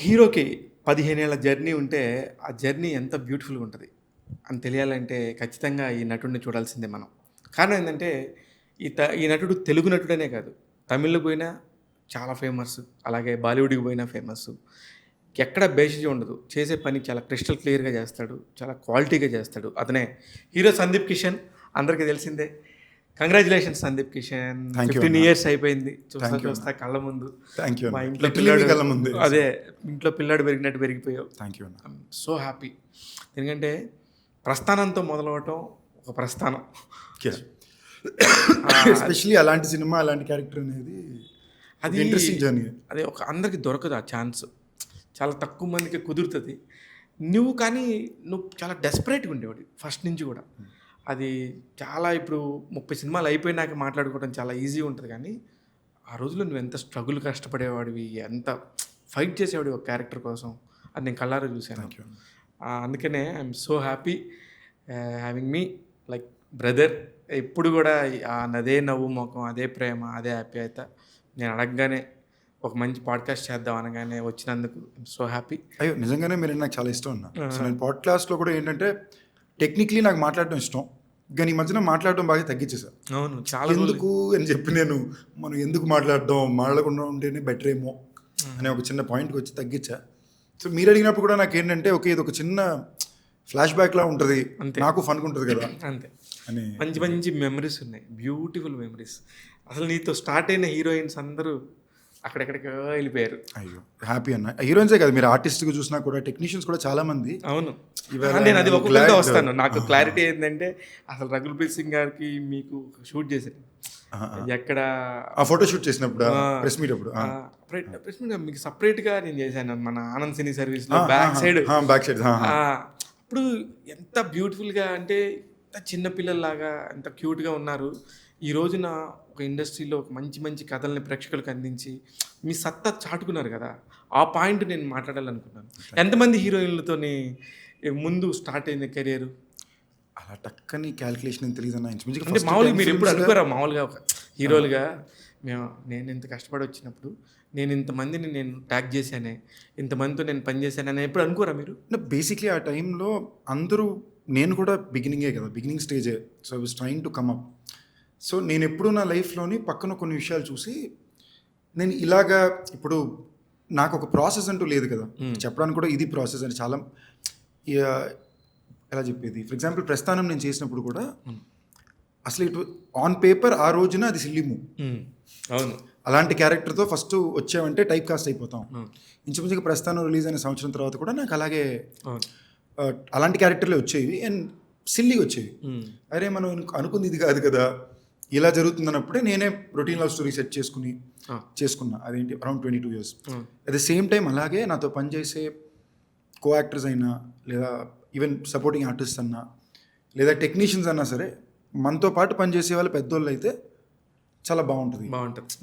హీరోకి 15 ఏళ్ల జర్నీ ఉంటే, ఆ జర్నీ ఎంత బ్యూటిఫుల్‌గా ఉంటది అని తెలియాలంటే ఖచ్చితంగా ఈ నటుడిని చూడాల్సిందే మనం. కారణం ఏందంటే, ఈ నటుడు తెలుగు నటుడనే కాదు, తమిళ్‌కి పోయినా చాలా ఫేమస్. అలాగే బాలీవుడ్‌కి పోయినా ఫేమస్. ఎక్కడ బేషిజం ఉండదు. చేసే పని చాలా క్రిస్టల్ క్లియర్‌గా చేస్తాడు. చాలా క్వాలిటీగా చేస్తాడు. అతనే హీరో సందీప్ కిషన్, అందరికీ తెలిసిందే. Congratulations Sandeep Kishan. Thank you 15 అన్న. ఇయర్స్ అయిపోయింది. చూస్తా థ్యాంక్ యూ చూస్తా అన్న. కళ్ళ ముందు. థ్యాంక్ యూ మా అన్న. ఇంట్లో లిటరల్లీ మీ పిల్లాడు కళ్ళ ముందే. అదే ఇంట్లో పిల్లాడు పెరిగినట్టు పెరిగిపోయావు. థ్యాంక్ యూ అన్న. I'm so happy. ఎందుకంటే ప్రస్థానంతో మొదలవటం ఒక ప్రస్థానం. ఎస్పెషలీ అలాంటి సినిమా, అలాంటి క్యారెక్టర్ అనేది అది ఇంట్రెస్టింగ్ జర్నీ. అదే ఒక అందరికి దొరకదు ఆ ఛాన్స్. చాలా తక్కువ మందికి కుదురుతుంది. నువ్వు చాలా డెస్పరేట్‌గా ఉండేవాడివి ఫస్ట్ నుంచి కూడా. అది చాలా ఇప్పుడు 30 సినిమాలు అయిపోయినాక మాట్లాడుకోవడం చాలా ఈజీ ఉంటుంది కానీ, ఆ రోజుల్లో నువ్వు ఎంత స్ట్రగుల్ కష్టపడేవాడివి, ఎంత ఫైట్ చేసేవాడివి ఒక క్యారెక్టర్ కోసం, అది నేను కళ్ళారా చూశాను. థ్యాంక్ యూ అన్న. అందుకనే I'm so happy having me like brother. ఎప్పుడు కూడా అదే నవ్వు ముఖం, అదే ప్రేమ, అదే ఆప్యాయత. నేను అడగగానే ఒక మంచి పాడ్కాస్ట్ చేద్దాం అనగానే వచ్చినందుకు ఐఎమ్ సో హ్యాపీ. అయ్యో నిజంగానే మీరు నాకు చాలా ఇష్టం అన్న. సో నేను పాడ్కాస్ట్లో కూడా ఏంటంటే టెక్నికలీ నాకు మాట్లాడటం ఇష్టం, కానీ ఈ మధ్యన మాట్లాడడం బాగా తగ్గించేసా. అవును, చాలా ఎందుకు అని చెప్పి మనం ఎందుకు మాట్లాడకుండా ఉంటేనే బెటర్ ఏమో అనే ఒక చిన్న పాయింట్కి వచ్చి తగ్గించా. సో మీరు అడిగినప్పుడు కూడా నాకు ఏంటంటే ఓకే ఇది ఒక చిన్న ఫ్లాష్ బ్యాక్లా ఉంటుంది, నాకు ఫన్గా ఉంటుంది కదా అంతే. అని. మంచి మంచి మెమరీస్ ఉన్నాయి, బ్యూటిఫుల్ మెమరీస్. అసలు నీతో స్టార్ట్ అయిన హీరోయిన్స్ అందరూ అక్కడెక్కడికో వెళ్ళిపోయారు. అయ్యో హ్యాపీ అన్న. హీరోయిన్సే కదా, మీరు ఆర్టిస్ట్గా చూసినా కూడా టెక్నీషియన్స్ కూడా చాలా మంది. అవును, ఇవాళ నేను అది ఒక్కొక్కటిగా glad- వస్తాను. నాకు క్లారిటీ ఏంటంటే అసలు రఘుల్ప్రీత్ సింగ్ గారికి మీకు షూట్ చేశారు ఎక్కడ, ఆ ఫోటో షూట్ చేసినప్పుడు ప్రెస్ మీట్ అప్పుడు ప్రెస్ మీట్ మీకు సపరేట్గా నేను చేశాను మన ఆనంద్ సినీ సర్వీస్లో బ్యాక్ సైడ్. బ్యాక్ సైడ్ అప్పుడు ఎంత బ్యూటిఫుల్గా అంటే ఎంత చిన్నపిల్లల్లాగా ఎంత క్యూట్గా ఉన్నారు. ఈ రోజున ఒక ఇండస్ట్రీలో ఒక మంచి మంచి కథల్ని ప్రేక్షకులకు అందించి మీ సత్తా చాటుకున్నారు కదా, ఆ పాయింట్ నేను మాట్లాడాలనుకున్నాను. ఎంతమంది హీరోయిన్లతోని ముందు స్టార్ట్ అయింది కెరియర్? అలా టక్కని క్యాలిక్యులేషన్ తెలియదు అన్న. అంటే మామూలుగా మీరు ఎప్పుడు అనుకోరా, మామూలుగా ఒక హీరోలుగా నేను ఇంత కష్టపడి వచ్చినప్పుడు నేను ఇంతమందిని నేను ట్యాగ్ చేశానే, ఇంతమందితో నేను పని చేశానని ఎప్పుడు అనుకోరా మీరు? బేసిక్లీ ఆ టైంలో అందరూ, నేను కూడా బిగినింగే కదా, బిగినింగ్ స్టేజే. So I was trying to come up. So నేను ఎప్పుడు నా లైఫ్లోని పక్కన కొన్ని విషయాలు చూసి నేను ఇలాగా, ఇప్పుడు నాకు ఒక ప్రాసెస్ అంటూ లేదు కదా చెప్పడానికి కూడా, ఇది ప్రాసెస్ అని చాలా ఎలా చెప్పేది. ఫర్ ఎగ్జాంపుల్ ప్రస్థానం నేను చేసినప్పుడు కూడా అసలు ఇటు ఆన్ పేపర్ ఆ రోజున అది సిల్లీ మూవ్. అవును, అలాంటి క్యారెక్టర్తో ఫస్ట్ వచ్చామంటే టైప్ కాస్ట్ అయిపోతాం. ఇంచుమించుగా ప్రస్థానం రిలీజ్ అయిన సంవత్సరం తర్వాత కూడా నాకు అలాగే అలాంటి క్యారెక్టర్లే వచ్చేవి అండ్ సిల్లీగా వచ్చేవి. అరే మనం అనుకుంది ఇది కాదు కదా, ఇలా జరుగుతుంది అన్నప్పుడే నేనే రొటీన్ లవ్ స్టోరీ సెట్ చేసుకున్నా. అదేంటి around 22 years. At the same time అలాగే నాతో పనిచేసే కో యాక్టర్స్ అయినా, లేదా ఈవెన్ సపోర్టింగ్ ఆర్టిస్ట్ అన్నా, లేదా టెక్నీషియన్స్ అన్నా సరే, మనతో పాటు పనిచేసే వాళ్ళు పెద్దోళ్ళు అయితే చాలా బాగుంటుంది.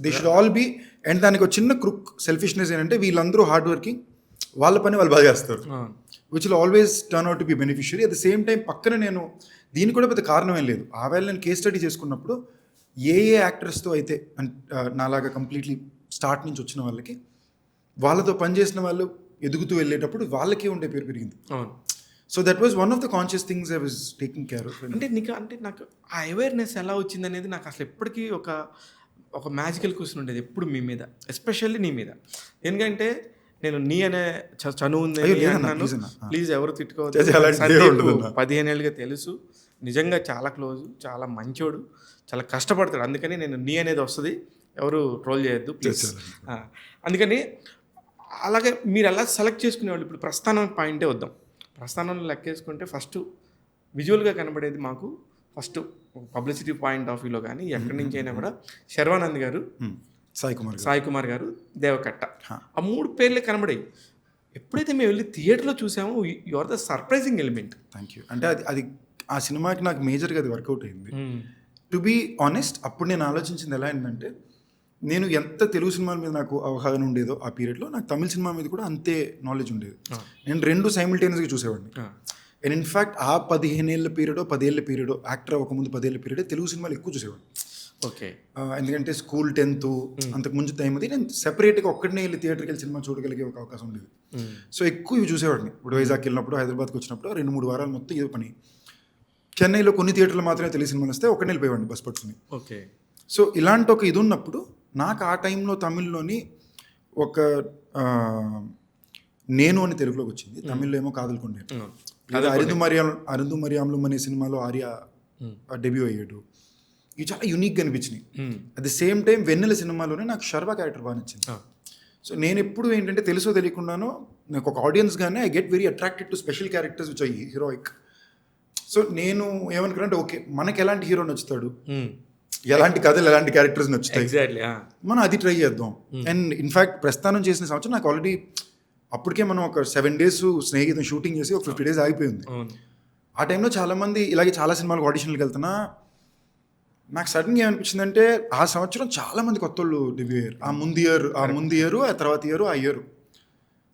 They should all be. And దానికి ఒక చిన్న క్రుక్ సెల్ఫిష్నెస్ ఏంటంటే వీళ్ళందరూ హార్డ్ వర్కింగ్, వాళ్ళ పని వాళ్ళు బాగా చేస్తారు, which will always turn out to be beneficiary. At the same time పక్కన నేను దీనికి కూడా పెద్ద కారణం ఏం లేదు. ఆ వేళ నేను కేస్ స్టడీ చేసుకున్నప్పుడు ఏ యాక్టర్స్తో అయితే నాలాగా కంప్లీట్లీ స్టార్ట్ నుంచి వచ్చిన వాళ్ళకి, వాళ్ళతో పనిచేసిన వాళ్ళు ఎదుగుతూ వెళ్ళేటప్పుడు వాళ్ళకే ఉండే పేరు పెరిగింది. So that was one of the conscious things I was taking care of. అంటే నాకు ఆ అవేర్నెస్ ఎలా వచ్చింది అనేది నాకు అసలు ఎప్పటికీ ఒక మ్యాజికల్ క్వశ్చన్ ఉండేది ఎప్పుడు మీ మీద, ఎస్పెషల్లీ నీ మీద. ఎందుకంటే నేను నీ అనే చనువు ఉంది అన్నాను, ప్లీజ్ ఎవరు తిట్టుకోవద్దు. 15 ఏళ్ళుగా తెలుసు, నిజంగా చాలా క్లోజ్, చాలా మంచోడు, చాలా కష్టపడతాడు. అందుకని నేను నీ అనేది వస్తుంది, ఎవరు ట్రోల్ చేయొద్దు ప్లీజ్. అందుకని అలాగే మీరు ఎలా సెలెక్ట్ చేసుకునేవాళ్ళు? ఇప్పుడు ప్రస్థానం పాయింటే వద్దాం. ప్రస్థానంలో లెక్కేసుకుంటే ఫస్ట్ విజువల్గా కనబడేది మాకు, ఫస్ట్ పబ్లిసిటీ పాయింట్ ఆఫ్ వ్యూలో కానీ ఎక్కడి నుంచి అయినా కూడా శర్వానంద్ గారు, సాయి కుమార్ గారు, దేవకట్ట, ఆ 3 పేర్లే కనబడాయి. ఎప్పుడైతే మేము వెళ్ళి థియేటర్లో చూసామో you are the surprising element. Thank you. అంటే అది ఆ సినిమాకి నాకు మేజర్గా అది వర్కౌట్ అయింది. టు బీ ఆనెస్ట్, అప్పుడు నేను ఆలోచించింది ఎలా ఏంటంటే, నేను ఎంత తెలుగు సినిమాల మీద నాకు అవగాహన ఉండేదో ఆ పీరియడ్లో, నాకు తమిళ సినిమా మీద కూడా అంతే నాలెడ్జ్ ఉండేది. నేను 2 సైమిల్టేనియస్గా చూసేవాడిని. అండ్ ఇన్ఫ్యాక్ట్ ఆ 15 ఏళ్ళ పీరియడో 10 ఏళ్ళ పీరియడో, యాక్టర్ అవ్వకముందు 10 ఏళ్ళ పీరియడే తెలుగు సినిమాలు ఎక్కువ చూసేవాడిని. ఓకే. ఎందుకంటే స్కూల్ 10th అంతకు ముందు టైం అది నేను సెపరేట్గా ఒక్కడనే వెళ్ళి థియేటర్కి వెళ్ళి సినిమా చూడగలిగే ఒక అవకాశం ఉండేది. సో ఎక్కువ ఇవి చూసేవాడిని. ఇప్పుడు వైజాగ్కి వెళ్ళినప్పుడు, హైదరాబాద్కి వచ్చినప్పుడు 2-3 వారాలు మొత్తం ఇదే పని. చెన్నైలో కొన్ని థియేటర్లు మాత్రమే తెలియ సినిమాలు వస్తే ఒక్కడే వెళ్ళిపోయేవాడిని బస్ పట్టుకుని. ఓకే. సో ఇలాంటి ఒక ఇది ఉన్నప్పుడు నాకు ఆ టైంలో తమిళ్లోని ఒక నేను అని తెలుగులోకి వచ్చింది, తమిళ్లో ఏమో కాదలుకుండే. అరుంధు మరియామ్లు అనే సినిమాలో ఆర్య డెబ్యూ అయ్యాడు. ఇవి చాలా యూనిక్గా అనిపించినాయి. అట్ ది సేమ్ టైం వెన్నెల సినిమాలోనే నాకు శర్వ క్యారెక్టర్ బాగా నచ్చింది. సో నేను ఎప్పుడు ఏంటంటే తెలుసో తెలియకుండానో నాకు ఒక ఆడియన్స్గానే I get very attracted to special characters which I heroic. So నేను ఏమనుకున్నానంటే ఓకే మనకి ఎలాంటి హీరో నచ్చుతాడు, ఎలాంటి కథలు ఎలాంటి క్యారెక్టర్స్ నచ్చుతాయి, మనం అది ట్రై చేద్దాం. అండ్ ఇన్ఫ్యాక్ట్ ప్రస్థానం చేసిన సంవత్సరం నాకు ఆల్రెడీ అప్పటికే మనం ఒక 7 days స్నేహితుని షూటింగ్ చేసి ఒక 50 days ఆగిపోయింది. ఆ టైంలో చాలామంది ఇలాగే చాలా సినిమాలకు ఆడిషన్లకు వెళ్తున్నా నాకు సడన్గా ఏమనిపించిందంటే ఆ సంవత్సరం చాలామంది కొత్త వాళ్ళు డెబ్యూ అయ్యారు. ఆ ముందు ఇయర్ ఆ తర్వాత ఇయర్ ఆ ఇయర్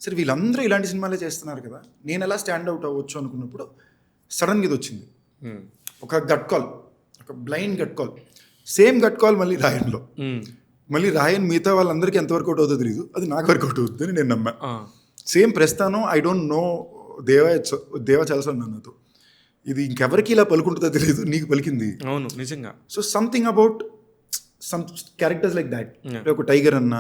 సరే వీళ్ళందరూ ఇలాంటి సినిమాలే చేస్తున్నారు కదా, నేను ఎలా స్టాండ్ అవుట్ అవ్వచ్చు అనుకున్నప్పుడు సడన్గా ఇది వచ్చింది. ఒక గట్ కాల్, ఒక blind gut call, same gut call మళ్ళీ రాయన్లో. మళ్ళీ రాయన్ మిగతా వాళ్ళందరికీ ఎంతవరకు అవుట్ అవుతుందో తెలియదు, అది నాకు వర్కౌట్ అవుతుంది అని నేను నమ్మా. సేమ్ ప్రస్థానం ఐ డోంట్ నో దేవా చాలాసార్లు నాతో ఇది ఇంకెవరికి ఇలా పలుకుంటుందో తెలియదు, నీకు పలికింది. అవును నిజంగా. So something about some characters like that, ఒక టైగర్ అన్న.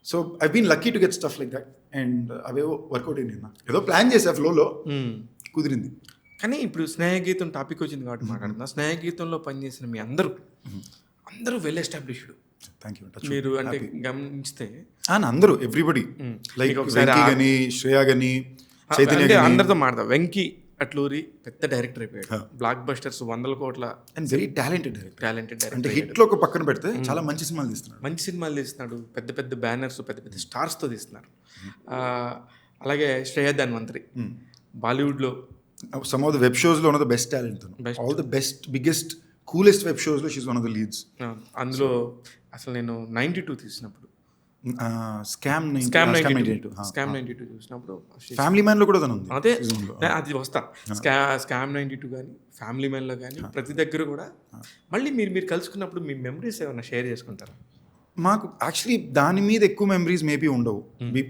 So I been lucky to get stuff like that and అవేవో వర్కౌట్ అయింది. ఏదో ప్లాన్ చేసా ఫ్లోలో కుదిరింది. కానీ ఇప్పుడు స్నేహగీతం టాపిక్ వచ్చింది కాబట్టి మాట్లాడుతున్నా. స్నేహగీతంలో పనిచేసిన మీ అందరూ వెల్ ఎస్టాబ్లిష్డ్. Thank you. మీరు అంటే గమనిస్తే అందరూ ఎవ్రీబడి లైక్ వెంకీ గాని, శ్రేయా గాని, చైతన్య గాని, అందరితో మాట్లాడతా. వెంకీ అట్లూరి పెద్ద డైరెక్టర్ అయిపోయాడు, బ్లాక్ బస్టర్స్ 100 కోట్ల అండ్ వెరీ టాలెంటెడ్ డైరెక్టర్. అంటే హిట్లో ఒక పక్కన పెడితే చాలా మంచి సినిమాలు తీస్తున్నాడు. పెద్ద బ్యానర్స్ పెద్ద స్టార్స్తో తీస్తున్నారు. అలాగే శ్రేయా ధన్వంతరి బాలీవుడ్లో సమ్ ఆఫ్ ద వెబ్ షోస్లో one of the best talent, all the best biggest coolest web షోస్లో she's one of the leads. అందులో అసలు నేను 92 తీసినప్పుడు స్కామ్ 92 చూసినప్పుడు ఫ్యామిలీ మ్యాన్లో కూడా అదే అది వస్తా. స్కామ్ 92 కానీ ఫ్యామిలీ మ్యాన్లో కానీ ప్రతి దగ్గర కూడా మళ్ళీ మీరు కలుసుకున్నప్పుడు మీ మెమరీస్ ఏమైనా షేర్ చేసుకుంటారా? మాకు యాక్చువల్లీ దాని మీద ఎక్కువ మెమరీస్ మేబీ ఉండవు.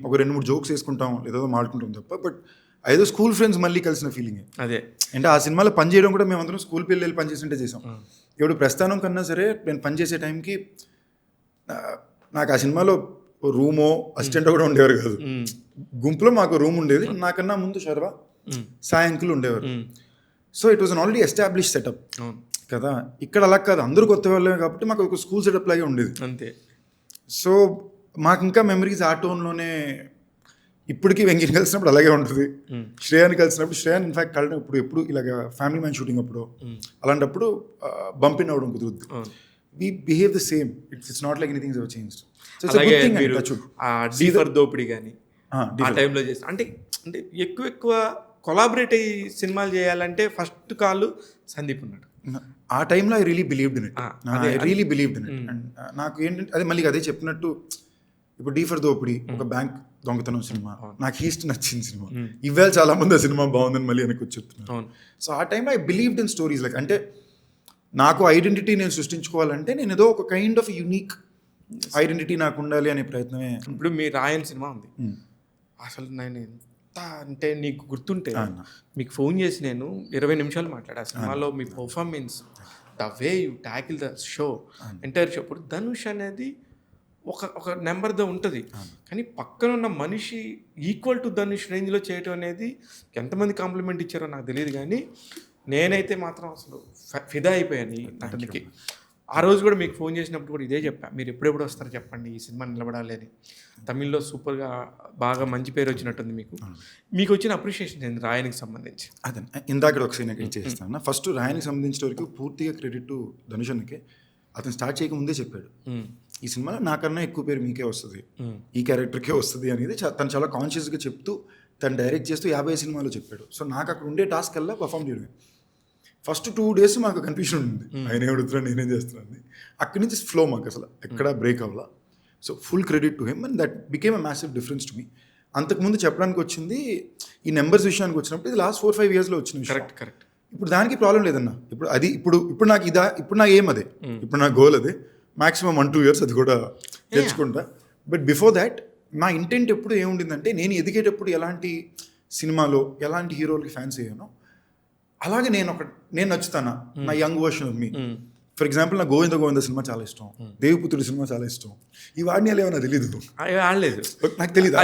ఒక 2-3 జోక్స్ వేసుకుంటాం లేదా మాట్లాడుకుంటాం తప్ప, బట్ ఏదో స్కూల్ ఫ్రెండ్స్ మళ్ళీ కలిసిన ఫీలింగ్. అదే అంటే ఆ సినిమాలో పని చేయడం కూడా మేమందరం స్కూల్ పిల్లలు పని చేస్తుంటే చేసాం. ఇప్పుడు ప్రస్థానం కన్నా సరే నేను పనిచేసే టైంకి నాకు ఆ సినిమాలో రూమో అసిస్టెంట్ కూడా ఉండేవారు కాదు. గుంపులో మాకు రూమ్ ఉండేది. నాకన్నా ముందు శర్వ, సాయి అంకుల్ ఉండేవారు. So it was an already establish setup కదా. ఇక్కడ అలా కాదు, అందరూ కొత్త వాళ్ళే కాబట్టి మాకు ఒక స్కూల్ సెటప్ లాగే ఉండేది అంతే. సో మాకు ఇంకా మెమరీస్ ఆ టోన్లోనే. ఇప్పటికీ వెంకీని కలిసినప్పుడు అలాగే ఉంటుంది. శ్రేయాని కలిసినప్పుడు, శ్రేయాని ఇన్ఫాక్ట్ కలిగినప్పుడు ఎప్పుడు ఇలాగ ఫ్యామిలీ మ్యాన్ షూటింగ్ అప్పుడు అలాంటప్పుడు బంపిన్ అవ్వడం కుదురుద్ది. We behave the same, it's not like anything ever changed. డీఫర్ దోపిడి కానీ ఆ టైంలో చేసి అంటే ఎక్కువ కొలాబరేట్ అయ్యి సినిమాలు చేయాలంటే ఫస్ట్ కాల్ సందీప్ ఉన్నాడు. ఆ టైంలో I really believed in it. And నాకు ఏంటంటే అదే మళ్ళీ అదే చెప్పినట్టు ఇప్పుడు డీఫర్ దోపిడి ఒక బ్యాంక్ దొంగతనం సినిమా, నాకు హీస్ట్ నచ్చిన సినిమా. ఇవాళ చాలా మంది ఆ సినిమా బాగుందని మళ్ళీ వెనక్కి వచ్చి చెప్తున్నాను. సో ఆ టైంలో I believed in stories like, అంటే నాకు ఐడెంటిటీ నేను సృష్టించుకోవాలంటే నేను ఏదో ఒక కైండ్ ఆఫ్ యూనిక్ ఐడెంటిటీ నాకు ఉండాలి అనే ప్రయత్నమే. ఇప్పుడు మీ రాయన్ సినిమా ఉంది, అసలు నేను ఎంత అంటే నీకు గుర్తుంటే మీకు ఫోన్ చేసి నేను 20 నిమిషాలు మాట్లాడా సినిమాలో. మీ performance, the way you tackle the show, entire show. ఇప్పుడు ధనుష్ అనేది ఒక నెంబర్తో ఉంటుంది, కానీ పక్కన ఉన్న మనిషి ఈక్వల్ టు ధనుష్ రేంజ్లో చేయటం అనేది ఎంతమంది కాంప్లిమెంట్ ఇచ్చారో నాకు తెలియదు, కానీ నేనైతే మాత్రం అసలు ఫిదా అయిపోయాను ఈ నటనకి. ఆ రోజు కూడా మీకు ఫోన్ చేసినప్పుడు కూడా ఇదే చెప్పా, మీరు ఎప్పుడెప్పుడు వస్తారో చెప్పండి, ఈ సినిమా నిలబడాలి అని. తమిళ్లో సూపర్గా బాగా మంచి పేరు వచ్చినట్టుంది మీకు వచ్చిన అప్రిషియేషన్ ఏంది రాయనికి సంబంధించి? అదే ఇందాక ఒక సీన్ చేస్తాను. ఫస్ట్ రాయనికి సంబంధించిన వరకు పూర్తిగా క్రెడిట్ ధనుష్ అన్నకే. అతను స్టార్ట్ చేయకముందే చెప్పాడు, ఈ సినిమాలో నాకన్నా ఎక్కువ పేరు మీకే వస్తుంది, ఈ క్యారెక్టర్కే వస్తుంది అనేది తను చాలా కాన్షియస్గా చెప్తూ తను డైరెక్ట్ చేస్తూ 50 సినిమాలో చెప్పాడు. సో నాకు అక్కడ ఉండే టాస్క్ అలా పర్ఫామ్ చేయడమే. ఫస్ట్ 2 days మాకు కన్ఫ్యూజన్ ఉంది, ఆయన ఏడుతున్నా నేనేం చేస్తున్నాను. అక్కడి నుంచి ఫ్లో మాకు అసలు ఎక్కడ బ్రేక్ అవ్వాల. So full credit to him and that became a massive difference to me. అంతకుముందు చెప్పడానికి వచ్చింది ఈ నెంబర్స్ విషయానికి వచ్చినప్పుడు ఇది లాస్ట్ 4-5 yearsలో వచ్చిన విషయం. కరెక్ట్. ఇప్పుడు దానికి ప్రాబ్లం లేదన్న. ఇప్పుడు నాకు ఇప్పుడు నా ఏం అదే, ఇప్పుడు నా గోల్ అదే. మాక్సిమం 1-2 years అది కూడా తెచ్చుకుంటా. బట్ బిఫోర్ దాట్ నా ఇంటెంట్ ఎప్పుడు ఏముండిందంటే, నేను ఎదిగేటప్పుడు ఎలాంటి సినిమాలో ఎలాంటి హీరోలకి ఫ్యాన్స్ అయ్యానో అలాగే నేను నచ్చుతానా, నా young version of me. For example నాకు గోవింద సినిమా చాలా ఇష్టం, దేవిపుత్రుడు సినిమా చాలా ఇష్టం. ఈ వాడిని ఏమైనా తెలీదు, ఆడలేదు, నాకు తెలియదు.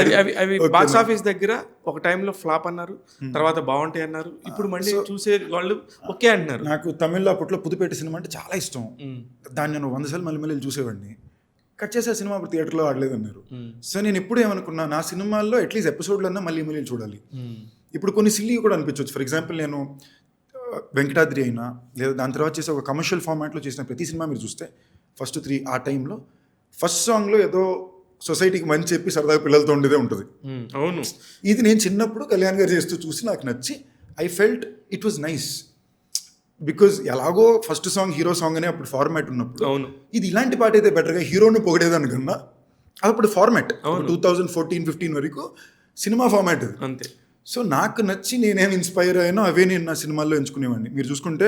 అవి బాక్స్ ఆఫీస్ దగ్గర ఒక టైంలో ఫ్లాప్ అన్నారు, తర్వాత బాగుంటాయి అన్నారు, ఇప్పుడు మళ్ళీ చూసే వాళ్ళు ఓకే అంటున్నారు. నాకు తమిళ్లో అప్పట్లో పుదుపేట సినిమా అంటే చాలా ఇష్టం. దాన్ని నేను 100 సార్లు మళ్ళీ చూసేవాడిని. కట్ చేసే సినిమా అప్పుడు థియేటర్లో ఆడలేదు అన్నారు. సో నేను ఎప్పుడు ఏమనుకున్నా, నా సినిమాల్లో అట్లీస్ట్ ఎపిసోడ్లన్నా మళ్ళీ చూడాలి. ఇప్పుడు కొన్ని సిల్లీ కూడా అనిపించవచ్చు. ఫర్ ఎగ్జాంపుల్ నేను వెంకటాద్రి అయినా, లేదా దాని తర్వాత చేసే ఒక కమర్షియల్ ఫార్మాట్లో చేసిన ప్రతి సినిమా మీరు చూస్తే ఫస్ట్ 3 ఆ టైంలో ఫస్ట్ సాంగ్లో ఏదో సొసైటీకి మంచి చెప్పి సరదాగా పిల్లలతో ఉండేదే ఉంటుంది. అవును, ఇది నేను చిన్నప్పుడు కళ్యాణ్ గారు చేస్తూ చూసి నాకు నచ్చి I felt it was nice. Because ఎలాగో ఫస్ట్ సాంగ్ హీరో సాంగ్ అనే అప్పుడు ఫార్మాట్ ఉన్నప్పుడు, అవును, ఇది ఇలాంటి పాట అయితే బెటర్గా హీరోని పొగిడేదానికన్నా అప్పుడు ఫార్మాట్ 2014-15 వరకు సినిమా ఫార్మాట్ ఇది అంతే. సో నాకు నచ్చి నేనేం ఇన్స్పైర్ అయ్యానో అవే నేను నా సినిమాల్లో ఎంచుకునేవాడిని. మీరు చూసుకుంటే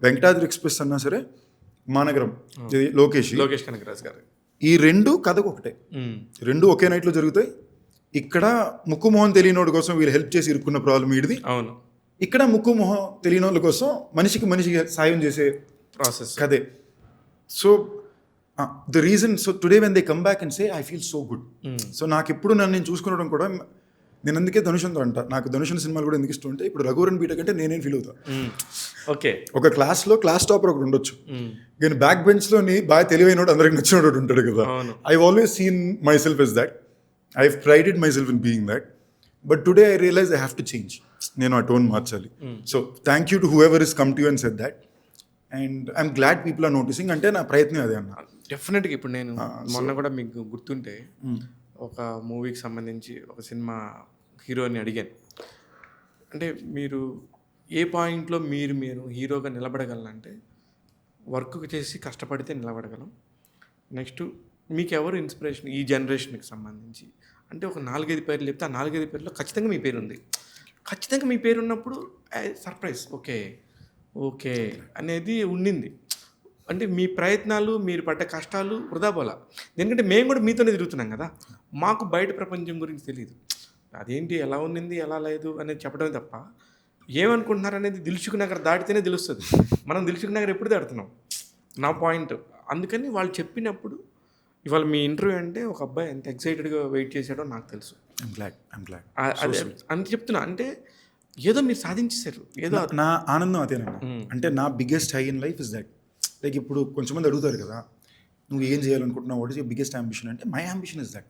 వెంకటాద్రి ఎక్స్ప్రెస్ అన్నా సరే, మానగరం లోకేష్ కనకరాజ్ గారు, ఈ 2 కథకు ఒకటే, 2 ఒకే నైట్లో జరుగుతాయి. ఇక్కడ ముక్కు మొహం తెలియనోడి కోసం వీళ్ళు హెల్ప్ చేసి ఇరుక్కున్న ప్రాబ్లం వీడిది. అవును, ఇక్కడ ముక్కు మొహం తెలియని వాళ్ళ కోసం మనిషికి సాయం చేసే ప్రాసెస్ కదే. So the reason, so today when they come back and say I feel so good. So నాకు ఎప్పుడు నేను చూసుకునడం కూడా, నేను అందుకే ధనుషంతో అంట, నాకు ధనుషన్ సినిమాలు కూడా ఎందుకు ఇష్టం అంటే, ఇప్పుడు రఘువరన్ బీటెక్ అంటే నేనేం ఫీల్ అవుతా. ఓకే, ఒక క్లాస్లో క్లాస్ టాపర్ ఒకటి ఉండొచ్చు, కానీ బ్యాక్ బెంచ్లోని బాగా తెలివైనోడు, అందరికి నచ్చినోడు ఉంటాడు కదా. I always seen myself as that, I prided myself in being that. But today I realise I have to change. నేను ఆ టోన్ మార్చాలి. So thank you to whoever is come to you and said that, and I'm glad people are noticing. అంటే నా ప్రయత్నం అదే అన్న. డెఫినెట్గా. ఇప్పుడు నేను మొన్న కూడా మీకు గుర్తుంటే ఒక మూవీకి సంబంధించి ఒక సినిమా హీరోని అడిగాను, అంటే మీరు ఏ పాయింట్లో మీరు హీరోగా నిలబడగలనంటే, వర్క్ చేసి కష్టపడితే నిలబడగలం. నెక్స్ట్ మీకు ఎవరు ఇన్స్పిరేషన్ ఈ జనరేషన్కి సంబంధించి అంటే, ఒక 4-5 పేర్లు చెప్తే ఆ 4-5 పేర్లో ఖచ్చితంగా మీ పేరు ఉంది. ఖచ్చితంగా మీ పేరు ఉన్నప్పుడు సర్ప్రైజ్ ఓకే అనేది ఉండింది. అంటే మీ ప్రయత్నాలు, మీరు పడ్డ కష్టాలు వృధా పోలా. ఎందుకంటే మేము కూడా మీతోనే తిరుగుతున్నాం కదా, మాకు బయట ప్రపంచం గురించి తెలియదు. అదేంటి, ఎలా ఉన్నింది, ఎలా లేదు అనేది చెప్పడమే తప్ప ఏమనుకుంటున్నారు అనేది దిల్సుఖ్ నగర్ దాటితేనే తెలుస్తుంది. మనం దిల్సుఖ్ నగర్ ఎప్పుడు దాడుతున్నాం, నా పాయింట్. అందుకని వాళ్ళు చెప్పినప్పుడు, ఇవాళ మీ ఇంటర్వ్యూ అంటే ఒక అబ్బాయి ఎంత ఎక్సైటెడ్గా వెయిట్ చేశాడో నాకు తెలుసు. అదే అని చెప్తున్నా. అంటే ఏదో మీరు సాధించేశారు, ఏదో నా ఆనందం అదేనండి. అంటే నా biggest high in life is that. Like ఇప్పుడు కొంచెం మంది అడుగుతారు కదా, నువ్వు ఏం చేయాలనుకుంటున్నావు, what is your biggest ambition అంటే, మై అంబిషన్ ఇస్ దట్.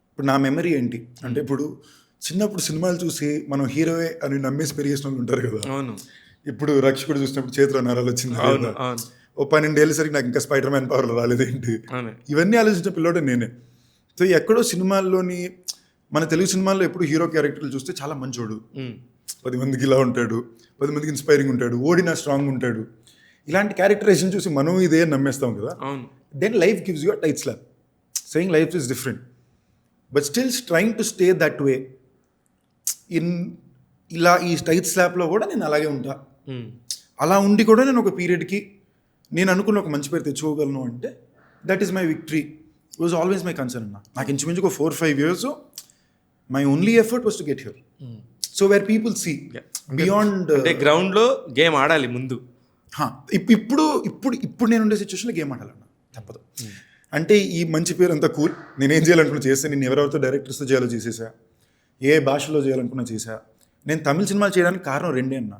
ఇప్పుడు నా మెమరీ ఏంటి అంటే, ఇప్పుడు చిన్నప్పుడు సినిమాలు చూసి మనం హీరోయే అని నమ్మేసి పెరిగేసిన వాళ్ళు ఉంటారు కదా. అవును, ఇప్పుడు రక్షకుడు చూసినప్పుడు చేతిలో నరాలు వచ్చింది, ఓ 12 ఏళ్ళసరికి నాకు ఇంకా స్పైడర్ మ్యాన్ పవర్లు రాలేదేంటి, ఇవన్నీ ఆలోచించిన పిల్లోడే నేనే. సో ఎక్కడో సినిమాల్లోని, మన తెలుగు సినిమాల్లో ఎప్పుడు హీరో క్యారెక్టర్లు చూస్తే చాలా మంచోడు, 10 మందికి ఇలా ఉంటాడు, 10 మందికి ఇన్స్పైరింగ్ ఉంటాడు, ఓడినా స్ట్రాంగ్ ఉంటాడు, ఇలాంటి క్యారెక్టరైజేషన్ చూసి మనం ఇదే నమ్మేస్తాం కదా. Then life gives you a tight slap saying life is different, but still trying to stay that way. ఇలా ఈ టైట్ స్లాప్లో కూడా నేను అలాగే ఉంటా. అలా ఉండి కూడా నేను ఒక పీరియడ్కి నేను అనుకున్న ఒక మంచి పేరు తెచ్చుకోగలను అంటే, that is my victory. It was always my concern అన్న. నాకు ఇంచుమించుకు 4-5 years my only effort was to get here. So where people see beyond గ్రౌండ్లో గేమ్ ఆడాలి ముందు. ఇప్పుడు నేను ఉండే సిచ్యువేషన్లో గేమ్ ఆడాలన్న, తప్పదు. అంటే ఈ మంచి పేరు అంతా కూల్, నేనేం చేయాలనుకున్నా చేస్తే, నేను ఎవరెవరితో డైరెక్టర్స్తో చేయాలో చేసేసా, ఏ భాషలో చేయాలనుకున్నా చేసా. నేను తమిళ సినిమాలు చేయడానికి కారణం 2 అన్న.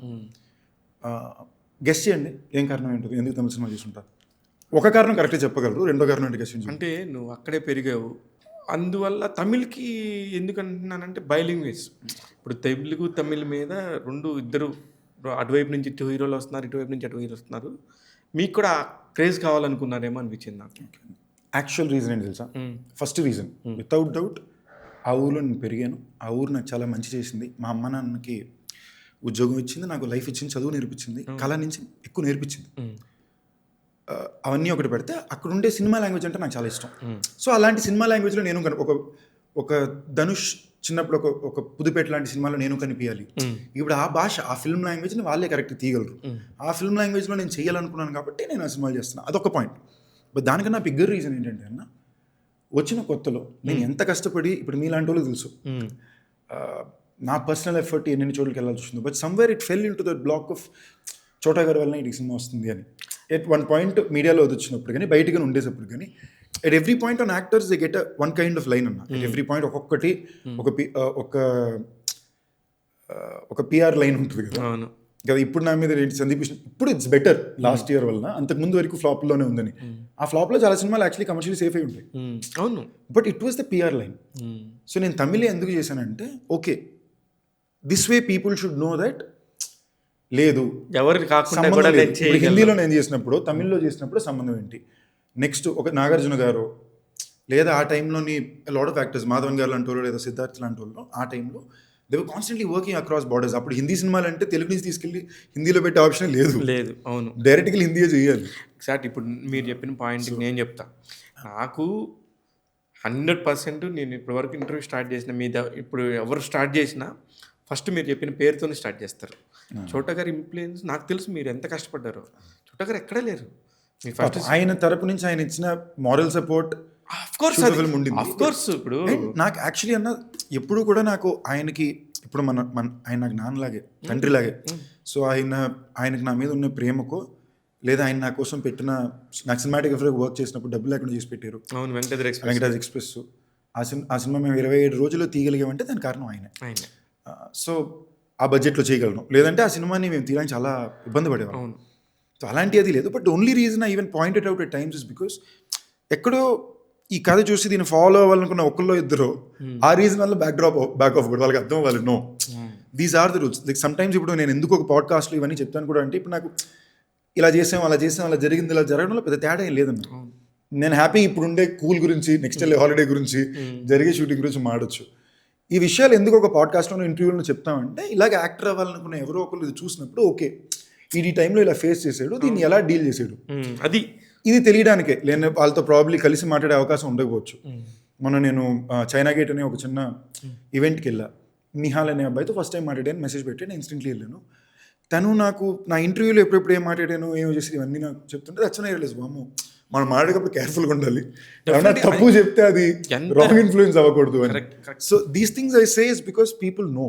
గెస్ట్ చేయండి ఏం కారణం ఏంటది, ఎందుకు తమిళ సినిమా చేసుకుంటా? ఒక కారణం కరెక్ట్గా చెప్పగలరు, రెండో కారణం ఏంటి గెస్ట్ చేయండి. అంటే నువ్వు అక్కడే పెరిగావు, అందువల్ల తమిళ్కి ఎందుకు అంటున్నానంటే బైలింగ్వేజ్. ఇప్పుడు తెలుగు తమిళ్ మీద ఇద్దరు అటువైపు నుంచి ఇటు హీరోలు వస్తున్నారు, ఇటువైపు నుంచి అటు హీరోలు వస్తున్నారు. మీకు కూడా క్రేజ్ కావాలనుకున్నారేమో అనిపించింది నాకు. యాక్చువల్ రీజన్ ఏంటి తెలుసా? ఫస్ట్ రీజన్ వితౌట్ డౌట్, ఆ ఊళ్ళో నేను పెరిగాను, ఆ ఊరు నాకు చాలా మంచి చేసింది. మా అమ్మ నాన్నకి ఉద్యోగం ఇచ్చింది, నాకు లైఫ్ ఇచ్చింది, చదువు నేర్పించింది, కళ నుంచి ఎక్కువ నేర్పించింది. అవన్నీ ఒకటి పెడితే అక్కడ ఉండే సినిమా లాంగ్వేజ్ అంటే నాకు చాలా ఇష్టం. సో అలాంటి సినిమా లాంగ్వేజ్లో నేను ఒక ధనుష్ చిన్నప్పుడు ఒక పుదుపేట లాంటి సినిమాలో నేను కనిపించాలి. ఇప్పుడు ఆ భాష, ఆ ఫిల్మ్ లాంగ్వేజ్ని వాళ్ళే కరెక్ట్ తీయగలరు. ఆ ఫిల్మ్ లాంగ్వేజ్లో నేను చేయాలనుకున్నాను కాబట్టి నేను ఆ సినిమాలు చేస్తున్నాను. అదొక పాయింట్. బట్ దానికన్నా బిగ్గర్ రీజన్ ఏంటంటే అన్న, వచ్చిన కొత్తలో నేను ఎంత కష్టపడి, ఇప్పుడు మీలాంటి వాళ్ళు తెలుసు నా పర్సనల్ ఎఫర్ట్ ఎన్ని చోట్లకి వెళ్ళాల్సి వస్తుంది. But somewhere it fell in to that black of చోటా గారి వల్ల ఈ సినిమా వస్తుంది అని. ఎట్ వన్ పాయింట్ మీడియాలో వచ్చినప్పుడు కానీ, బయటగా ఉండేటప్పుడు కానీ, at every point on actors they get one kind of line అన్న. ఎట్ ఎవ్రీ పాయింట్ ఒక్కొక్కటి ఒక పిఆర్ లైన్ ఉంటుంది కదా. ఇప్పుడు నా మీద సందీప్ కృష్ణ, ఇప్పుడు ఇట్స్ బెటర్ లాస్ట్ ఇయర్ వల్ల, అంతకుముందు వరకు ఫ్లాప్లోనే ఉందని. ఆ ఫ్లాప్లో చాలా సినిమాలు యాక్చువల్లీ కమర్షియల్ సేఫ్ అయి ఉంటాయి. అవును, but it was the PR line. So నేను తమిళే ఎందుకు చేశానంటే, okay this way people should know that లేదు ఎవరికి కాకుండా సంబంధం లేదు. ఇప్పుడు హిందీలో నేను చేసినప్పుడు, తమిళ్లో చేసినప్పుడు సంబంధం ఏంటి. నెక్స్ట్ ఒక నాగార్జున గారు, లేదా ఆ టైంలోని లాట్ ఆఫ్ యాక్టర్స్, మాధవన్ గారు లాంటి వాళ్ళు, లేదా సిద్ధార్థ్ లాంటి వాళ్ళు, ఆ టైంలో they were constantly working across borders. అప్పుడు హిందీ సినిమాలు అంటే తెలుగు నుంచి తీసుకెళ్ళి హిందీలో పెట్టే ఆప్షన్ లేదు. అవును, డైరెక్ట్గా హిందీయే చేయాలి. ఎగ్జాక్ట్. ఇప్పుడు మీరు చెప్పిన పాయింట్ నేను చెప్తా. నాకు 100% నేను ఇప్పటివరకు ఇంటర్వ్యూ స్టార్ట్ చేసిన మీద, ఇప్పుడు ఎవరు స్టార్ట్ చేసినా ఫస్ట్ మీరు చెప్పిన పేరుతోనే స్టార్ట్ చేస్తారు. చోటా గారి ఇన్ఫ్లుయెన్స్ నాకు తెలుసు, మీరు ఎంత కష్టపడ్డారో. చోటా గారు ఎక్కడే లేరు. ఆయన తరపు నుంచి ఆయన ఇచ్చిన మారల్ సపోర్ట్ ఇప్పుడు నాకు యాక్చువల్లీ అన్న, ఎప్పుడు కూడా నాకు ఆయనకి, ఇప్పుడు ఆయన నాకు నాన్నలాగే, తండ్రిలాగే. సో ఆయనకి నా మీద ఉన్న ప్రేమకో, లేదా ఆయన నా కోసం పెట్టిన, నాకు సినిమాటిక్ వర్క్ చేసినప్పుడు డబ్బులు లేకుండా చేసి పెట్టారు. వెంకటాద్రి ఎక్స్ప్రెస్ ఆ సినిమా మేము 27 రోజుల్లో తీయగలిగామంటే దానికి కారణం ఆయనే. సో ఆ బడ్జెట్లో చేయగలను, లేదంటే ఆ సినిమాని మేము తీయడానికి చాలా ఇబ్బంది పడేవాళ్ళం. సో అలాంటి అది లేదు. But only reason I even pointed out at times is because ఎక్కడో ఈ కథ చూసి దీన్ని ఫాలో అవ్వాలనుకున్న ఒకళ్ళు ఇద్దరు ఆ రీజన్ వల్ల బ్యాక్ ఆఫ్ కూడా వాళ్ళకి అర్థం అవ్వాలి. No, these are the rules. Like sometimes ఇప్పుడు నేను ఎందుకు ఒక పాడ్కాస్ట్లో ఇవన్నీ చెప్తాను కూడా అంటే, ఇప్పుడు నాకు ఇలా చేసాం అలా జరిగింది, ఇలా జరగడంలో పెద్ద తేడా ఏం లేదన్న. నేను హ్యాపీ ఇప్పుడు ఉండే కూల్ గురించి, నెక్స్ట్ హాలిడే గురించి, జరిగే షూటింగ్ గురించి మాడొచ్చు. ఈ విషయాలు ఎందుకు ఒక పాడ్కాస్ట్లో ఇంటర్వ్యూలో చెప్తామంటే, ఇలాగ యాక్టర్ అవ్వాలనుకున్న ఎవరో ఒకళ్ళు ఇది చూసినప్పుడు, ఓకే ఈ టైంలో ఇలా ఫేస్ చేసాడు, దీన్ని ఎలా డీల్ చేసాడు, ఇది తెలియడానికే. నేను వాళ్ళతో ప్రాబ్లీ కలిసి మాట్లాడే అవకాశం ఉండకపోవచ్చు. మొన్న నేను చైనా గేట్ అనే ఒక చిన్న ఈవెంట్కి వెళ్ళా. నిహాల్ అనే అబ్బాయితో ఫస్ట్ టైం మాట్లాడాను, మెసేజ్ పెట్టి నేను ఇన్స్టెంట్లీ వెళ్ళాను. తను నాకు నా ఇంటర్వ్యూలో ఎప్పుడెప్పుడు ఏం మాట్లాడాను, ఏమో చేసి ఇవన్నీ నాకు చెప్తుంటే రచన లేదు. బామ్మ, మనం మాట్లాడేటప్పుడు కేర్ఫుల్గా ఉండాలి, ఏమన్నా తప్పు చెప్తే అది రాంగ్ ఇన్ఫ్లుయెన్స్ అవ్వకూడదు అని. So these things I say is because people know.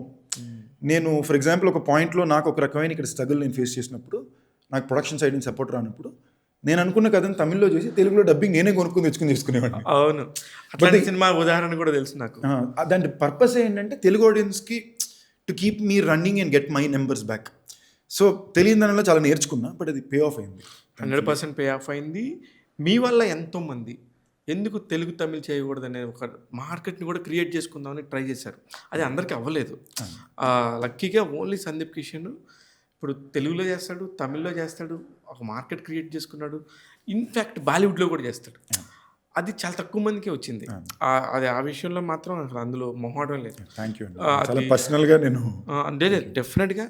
నేను ఫర్ ఎగ్జాంపుల్ ఒక పాయింట్లో నాకు ఒక రకమైన ఇక్కడ స్ట్రగుల్ నేను ఫేస్ చేసినప్పుడు, నాకు ప్రొడక్షన్ సైడ్ నుంచి సపోర్ట్ రానప్పుడు, నేను అనుకున్న కథను తమిళ్లో చేసి తెలుగులో డబ్బింగ్ నేనే కొనుక్కొని చేసుకునేవాడిని. అవును, అట్లాంటి సినిమా ఉదాహరణ కూడా తెలుసు నాకు. దాని పర్పస్ ఏంటంటే తెలుగు ఆడియన్స్కి to keep me running and get my numbers back. So తెలియని దానిలో చాలా నేర్చుకున్నా, బట్ అది పే ఆఫ్ అయింది. 100% పే ఆఫ్ అయింది. మీ వల్ల ఎంతోమంది ఎందుకు తెలుగు తమిళ్ చేయకూడదనే ఒక మార్కెట్ని కూడా క్రియేట్ చేసుకుందామని ట్రై చేశారు. అది అందరికీ అవ్వలేదు. లక్కీగా ఓన్లీ సందీప్ కిషన్ ఇప్పుడు తెలుగులో చేస్తాడు, తమిళ్లో చేస్తాడు, ఒక మార్కెట్ క్రియేట్ చేసుకున్నాడు. ఇన్ఫ్యాక్ట్ బాలీవుడ్లో కూడా చేస్తాడు. అది చాలా తక్కువ మందికే వచ్చింది. అది ఆ విషయంలో మాత్రం అసలు అందులో మొహమాటం లేదు. Thank you. పర్సనల్గా నేను అంటే డెఫినెట్గా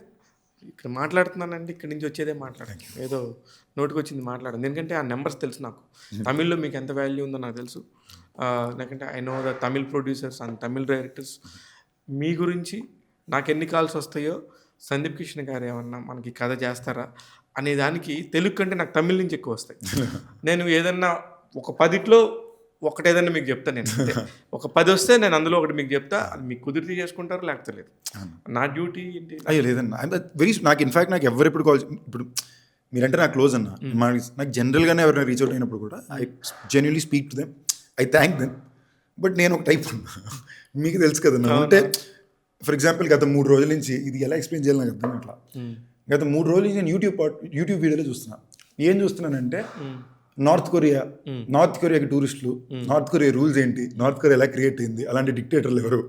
ఇక్కడ మాట్లాడుతున్నానండి, ఇక్కడి నుంచి వచ్చేదే మాట్లాడాను, ఏదో నోటికి వచ్చింది మాట్లాడాను. ఎందుకంటే ఆ నెంబర్స్ తెలుసు నాకు. తమిళ్లో మీకు ఎంత వాల్యూ ఉందో నాకు తెలుసు. ఎందుకంటే I know the Tamil producers and Tamil directors. మీ గురించి నాకు ఎన్ని కాల్స్ వస్తాయో, సందీప్ కిషన్ గారు ఏమన్నా మనకి కథ చేస్తారా అనే దానికి తెలుగు కంటే నాకు తమిళ్ నుంచి ఎక్కువ వస్తాయి. నేను ఏదన్నా ఒక 10లో ఒకటి ఏదన్నా మీకు చెప్తాను. నేను ఒక 10 వస్తే నేను అందులో ఒకటి మీకు చెప్తా. అది మీకు కుదిరితే చేసుకుంటారు, లేకపోతే లేదు. నా డ్యూటీ ఏంటి? అయ్యో లేదన్నా, నాకు ఇన్ఫాక్ట్ నాకు ఎవరు ఎప్పుడు కాల్, ఇప్పుడు మీరంటే నాకు క్లోజ్ అన్న, నాకు జనరల్గానే ఎవరైనా రీచ్ అవుట్ అయినప్పుడు కూడా I genuinely speak to them, I thank them. But నేను ఒక టైప్ ఉన్నా, మీకు తెలుసు కదన్నా. అంటే ఫర్ ఎగ్జాంపుల్ గత 3 రోజుల నుంచి ఇది ఎలా ఎక్స్ప్లెయిన్ చేయాలి నాకు అర్థం అట్లా. గత 3 రోజుల నుంచి నేను యూట్యూబ్ వీడియోలో చూస్తున్నా. ఏం చూస్తున్నానంటే, నార్త్ కొరియాకి టూరిస్టులు, నార్త్ కొరియా రూల్స్ ఏంటి, నార్త్ కొరియా ఎలా క్రియేట్ అయింది, అలాంటి డిక్టేటర్లు ఎవరు,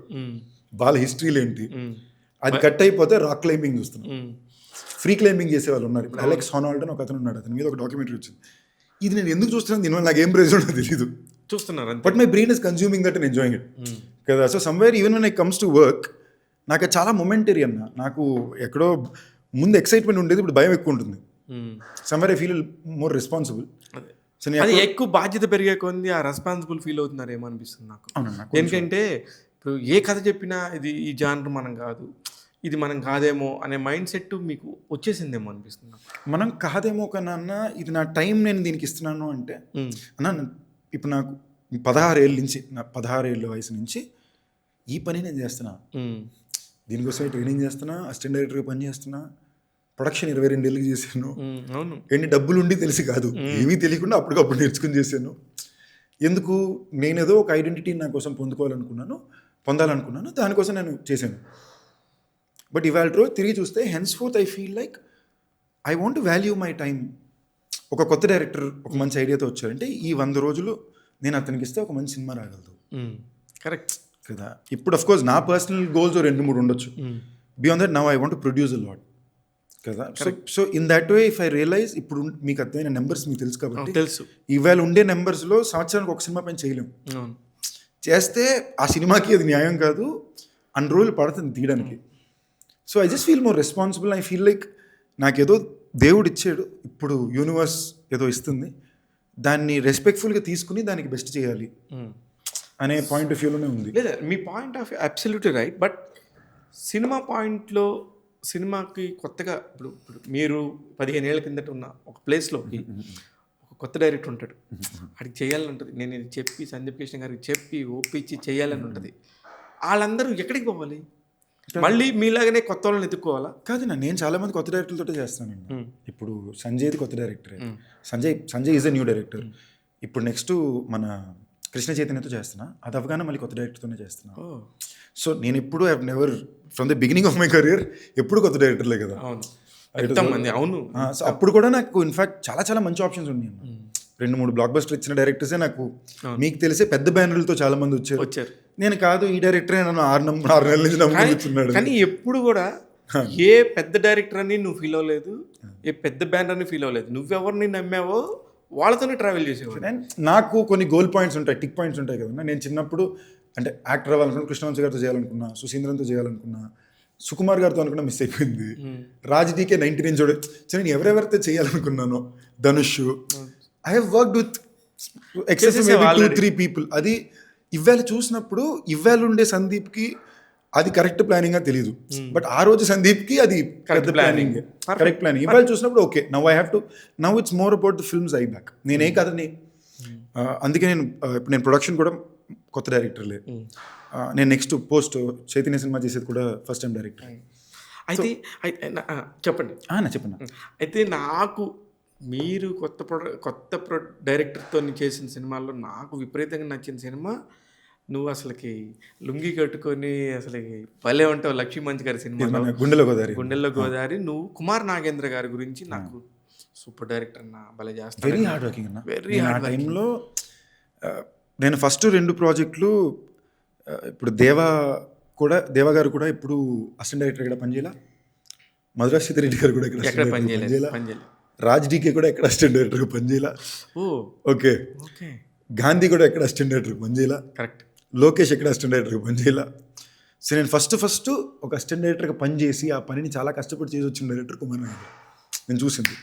వాళ్ళ హిస్టరీలు ఏంటి, అది కట్ అయిపోతే రాక్ క్లైంబింగ్ చూస్తున్నాం. ఫ్రీ క్లైంబింగ్ చేసే వాళ్ళు ఉన్నారు. ఇప్పుడు అలెక్స్ హానాల్డ్ అని ఒక అతను ఉన్నాడు, అతని మీద ఒక డాక్యుమెంటరీ వచ్చింది. ఇది నేను ఎందుకు చూస్తున్నాను, దీనివల్ల నాకు ఏం ప్రైజ్ ఉండదో తెలియదు, చూస్తున్నారు. But my brain is consuming that and enjoying it కదా. So somewhere even when I comes to work, నాకు చాలా మొమెంటరీ అన్న. నాకు ఎక్కడో ముందు ఎక్సైట్మెంట్ ఉండేది, ఇప్పుడు భయం ఎక్కువ ఉంటుంది. Somewhere I feel more responsible. అది ఎక్కువ బాధ్యత పెరిగే కొంది ఆ రెస్పాన్సిబుల్ ఫీల్ అవుతున్నారు ఏమో అనిపిస్తుంది నాకు. ఎందుకంటే ఇప్పుడు ఏ కథ చెప్పినా ఇది ఈ జానర్ మనం కాదు, ఇది మనం కాదేమో అనే మైండ్ సెట్ మీకు వచ్చేసిందేమో అనిపిస్తుంది నాకు. మనం కాదేమో కన్నా అన్న, ఇది నా టైం నేను దీనికి ఇస్తున్నాను అంటే అన్న, ఇప్పుడు నాకు 16 ఏళ్ళ నుంచి, నా 16 ఏళ్ళ వయసు నుంచి ఈ పని నేను చేస్తున్నా. దీనికోసం ట్రైనింగ్ చేస్తున్నా, అసిస్టెంట్ డైరెక్టర్గా పని చేస్తున్నా, ప్రొడక్షన్ 22 ఏళ్ళకి చేశాను. అవును. ఎన్ని డబ్బులు ఉండి తెలిసి కాదు, ఏమీ తెలియకుండా అప్పటికప్పుడు నేర్చుకుని చేశాను. ఎందుకు? నేనేదో ఒక ఐడెంటిటీ నా కోసం పొందాలనుకున్నాను, దానికోసం నేను చేశాను. బట్ ఇవాళ రోజు తిరిగి చూస్తే hence fourth I feel like I want value my time. ఒక కొత్త డైరెక్టర్ ఒక మంచి ఐడియాతో వచ్చారంటే ఈ 100 రోజులు నేను అతనికి ఇస్తే ఒక మంచి సినిమా రాగలదు. కరెక్ట్ కదా. ఇప్పుడు అఫ్ కోర్స్ నా పర్సనల్ గోల్స్ 2-3 ఉండొచ్చు. Beyond that now I want produce a lot కదా. So in that way if I realize, ఇప్పుడు మీకు అర్థమైన నెంబర్స్ మీకు తెలుసు కాబట్టి, తెలుసు ఇవాళ ఉండే నెంబర్స్లో సంవత్సరానికి ఒక సినిమా పైన చేయలేము. చేస్తే ఆ సినిమాకి అది న్యాయం కాదు, అన్ని రోజులు పడుతుంది తీయడానికి. So I just feel more responsible. I feel like నాకేదో దేవుడు ఇచ్చాడు, ఇప్పుడు యూనివర్స్ ఏదో ఇస్తుంది, దాన్ని రెస్పెక్ట్ఫుల్గా తీసుకుని దానికి బెస్ట్ చేయాలి అనే పాయింట్ ఆఫ్ వ్యూలోనే ఉంది. లేదా మీ point of view absolutely right. But cinema పాయింట్లో సినిమాకి కొత్తగా ఇప్పుడు మీరు 15 ఏళ్ళ కిందట ఉన్న ఒక ప్లేస్లోకి ఒక కొత్త డైరెక్టర్ ఉంటాడు, అడిగి చేయాలని ఉంటుంది. నేను ఇది చెప్పి సందీప్ కృష్ణ గారికి చెప్పి ఒప్పించి చేయాలని ఉంటుంది. వాళ్ళందరూ ఎక్కడికి పోవాలి? మళ్ళీ మీలాగనే కొత్త వాళ్ళని ఎత్తుక్కోవాలా? కాదు, నేను చాలా మంది కొత్త డైరెక్టర్లతో చేస్తానండి. ఇప్పుడు సంజయ్ది కొత్త డైరెక్టరే. Sanjay is a new director. ఇప్పుడు నెక్స్ట్ మన కృష్ణ చైతన్యతో చేస్తున్నా, అది అవగానే మళ్ళీ కొత్త డైరెక్టర్తోనే చేస్తున్నా. సో నేను ఎప్పుడు I never from the beginning of my career ఎప్పుడు కొత్త డైరెక్టర్లే కదా. అవును. సో అప్పుడు కూడా నాకు ఇన్ఫాక్ట్ చాలా మంచి ఆప్షన్స్ ఉన్నాయి. 2-3 బ్లాక్ బస్టర్ ఇచ్చిన డైరెక్టర్సే నాకు, మీకు తెలిసే పెద్ద బ్యానర్లతో చాలా మంది వచ్చారు. నేను కాదు, ఈ డైరెక్టరే నన్ను 6 నెలల నుంచి నమ్ముతున్నాడు. కానీ ఎప్పుడు కూడా ఏ పెద్ద డైరెక్టర్ అని నువ్వు ఫీల్ అవ్వలేదు, ఏ పెద్ద బ్యానర్ అని ఫీల్ అవ్వలేదు. నువ్వెవరిని నమ్మావో వాళ్ళతోనే ట్రావెల్ చేసేవాడు. అండ్ నాకు కొన్ని గోల్ పాయింట్స్ ఉంటాయి, టిక్ పాయింట్స్ ఉంటాయి కదా. నేను చిన్నప్పుడు అంటే యాక్టర్ అవ్వాలనుకున్నా, కృష్ణవంశీ గారితో చేయాలనుకున్నా, సుశీంద్రంతో చేయాలనుకున్నా, సుకుమార్ గారితో అనుకున్నా, మిస్ అయిపోయింది. రాజ్ డీకే 99 చూడ. నేను ఎవరెవరితో చేయాలనుకున్నానో, Dhanush, I have worked with excessive 2-3 people. అది ఇవాళ చూసినప్పుడు ఇవాళ ఉండే సందీప్కి అది కరెక్ట్ ప్లానింగ్ అని తెలియదు, బట్ ఆ రోజు సందీప్కి అది కరెక్ట్ ప్లానింగ్. ఇవాళ చూసినప్పుడు okay, now I have to, now it's more about the films I back. నేనే కథని, అందుకే నేను ప్రొడక్షన్ కూడా కొత్త డైరెక్టర్లే. నేను నెక్స్ట్ పోస్ట్ చైతన్య సినిమా చేసేది కూడా ఫస్ట్ టైం డైరెక్టర్. అయితే చెప్పండి. చెప్పండి. అయితే నాకు మీరు కొత్త డైరెక్టర్తో చేసిన సినిమాల్లో నాకు విపరీతంగా నచ్చిన సినిమా, నువ్వు అసలుకి లుంగి కట్టుకొని అసలు భలే ఉంటావు, లక్ష్మీ మంచి గారి సినిమా గుండెల్లో గోదావరి. నువ్వు కుమార్ నాగేంద్ర గారి గురించి నాకు సూపర్ డైరెక్టర్ అన్న, భలే చేస్తాను. వెరీ హార్డ్ వర్కింగ్ అన్న. వెరీ హార్డ్ టైంలో నేను ఫస్ట్ 2 ప్రాజెక్టులు, ఇప్పుడు దేవా గారు కూడా ఇప్పుడు అసిస్టెంట్ డైరెక్టర్ ఇక్కడ పనిచేయాల, మధురాశ్వతి రెడ్డి గారు కూడా ఇక్కడ పనిచేయాల, రాజ్ డీకే కూడా ఎక్కడ అసిస్టెంట్ డైరెక్టర్గా పనిచేయాల, ఓకే, గాంధీ కూడా ఎక్కడ అసిస్టెంట్ డైరెక్టర్గా పనిచేయాల, కరెక్ట్, లోకేష్ ఎక్కడ అసిస్టెంట్ డైరెక్టర్గా పనిచేయాల. సో నేను ఫస్ట్ ఒక అసిస్టెంట్ డైరెక్టర్గా పనిచేసి ఆ పనిని చాలా కష్టపడి చేసి వచ్చిన డైరెక్టర్ కుమార్ నేను చూసింది.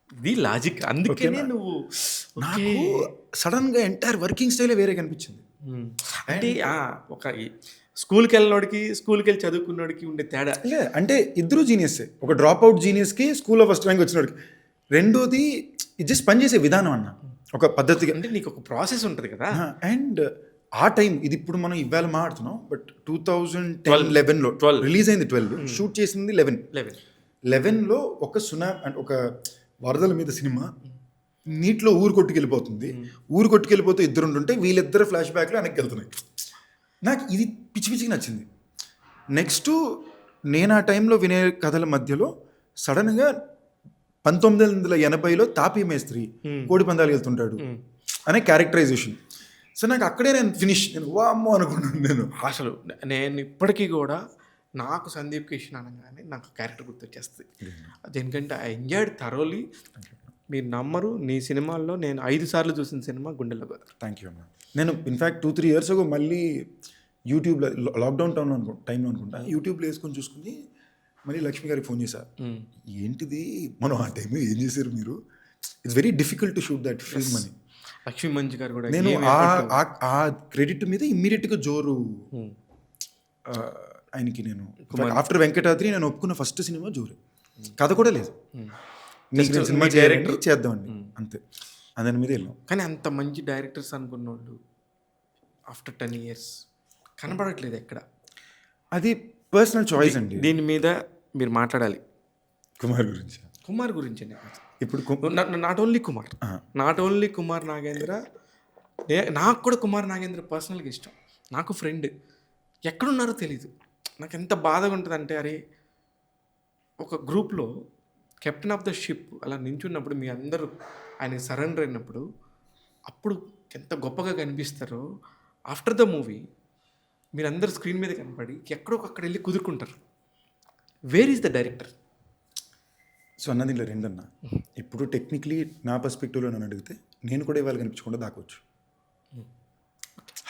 ఇది లాజిక్. అందుకే నువ్వు నాకు సడన్గా ఎంటైర్ వర్కింగ్ స్టైలే వేరే కనిపించింది. అంటే ఒక స్కూల్కి వెళ్ళి చదువుకున్నోడికి ఉండే తేడా అంటే ఇద్దరు జీనియస్సే. ఒక డ్రాప్ అవుట్ జీనియస్కి స్కూల్లో ఫస్ట్ ర్యాంక్ వచ్చినోడికి. రెండోది ఇది జస్ట్ పనిచేసే విధానం అన్న, ఒక పద్ధతిగా. అంటే నీకు ఒక ప్రాసెస్ ఉంటుంది కదా. అండ్ ఆ టైం, ఇది ఇప్పుడు మనం ఇవాళ మాట్లాడుతున్నాం, బట్ 2011లో రిలీజ్ అయింది, 12 షూట్ చేసింది 11లో ఒక అంటే ఒక వరదల మీద సినిమా, నీటిలో ఊరు కొట్టుకెళ్ళిపోతుంది, ఊరు కొట్టుకెళ్ళిపోతే ఇద్దరు ఉంటుంటే వీళ్ళిద్దరు ఫ్లాష్ బ్యాక్లో వెనక్కి వెళ్తున్నాయి. నాకు ఇది పిచ్చిగా నచ్చింది. నెక్స్ట్ నేను ఆ టైంలో వినే కథల మధ్యలో సడన్గా 1980లో తాపీ మేస్త్రి కోడి పందాలు వెళ్తుంటాడు అనే క్యారెక్టరైజేషన్. సో నాకు అక్కడే నేను వామ్మో అనుకున్నాను. అసలు నేను ఇప్పటికీ కూడా నాకు సందీప్ కిషన్ అనగానే నాకు క్యారెక్టర్ గుర్తొచ్చేస్తుంది. దేనికంటే ఐ ఎంజాయ్డ్ థరోలీ. మీరు నమ్మరు, నీ సినిమాల్లో నేను 5 సార్లు చూసిన సినిమా గుండెల్లో గోదావరి. థ్యాంక్ యూ అన్న. నేను ఇన్ఫ్యాక్ట్ 2-3 years ago మళ్ళీ యూట్యూబ్లో, లాక్డౌన్ టైంలో అనుకుంటా, యూట్యూబ్లో వేసుకొని చూసుకుని మళ్ళీ లక్ష్మి గారికి ఫోన్ చేశా. ఏంటిది, మనం ఆ టైంలో ఏం చేశారు మీరు, it's very difficult to shoot that film అని. లక్ష్మీ మంచి గారు కూడా, నేను ఆ క్రెడిట్ మీద ఇమ్మీడియట్గా జోరు ఆయనకి నేను ఆఫ్టర్ వెంకటాద్రి నేను ఒప్పుకున్న ఫస్ట్ సినిమా జోరే. కథ కూడా లేదు, నీకు నేను సినిమా చేయాలంటే చేద్దామండి అంతే, దాని మీద వెళ్ళాం. కానీ అంత మంచి డైరెక్టర్స్ అనుకున్న వాళ్ళు ఆఫ్టర్ 10 years కనబడట్లేదు ఎక్కడ. అది పర్సనల్ చాయిస్ అండి. దీని మీద మీరు మాట్లాడాలి. కుమార్ గురించి ఇప్పుడు నాట్ ఓన్లీ కుమార్ నాగేంద్ర, నాకు కూడా కుమార్ నాగేంద్ర పర్సనల్గా ఇష్టం, నాకు ఫ్రెండ్. ఎక్కడున్నారో తెలీదు. నాకు ఎంత బాధగా ఉంటుంది అంటే, అరే ఒక గ్రూప్లో కెప్టెన్ ఆఫ్ ద షిప్ అలా నించున్నప్పుడు మీ అందరూ ఆయన సరెండర్ అయినప్పుడు అప్పుడు ఎంత గొప్పగా కనిపిస్తారో, ఆఫ్టర్ ద మూవీ మీరందరూ స్క్రీన్ మీద కనపడి ఎక్కడో అక్కడ వెళ్ళి కుదురుకుంటారు. Where is the director? So అన్న దీంట్లో రెండన్నా, ఇప్పుడు టెక్నికలీ నా పర్స్పెక్టివ్లో నన్ను అడిగితే నేను కూడా ఇవాళ కనిపించకుండా దాకోవచ్చు.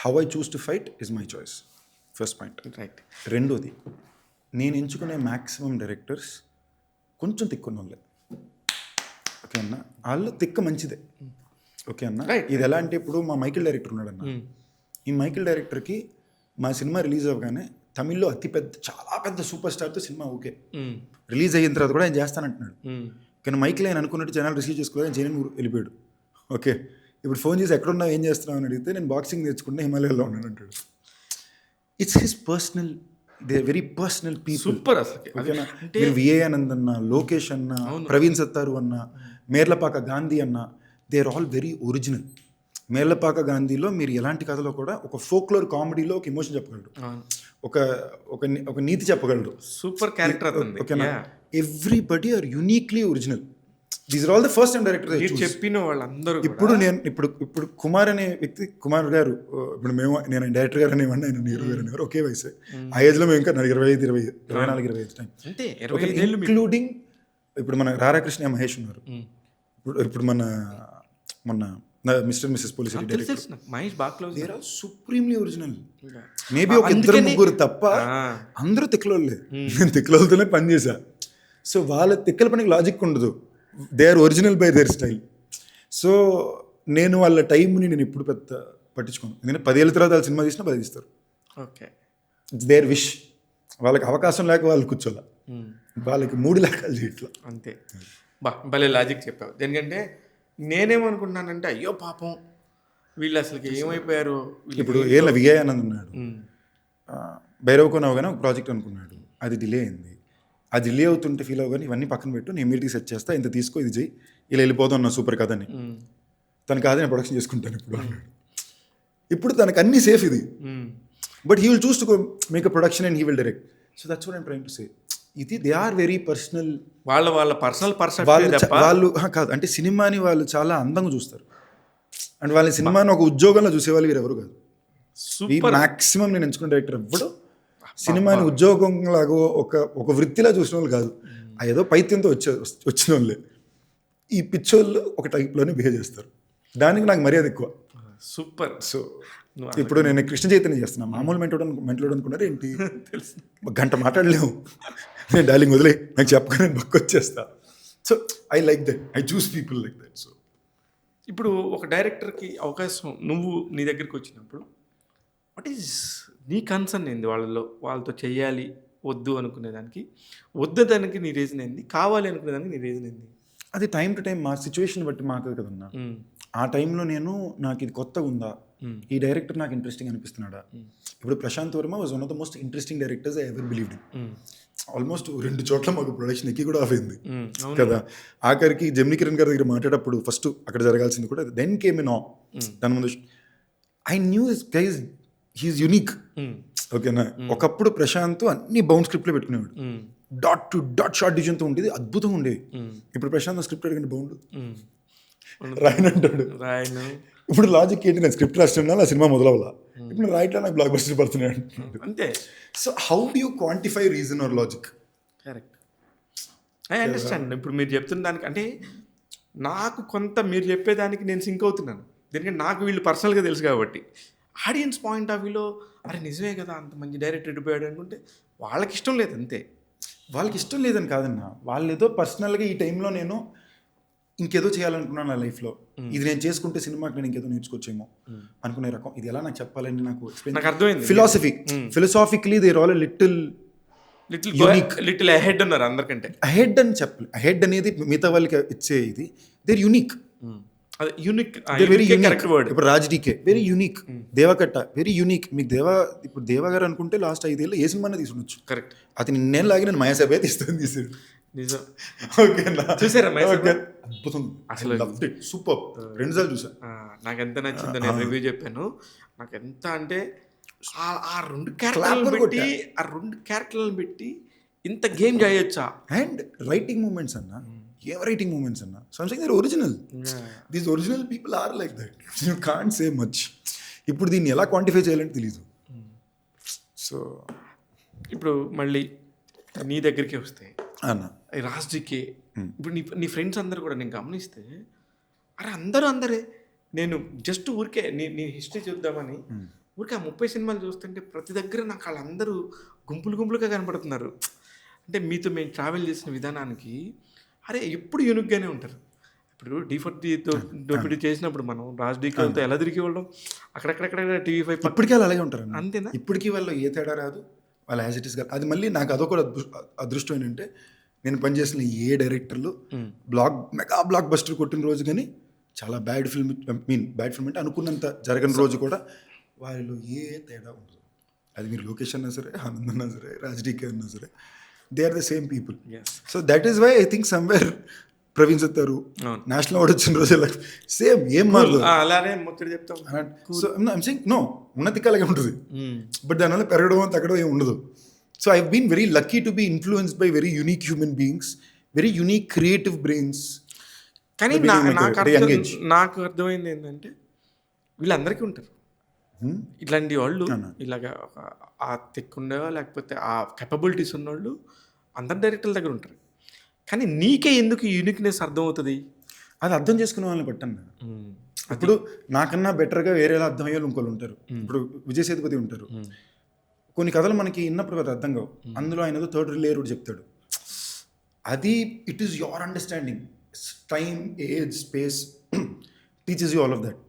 How I choose to fight is my choice, first point. Right. రెండోది, నేను ఎంచుకునే మ్యాక్సిమం డైరెక్టర్స్ కొంచెం తిక్కున్న వాళ్ళే. ఓకే అన్న, వాళ్ళు తిక్క మంచిదే. ఓకే అన్న, ఇది ఎలా అంటే ఇప్పుడు మా మైకిల్ డైరెక్టర్ ఉన్నాడన్న, ఈ మైకిల్ డైరెక్టర్కి మా సినిమా రిలీజ్ అవ్వగానే తమిళ్లో చాలా పెద్ద సూపర్ స్టార్తో సినిమా ఓకే, రిలీజ్ అయిన తర్వాత కూడా ఆయన చేస్తానంటున్నాడు. కానీ మైకిల్ ఆయన అనుకున్నట్టు జనాలు రిసీవ్ చేసుకోవాలి, జైన్ వెళ్ళిపోయాడు. ఓకే, ఇప్పుడు ఫోన్ చేసి ఎక్కడున్నావు ఏం చేస్తున్నావు అని అడిగితే నేను బాక్సింగ్ నేర్చుకుంటే హిమాలయాలో ఉన్నాను అంటాడు. It's his personal, they are very personal people. Super అసలు. ఓకేనా, మీరు విఏ ఆనంద్ అన్న, లోకేష్ అన్న, ప్రవీణ్ సత్తారు అన్న, మేర్లపాక గాంధీ అన్న, they are all very original. Merlapaka గాంధీలో మీరు ఎలాంటి కథలో కూడా ఒక ఫోక్లోర్ కామెడీలో ఒక ఎమోషన్ చెప్పగలడు, ఒక నీతి చెప్పగలడు. Super character. ఓకేనా, everybody are uniquely original. These are all the first time director చెప్పిన వాళ్ళందరూ. ఇప్పుడు కుమార్ అనే వ్యక్తి, కుమార్ గారు, ఇప్పుడు నేను డైరెక్టర్ గారు అనేవాడిని, ఆయన హీరో గారు అనేవారు, ఒకే వయసు. ఆ ఏజ్లో మేము ఇంకా 24-25 టైం, ఇంక్లూడింగ్ ఇప్పుడు మన రాధాకృష్ణ మహేష్ ఉన్నారు, ఇప్పుడు మొన్న mister missus police director supremely original. Maybe ఒక 2-3 తప్ప అందరూ తిక్కలోళ్ళే. నేను తిక్కలతోనే పనిచేసా. సో వాళ్ళ తిక్కల పనికి లాజిక్ ఉండదు, they are original by their style. So నేను వాళ్ళ టైంని నేను ఇప్పుడు పెద్ద పట్టించుకోను, ఎందుకంటే 10 ఏళ్ళ తర్వాత వాళ్ళు సినిమా తీసినా 10 తీస్తారు. Okay, it's their wish. వాళ్ళకి అవకాశం లేక వాళ్ళు కూర్చోాల, వాళ్ళకి 3 లాకాలు చేయట్లా అంతే. భలే లాజిక్ చెప్పావు. ఎందుకంటే నేనేమనుకుంటున్నానంటే, అయ్యో పాపం వీళ్ళు అసలుకి ఏమైపోయారు. ఇప్పుడు విఏ ఆనంద్ ఉన్నాడు, భైరవకో నవగానే ఒక ప్రాజెక్ట్ అనుకున్నాడు, అది డిలే అయింది. ఆ డిలే అవుతుంటే ఫీల్ అవ్వగానే ఇవన్నీ పక్కన పెట్టు, నేను ఇమీడియట్గా సెట్ చేస్తా, ఇంత తీసుకో, ఇది చెయ్యి, ఇలా వెళ్ళిపోతాం నా సూపర్ కథని. తను కాదు, నేను ప్రొడక్షన్ చేసుకుంటాను ఇప్పుడు అన్నాడు. ఇప్పుడు తనకు అన్నీ సేఫ్ ఇది, but he will choose to make a production and he will direct. So that's what I'm trying to say. ఇది దే ఆర్ వెరీ పర్సనల్, వాళ్ళ పర్సనల్ వాళ్ళు కాదు అంటే సినిమాని వాళ్ళు చాలా అందంగా చూస్తారు, అండ్ వాళ్ళ సినిమాని ఒక ఉద్యోగంలో చూసేవాళ్ళు వీరు ఎవరు కాదు. మ్యాక్సిమం నేను ఎంచుకున్న డైరెక్టర్ ఎప్పుడు సినిమాని ఉద్యోగంలాగా ఒక వృత్తిలా చూసిన వాళ్ళు కాదు, ఏదో పైత్యంతో వచ్చిన వాళ్ళే. ఈ పిచ్చోళ్ళు ఒక టైప్లోనే బిహేవ్ చేస్తారు, దానికి నాకు మర్యాద ఎక్కువ. సూపర్. సో ఇప్పుడు నేను కృష్ణ చైతన్య చేస్తున్నా, మామూలు మెంటలోడు అనుకున్నారు ఏంటి, గంట మాట్లాడలేము, నేను డార్లింగ్ వదిలే నాకు చెప్పగా నేను బక్క వచ్చేస్తా. So I like that, I choose people like that. So ఇప్పుడు ఒక డైరెక్టర్కి అవకాశం నువ్వు నీ దగ్గరికి వచ్చినప్పుడు వాట్ ఈజ్ నీ కన్సర్న్ ఏంది? వాళ్ళతో చెయ్యాలి వద్దు అనుకునేదానికి, వద్దదానికి నీ రీజన్ ఏంది, కావాలి అనుకునేదానికి నీ రీజన్ ఏంది? అది టైం టు టైం మా సిచ్యువేషన్ బట్టి మాకు కదన్నా. ఆ టైంలో నాకు ఇది కొత్తగా ఉందా, ఈ డైరెక్టర్ నాకు ఇంట్రెస్టింగ్ అనిపిస్తున్నాడా. ఇప్పుడు Prashanth Varma was one of the most interesting directors I ever believed in. Almost 2 చోట్ల మాకు ప్రొడక్షన్ ఎక్కి కూడా ఆఫ్ అయింది కదా. ఆఖరికి జెమిని కిరణ్ గారి దగ్గర మాట్లాడేటప్పుడు ఫస్ట్ అక్కడ జరగాల్సింది కూడా దెన్ కేమ్ ఇన్ ఆన్. దాని ముందు I knew this guys, he's unique. ఓకేనా, ఒకప్పుడు ప్రశాంత్ అన్ని బౌండ్ స్క్రిప్ట్లో పెట్టుకునేవాడు, డాట్ టు డాట్ షార్ట్ డివిజన్తో ఉండేది, అద్భుతంగా ఉండేది. ఇప్పుడు ప్రశాంత్ స్క్రిప్ట్ అడిగిన బౌండ్ రాయన్ అంటాడు. ఇప్పుడు లాజిక్ ఏంటి, నేను స్క్రిప్ట్ రాస్తున్నా ఆ సినిమా మొదలవ్వాల, ఇప్పుడు రైట్లో నాకు బ్లాక్ బస్టర్ పడుతున్నాయి అంతే. So how do you quantify reason or logic? Correct, I understand. ఇప్పుడు మీరు చెప్తున్న దానికి అంటే నాకు కొంత మీరు చెప్పేదానికి నేను సింక్ అవుతున్నాను, ఎందుకంటే నాకు వీళ్ళు పర్సనల్గా తెలుసు కాబట్టి. ఆడియన్స్ పాయింట్ ఆఫ్ వ్యూలో అరే నిజమే కదా అంత మంచి డైరెక్టర్ ఎడిపోయాడు అనుకుంటే వాళ్ళకి ఇష్టం లేదు అంతే. వాళ్ళకి ఇష్టం లేదని కాదన్నా, వాళ్ళు ఏదో పర్సనల్గా ఈ టైంలో నేను ఇంకేదో చేయాలనుకున్నాను నా లైఫ్లో, ఇది నేను చేసుకుంటే సినిమాకి నేను ఇంకేదో నేర్చుకోవచ్చేమో అనుకునే రకం. ఇది ఎలా నాకు చెప్పాలని నాకు నాకు అర్థమైంది. Philosophically they're all little little ahead ఉన్నారు అందరికంటే. అహెడ్ అని చెప్పాలి. అహెడ్ అనేది మిగతా వాళ్ళకి ఇచ్చే ఇది, దేర్ యూనిక్, అదే unique, very unique. Correct word. ఇప్పుడు Raj DK very unique, Devakatta very unique. మీకు ఇప్పుడు దేవా గారు అనుకుంటే లాస్ట్ 5 ఏళ్ళు ఏ సినిమానే తీసుకుండొచ్చు. కరెక్ట్. అతని నేను లాగి నేను మయాసభే తీసాడు. నిజం. ఓకేనా, చూసారా అద్భుతం అసలు, సూపర్. 2 సార్లు చూసా. నాకు ఎంత నచ్చిందో నేను రివ్యూ చెప్పాను. నాకు ఎంత అంటే ఆ 2 క్యారెక్టర్లను పెట్టి ఇంత గేమ్ చేయొచ్చా. అండ్ రైటింగ్ మూమెంట్స్ అన్న, ఏం రైటింగ్ మూమెంట్స్ అన్న, something their original. These original people are like that, you can't say much. ఇప్పుడు దీన్ని ఎలా క్వాంటిఫై చేయాలంటే తెలీదు. సో ఇప్పుడు మళ్ళీ నీ దగ్గరికి వస్తే అన్న రాజ్జీకే, ఇప్పుడు నీ ఫ్రెండ్స్ అందరు కూడా నేను గమనిస్తే, అరే అందరే, నేను జస్ట్ ఊరికే నీ హిస్టరీ చూద్దామని ఊరికే ఆ 30 సినిమాలు చూస్తుంటే ప్రతి దగ్గర నాకు వాళ్ళందరూ గుంపులుగా కనపడుతున్నారు. అంటే మీతో మేము ట్రావెల్ చేసిన విధానానికి అరే ఎప్పుడు యూనిక్గానే ఉంటారు. ఇప్పుడు D40తో దోపిడీ చేసినప్పుడు మనం రాజ్డీకేతో ఎలా తిరిగి వాళ్ళం, అక్కడక్కడ TV5 ఇప్పటికీ వాళ్ళు అలాగే ఉంటారు. అంతేనా? ఇప్పటికీ వాళ్ళు ఏ తేడా రాదు, వాళ్ళు యాజ్ ఇట్ ఈస్. అది మళ్ళీ నాకు అదొక అదృష్టం ఏంటంటే, నేను పనిచేసిన ఏ డైరెక్టర్లు మెగా బ్లాక్ బస్టర్ కొట్టిన రోజు కానీ చాలా బ్యాడ్ ఫిల్మ్ అంటే అనుకున్నంత జరగని రోజు కూడా వాళ్ళలో ఏ తేడా ఉండదు. అది మీరు లోకేష్ అన్నా సరే, ఆనంద్ అన్నా సరే, రాజ్డీకే అన్నా సరే, they are the same people. So that is why I think somewhere Praveen Sattaru national award వచ్చిన రోజు సేమ్ ఏం మారదు, అలానే ముచ్చట చెప్తాం. సో ఐమ్ సేయింగ్ నో, ఉన్నతికి అలాగే ఉంటుంది, బట్ దానివల్ల పెరగడం తగ్గడం ఏమి ఉండదు. So I been very lucky to be influenced by very unique human beings, very unique creative brains. కానీ నాకు అర్థమైంది ఏంటంటే, వీళ్ళందరికీ ఉంటారు ఇట్లాంటి వాళ్ళు, ఇలాగా ఆ తెక్కు ఉండేవా లేకపోతే ఆ కెపబిలిటీస్ ఉన్నవాళ్ళు అందరి డైరెక్టర్ల దగ్గర ఉంటారు. కానీ నీకే ఎందుకు యూనిక్నెస్ అర్థమవుతుంది? అది అర్థం చేసుకునే వాళ్ళని బట్టన్నా. ఇప్పుడు నాకన్నా బెటర్గా వేరేలా అర్థమయ్యే ఇంకోళ్ళు ఉంటారు. ఇప్పుడు విజయ్ సేతుపతి ఉంటారు. కొన్ని కథలు మనకి విన్నప్పుడు కదా అర్థం కావు, అందులో ఆయన ఏదో థర్డ్ లేయర్ చెప్తాడు. అది it is your understanding. Time, age, space teachers you all of that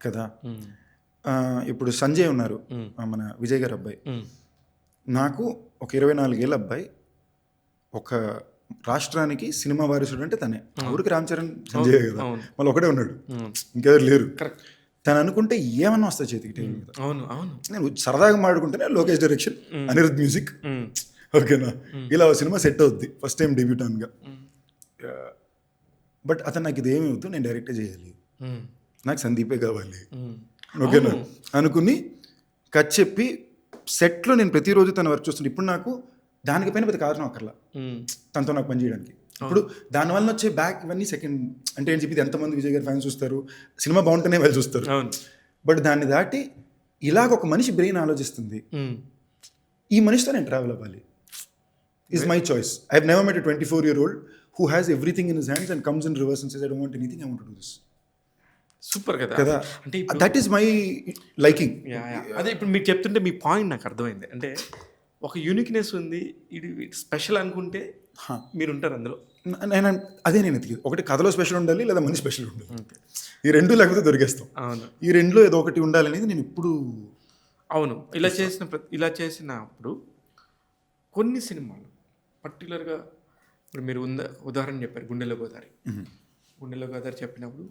కదా. ఇప్పుడు సంజయ్ ఉన్నారు, మన విజయ్ గారి అబ్బాయి. నాకు ఒక 24 ఏళ్ళ అబ్బాయి, ఒక రాష్ట్రానికి సినిమా వారసుడు అంటే తనే. ఊరికి రామ్ చరణ్ సంజయ్ కదా, మళ్ళీ ఒకటే ఉన్నాడు, ఇంకెవరు లేరు. తను అనుకుంటే ఏమన్నా వస్తా చేతికి టైం మీద. నేను సరదాగా మాడుకుంటేనే లోకేష్ డైరెక్షన్, అనిరుద్ మ్యూజిక్, ఓకేనా, ఇలా సినిమా సెట్ అవుద్ది ఫస్ట్ టైం డెబ్యూటాన్గా. బట్ అతను నాకు ఇదేమీ వద్దు, నేను డైరెక్టే చేయాలి, నాకు సందీపే కావాలి, ఓకేనా అనుకుని కట్ చెప్పి సెట్లో నేను ప్రతిరోజు తన వర్క్ చూస్తుంటే ఇప్పుడు నాకు దానిపైన పెద్ద కారణం అక్కర్లా, తనతో నాకు పని చేయడానికి. ఇప్పుడు దానివల్ల వచ్చే బ్యాక్ ఇవన్నీ సెకండ్. అంటే ఏం చెప్పి ఎంతమంది విజయ్ గారి ఫ్యాన్స్ చూస్తారు, సినిమా బాగుంటేనే వాళ్ళు చూస్తారు. బట్ దాన్ని దాటి ఇలాగ ఒక మనిషి బ్రెయిన్ ఆలోచిస్తుంది, ఈ మనిషితో నేను ట్రావెల్ అవ్వాలి, is my choice. I have never met a 24-year-old who has everything in his hands and comes in reverse and says, I don't want anything, I want to do this. Super కదా. అంటే that is my liking. అదే ఇప్పుడు మీరు చెప్తుంటే మీ point నాకు అర్థమైంది. అంటే ఒక యూనిక్నెస్ ఉంది, ఇది స్పెషల్ అనుకుంటే మీరు ఉంటారు అందులో. అదే నేను ఎతికేది. ఒకటి కథలో స్పెషల్ ఉండాలి, లేదా మనిషి స్పెషల్ ఉండాలి. ఈ రెండు లేకపోతే దొరికేస్తాం. అవును, ఈ రెండులో ఏదో ఒకటి ఉండాలనేది నేను ఇప్పుడు. అవును, ఇలా చేసినప్పుడు కొన్ని సినిమాలు పర్టికులర్గా ఇప్పుడు మీరు ఉదాహరణ చెప్పారు గుండెలో గోదావరి చెప్పినప్పుడు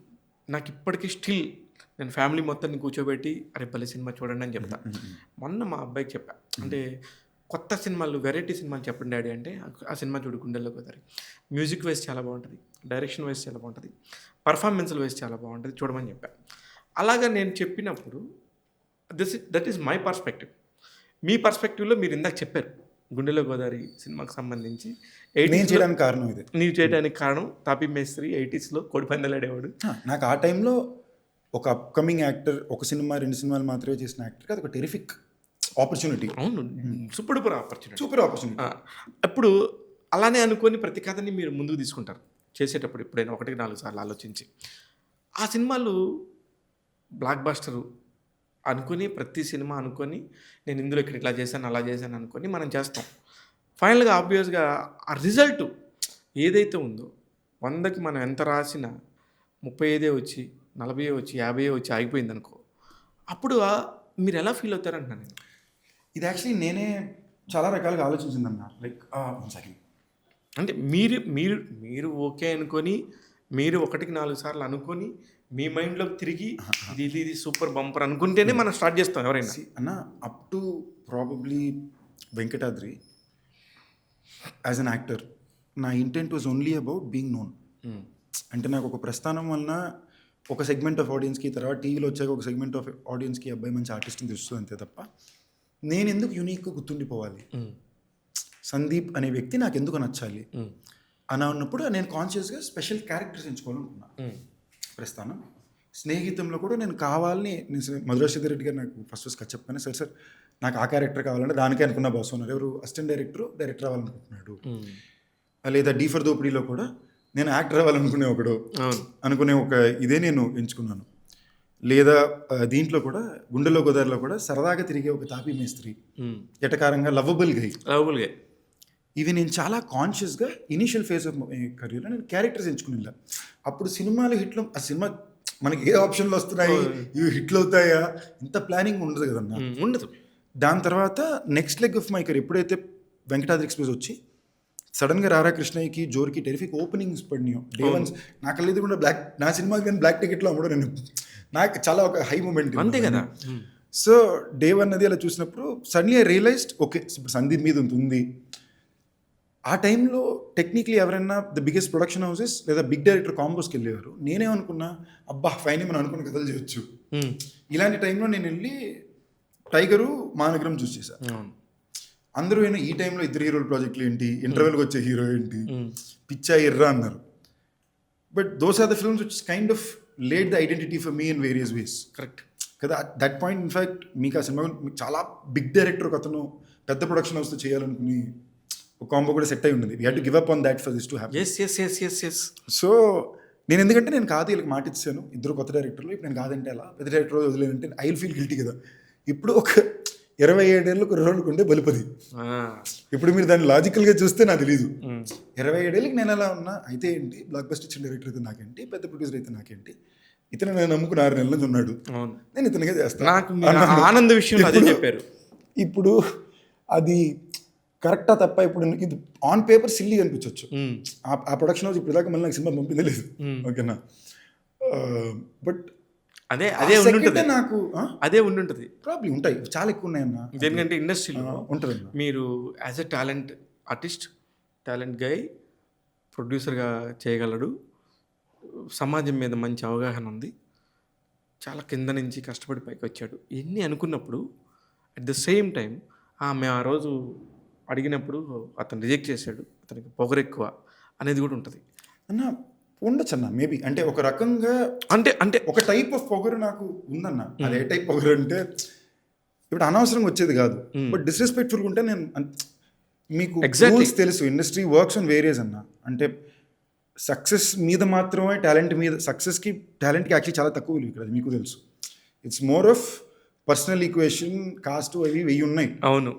నాకు ఇప్పటికీ స్టిల్ నేను ఫ్యామిలీ మొత్తాన్ని కూర్చోబెట్టి అరే పల్లె సినిమా చూడండి అని చెప్తా. మొన్న మా అబ్బాయికి చెప్పా, అంటే కొత్త సినిమాలు, వెరైటీ సినిమాలు చెప్పండి డాడీ అంటే, ఆ సినిమా చూడు గుండెల్లో గోదావరి. మ్యూజిక్ వైజ్ చాలా బాగుంటుంది, డైరెక్షన్ వైజ్ చాలా బాగుంటుంది, పర్ఫార్మెన్స్ల వైజ్ చాలా బాగుంటుంది, చూడమని చెప్పా. అలాగా నేను చెప్పినప్పుడు దట్ ఈస్ మై పర్స్పెక్టివ్. మీ పర్స్పెక్టివ్లో మీరు ఇందాక చెప్పారు గుండెలో గోదావరి సినిమాకి సంబంధించి చేయడానికి కారణం ఇది. నీవు చేయడానికి కారణం తాపీ మేస్త్రి 80sలో కోడిపందాలు ఆడేవాడు. నాకు ఆ టైంలో ఒక అప్కమింగ్ యాక్టర్, ఒక సినిమా 2 సినిమాలు మాత్రమే చేసిన యాక్టర్, అది ఒక టెరిఫిక్ ఆపర్చునిటీ. అవును, సూపర్ ఆపర్చునిటీ. అప్పుడు అలానే అనుకొని ప్రతి కథని మీరు ముందుకు తీసుకుంటారు చేసేటప్పుడు, ఎప్పుడైనా 1-4 సార్లు ఆలోచించి. ఆ సినిమాలు బ్లాక్ బాస్టరు అనుకుని, ప్రతి సినిమా అనుకొని నేను ఇందులో ఇక్కడ ఇట్లా చేశాను అలా చేశాను అనుకొని మనం చేస్తాం. ఫైనల్గా ఆబ్వియస్గా ఆ రిజల్ట్ ఏదైతే ఉందో 100కి మనం ఎంత రాసినా 35 వచ్చి 40 వచ్చి 50 వచ్చి ఆగిపోయింది అనుకో, అప్పుడు మీరు ఎలా ఫీల్ అవుతారంటున్నాను నేను. ఇది యాక్చువల్లీ నేనే చాలా రకాలుగా ఆలోచించిందన్న. Like one second. అంటే మీరు మీరు మీరు ఓకే అనుకొని, మీరు 1కి 4 సార్లు అనుకొని మీ మైండ్లోకి తిరిగి ఇది సూపర్ బంపర్ అనుకుంటేనే మనం స్టార్ట్ చేస్తాం ఎవరైనా. అన్న up to probably Venkatadri as an actor నా intent was only about being known. అంటే నాకు ఒక ప్రస్థానం వలన ఒక సెగ్మెంట్ ఆఫ్ ఆడియన్స్కి, తర్వాత టీవీలో వచ్చాక ఒక సెగ్మెంట్ ఆఫ్ ఆడియన్స్కి అబ్బాయి మంచి ఆర్టిస్ట్ని తెలుస్తుంది అంతే తప్ప నేను ఎందుకు యూనిక్గా గుర్తుండిపోవాలి, సందీప్ అనే వ్యక్తి నాకు ఎందుకు నచ్చాలి అని ఉన్నప్పుడు నేను కాన్షియస్గా స్పెషల్ క్యారెక్టర్స్ ఎంచుకోవాలనుకున్నా. ప్రస్థానం స్నేహితంలో కూడా నేను కావాలని మధురాశ్వర్ రెడ్డి గారు నాకు ఫస్ట్ చెప్పగానే సార్ నాకు ఆ క్యారెక్టర్ కావాలంటే దానికే అనుకున్న బాస్ ఉన్నారు, ఎవరు అసిస్టెంట్ డైరెక్టర్ అవ్వాలనుకుంటున్నాడు. లేదా డీ ఫర్ దోపిడీలో కూడా నేను యాక్టర్ అవ్వాలనుకునే అనుకునే ఒక ఇదే నేను ఎంచుకున్నాను. లేదా దీంట్లో కూడా గుండెలో గోదావరిలో కూడా సరదాగా తిరిగే ఒక తాపీ మేస్త్రి, ఎటకారంగా లవబుల్ గై. ఇవి నేను చాలా కాన్షియస్గా ఇనీషియల్ ఫేజ్ ఆఫ్ కెరీర్లో నేను క్యారెక్టర్స్ ఎంచుకునేలా. అప్పుడు సినిమాలు హిట్లు, ఆ సినిమా మనకి ఏ ఆప్షన్లు వస్తున్నాయి, ఇవి హిట్లు అవుతాయా, ఇంత ప్లానింగ్ ఉండదు కదన్నా, ఉండదు. దాని తర్వాత next leg of my career ఎప్పుడైతే వెంకటాద్రి ఎక్స్ప్రెస్ వచ్చి సడన్గా రారా కృష్ణయ్యకి జోర్కి టెరిఫిక్ ఓపెనింగ్స్ పడినాయో, డే వన్స్ నాకు లేదు కూడా బ్లాక్, నా సినిమాకి కానీ బ్లాక్ టికెట్లో అమ్మడం నేను నాకు చాలా ఒక హై మూమెంట్ అంతే కదా. సో డే వన్ అది అలా చూసినప్పుడు సడన్లీ ఐ రియలైజ్డ్ ఓకే ఇప్పుడు సందీప్ మీద ఉంది. ఆ టైంలో టెక్నికలీ ఎవరైనా ద బిగ్గెస్ట్ ప్రొడక్షన్ హౌసెస్ లేదా బిగ్ డైరెక్టర్ కాంబోస్కి వెళ్ళేవారు. నేనేమనుకున్నా అబ్బా ఫైనల్ మనం అనుకున్న కథలు చేయొచ్చు. ఇలాంటి టైంలో నేను వెళ్ళి టైగరు మానగరం చూసి చేశాను. అందరూ అయినా ఈ టైంలో 2 హీరోల ప్రాజెక్టులు ఏంటి, ఇంటర్వెల్కి వచ్చే హీరో ఏంటి, పిచ్చా ఎర్రా అన్నారు. But those are the films which kind of laid the identity for me in various ways. Correct కదా. దట్ పాయింట్ ఇన్ఫ్యాక్ట్ మీకు ఆ సినిమా మీకు చాలా బిగ్ డైరెక్టర్ ఒక అతను పెద్ద ప్రొడక్షన్ హౌస్తో చేయాలనుకుని ఒక కాంబో కూడా సెట్ అయి ఉండేది. We had to give up on that for this to happen. So నేను ఎందుకంటే నేను కాదు వీళ్ళకి మాట ఇచ్చాను, 2 కొత్త డైరెక్టర్లు, ఇప్పుడు నేను కాదంటే అలా పెద్ద డైరెక్టర్ వదిలేనంటే ఐ విల్ ఫీల్ గిల్టీ కదా. ఇప్పుడు ఒక 27 ఏళ్ళకు 2 ఉండే బలిపది. ఇప్పుడు మీరు దాన్ని లాజికల్గా చూస్తే నాకు తెలీదు. 27 ఏళ్ళకి నేను ఎలా ఉన్నా అయితే ఏంటి, బ్లాక్ బస్టర్ ఇచ్చిన డైరెక్టర్ అయితే నాకేంటి, పెద్ద ప్రొడ్యూసర్ అయితే నాకేంటి, ఇతను నేను నమ్ముకుని 6 నెలల నుంచి ఉన్నాడు, నేను ఇతనిగా చేస్తాను. నాకు ఆనంద విషయం అదే చెప్పారు. ఇప్పుడు అది కరెక్టా తప్ప, ఇప్పుడు ఇది ఆన్ పేపర్ సిల్లీ అనిపించవచ్చు. ఆ ప్రొడక్షన్ హౌస్ ఇప్పుడు దాకా మళ్ళీ నాకు సినిమా పంపిందే లేదు. ఓకేనా. బట్ అదే అదే ఉండుంటుంది, నాకు అదే ఉండుంటుంది. ప్రాబ్లమ్ ఉంటాయి, చాలా ఎక్కువ ఉన్నాయన్న. ఎందుకంటే ఇండస్ట్రీలో ఉంటుంది మీరు as a talent artist, talent guy, ప్రొడ్యూసర్గా చేయగలడు, సమాజం మీద మంచి అవగాహన ఉంది, చాలా కింద నుంచి కష్టపడి పైకి వచ్చాడు, ఇవన్నీ అనుకున్నప్పుడు అట్ ద సేమ్ టైం మేము ఆ రోజు అడిగినప్పుడు అతను రిజెక్ట్ చేశాడు, అతనికి పొగరు ఎక్కువ అనేది కూడా ఉంటుంది అన్న. ఉండొచ్చు అన్న మేబీ. అంటే ఒక రకంగా అంటే ఒక టైప్ ఆఫ్ పొగరు నాకు ఉందన్న. అది ఏ టైప్ పొగరు అంటే ఇప్పుడు అనవసరంగా వచ్చేది కాదు, బట్ డిస్రెస్పెక్ట్ఫుల్గా ఉంటే నేను మీకు రూల్స్ తెలుసు, ఇండస్ట్రీ వర్క్స్ ఆన్ వేరియస్ అన్న. అంటే సక్సెస్ మీద మాత్రమే, టాలెంట్ మీద, సక్సెస్కి టాలెంట్కి యాక్చువల్లీ చాలా తక్కువ విలువ ఇక్కడ, మీకు తెలుసు. It's more of personal equation, cost అవి 1000 ఉన్నాయి. అవును.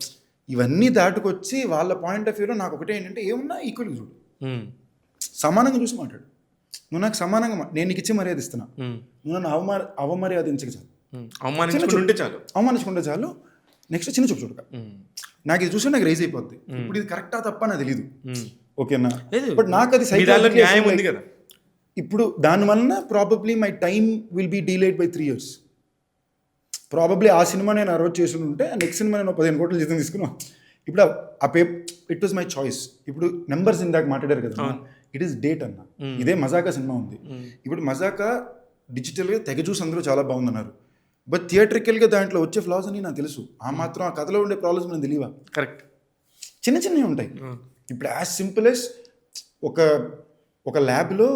ఇవన్నీ దాటుకొచ్చి వాళ్ళ పాయింట్ ఆఫ్ వ్యూలో నాకు ఒకటే ఏంటంటే ఏమున్నా ఈక్వల్గా చూడు, సమానంగా చూసి మాట్లాడు. నువ్వు నాకు సమానంగా, నేను నీకు ఇచ్చే మర్యాద ఇస్తున్నా, నువ్వు నన్ను అవమర్యాదించక చాలు, అవమానించుకుంటే చాలు. నెక్స్ట్ చిన్న చూపు చూడక. నాకు ఇది చూసి నాకు రైజ్ అయిపోద్ది. ఇప్పుడు ఇది కరెక్టా తప్ప నాకు తెలీదు, ఓకేనా. బట్ నాకు అది న్యాయం ఉంది కదా. ఇప్పుడు దానివల్ల probably my time will be delayed by 3 years. Probably ఆ సినిమా నేను ఆ రోజు చేసి ఉంటే నెక్స్ట్ సినిమా నేను 15 కోట్ల జీతం తీసుకున్నా. ఇప్పుడు ఆ ఇట్ వాజ్ మై చాయిస్. ఇప్పుడు నెంబర్స్ ఇందాక మాట్లాడారు కదా, ఇట్ ఈస్ డేట్ అన్న. ఇదే మజాకా సినిమా ఉంది. ఇప్పుడు మజాకా డిజిటల్గా తెగ చూసి అందరూ చాలా బాగుందన్నారు, బట్ థియేట్రికల్గా దాంట్లో వచ్చే ఫ్లాస్ అని నాకు తెలుసు. ఆ మాత్రం ఆ కథలో ఉండే ప్రాబ్లమ్స్ మనం తెలియవా? కరెక్ట్. చిన్న చిన్నవి ఉంటాయి. ఇప్పుడు యాజ్ సింపుల్ ఎస్ ఒక ల్యాబ్లో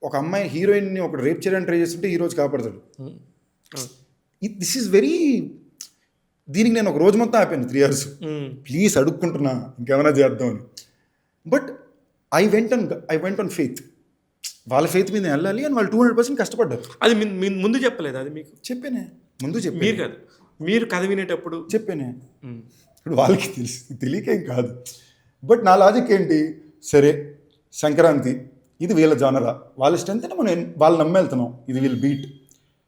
ఒక అమ్మాయి హీరోయిన్ని ఒక రేప్ చేయడానికి ట్రై చేస్తుంటే హీరోజ్ కాపాడతాడు. దిస్ ఈజ్ వెరీ, దీనికి నేను ఒక రోజు మొత్తం ఆపాను 3 years. ప్లీజ్ అడుక్కుంటున్నా ఇంకేమైనా చేద్దామని. But I went on faith. వాళ్ళ ఫెయిత్ మీద వెళ్ళాలి అని వాళ్ళు 200% కష్టపడ్డారు. అది ముందు చెప్పలేదు, అది మీకు చెప్పానే ముందు చెప్పాను. మీరు కాదు, మీరు కథ వినేటప్పుడు చెప్పానే. ఇప్పుడు వాళ్ళకి తెలియకేం కాదు. బట్ నా లాజిక్ ఏంటి, సరే సంక్రాంతి ఇది వీళ్ళ జానరా, వాళ్ళ స్ట్రెంత్ అని మనం వాళ్ళు నమ్మెళ్తున్నాం, ఇది వీళ్ళు బీట్.